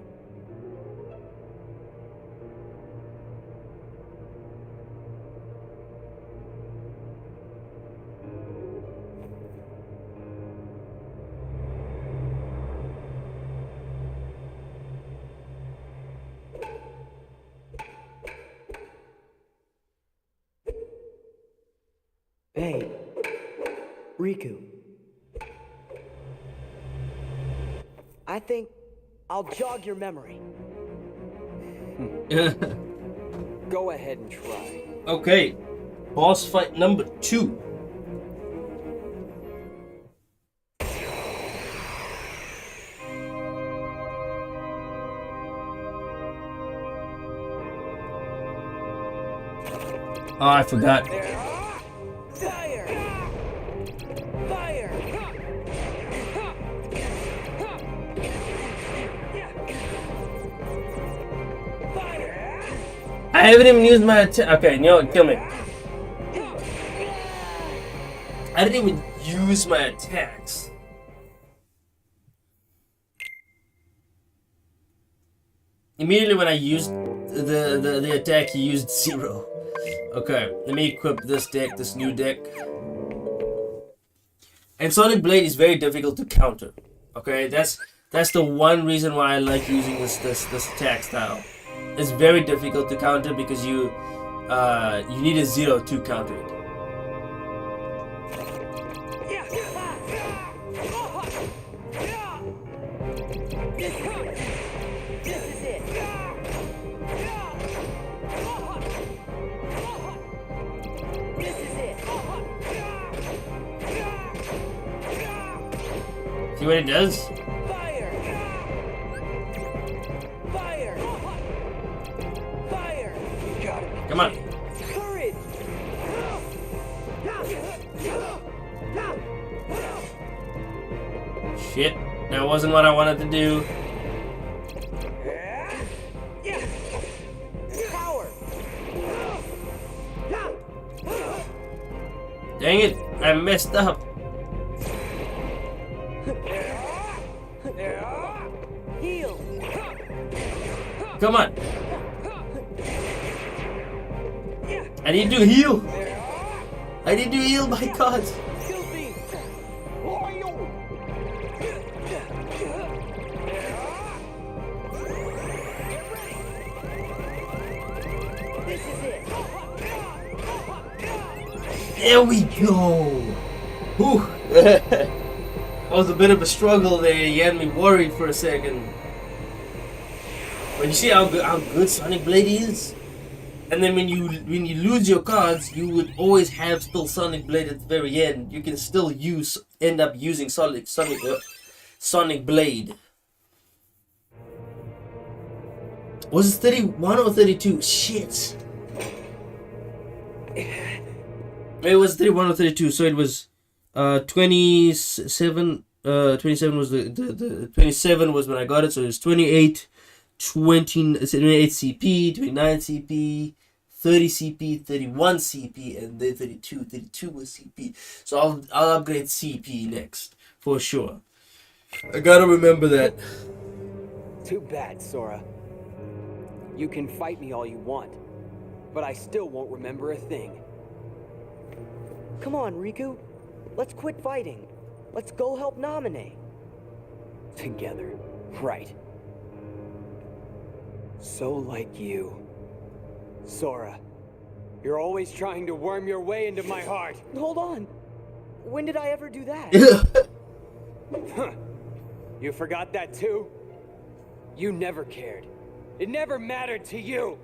Hey, Riku. I think I'll jog your memory. Go ahead and try. Okay, boss fight number 2. Oh, I forgot. Fire! Fire! Fire! I haven't even used my attack. Okay, you know what? Kill me. I didn't even use my attacks. Immediately when I used the attack, he used 0. Okay, let me equip this deck, this new deck. And Sonic Blade is very difficult to counter. Okay, that's the one reason why I like using this attack style. It's very difficult to counter because you need a 0 to counter it. See what it does? Fire! Fire! Fire! Come on. Courage! Shit, that wasn't what I wanted to do. Power! Dang it, I messed up. Heal! Come on. I need to heal. I need to heal, my god. Filthy! This is it! There we go. Whew. That was a bit of a struggle there. You had me worried for a second. But you see how good Sonic Blade is? And then when you lose your cards, you would always have still Sonic Blade at the very end. You can still end up using Sonic Blade. Was it 31 or 32? Shit. Maybe it was 31 or 32. So it was 27. 27 was the 27 was when I got it. So it was 28, 28 CP, 29 CP, 30 CP, 31 CP, and then 32. 32 was CP. So I'll upgrade CP next for sure. I gotta remember that. Too bad, Sora. You can fight me all you want, but I still won't remember a thing. Come on, Riku. Let's quit fighting. Let's go help Naminé. Together, right. So like you. Sora, you're always trying to worm your way into my heart. Hold on. When did I ever do that? Huh. You forgot that too? You never cared. It never mattered to you.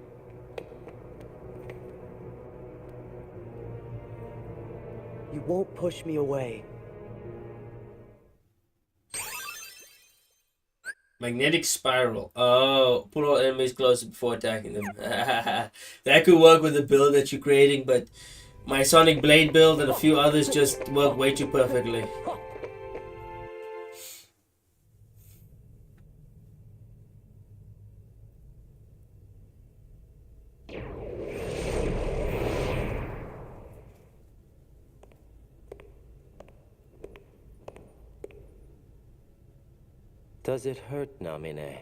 You won't push me away. Magnetic spiral. Oh, pull all enemies closer before attacking them. That could work with the build that you're creating, but my Sonic Blade build and a few others just work way too perfectly. Does it hurt, Naminé?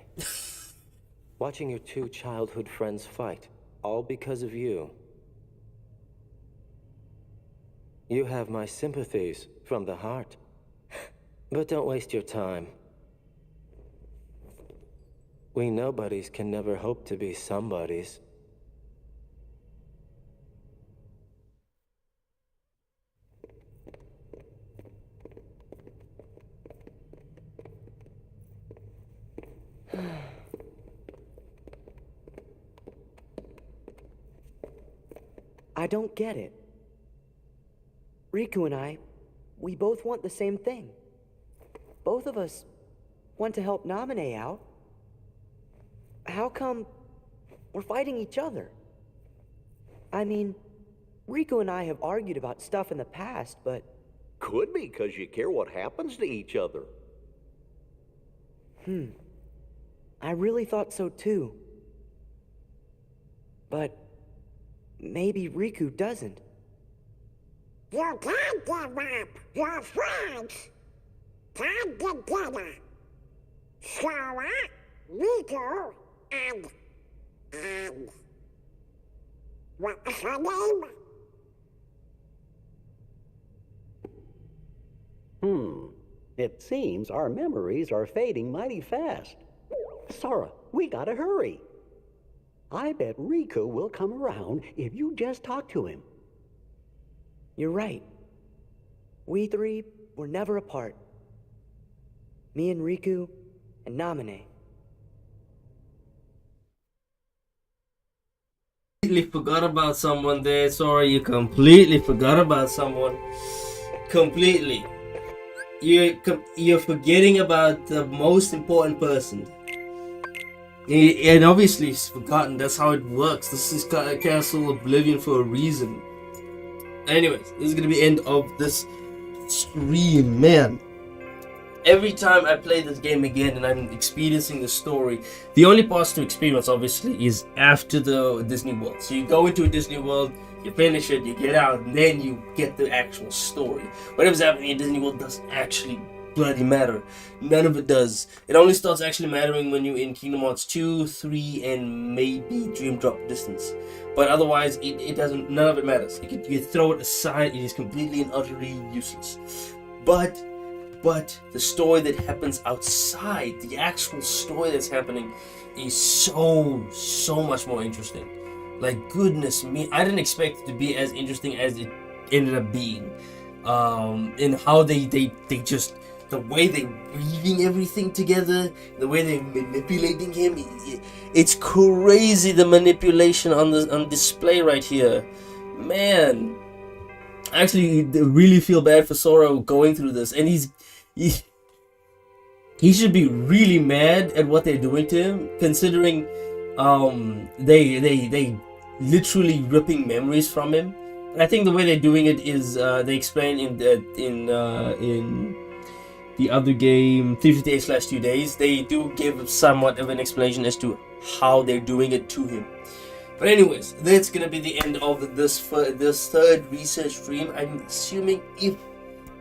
Watching your two childhood friends fight, all because of you. You have my sympathies from the heart. But don't waste your time. We nobodies can never hope to be somebodies. I don't get it. Riku and I, we both want the same thing. Both of us want to help Naminé out. How come we're fighting each other? I mean, Riku and I have argued about stuff in the past, but... Could be because you care what happens to each other. I really thought so too. But maybe Riku doesn't. You can't give up your friends. Come together. Sora, Riku, and... What was her name? It seems our memories are fading mighty fast. Sora, we gotta hurry. I bet Riku will come around if you just talk to him. You're right. We three were never apart. Me and Riku and Naminé. Completely forgot about someone there. Sorry, you completely forgot about someone. Completely. You're forgetting about the most important person. And obviously he's forgotten. That's how it works. This is Castle Oblivion for a reason. Anyways, this is gonna be the end of this stream, man. Every time I play this game again and I'm experiencing the story, the only positive experience obviously is after the Disney World. So you go into a Disney World, you finish it, you get out, and then you get the actual story. Whatever's happening in Disney World doesn't actually bloody matter. None of it does. It only starts actually mattering when you're in Kingdom Hearts 2, 3, and maybe Dream Drop Distance. But otherwise, it doesn't. None of it matters. You throw it aside. It is completely and utterly useless. But the story that happens outside, the actual story that's happening, is so much more interesting. Like, goodness me, I didn't expect it to be as interesting as it ended up being. In how they just, the way they're weaving everything together, the way they're manipulating him, it's crazy, the manipulation on display right here. Man, I actually really feel bad for Sora going through this, and he should be really mad at what they're doing to him, considering they literally ripping memories from him. And I think the way they're doing it is they explain in the other game, 358/2 days, they do give somewhat of an explanation as to how they're doing it to him. But anyways, that's gonna be the end of this third research stream. I'm assuming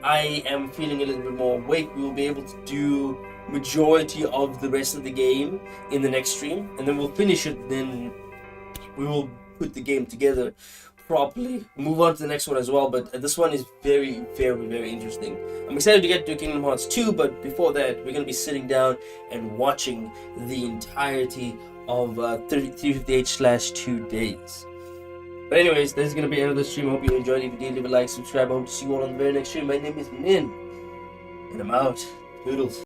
I am feeling a little bit more awake, we will be able to do majority of the rest of the game in the next stream, and then we'll finish it. Then we will put the game together properly, move on to the next one as well. But this one is very, very, very interesting. I'm excited to get to Kingdom Hearts 2, but before that, we're going to be sitting down and watching the entirety of 358/2 days. But anyways, this is going to be the end of the stream. I hope you enjoyed. If you did, leave a like, subscribe. I hope to see you all on the very next stream. My name is Min, and I'm out. Toodles.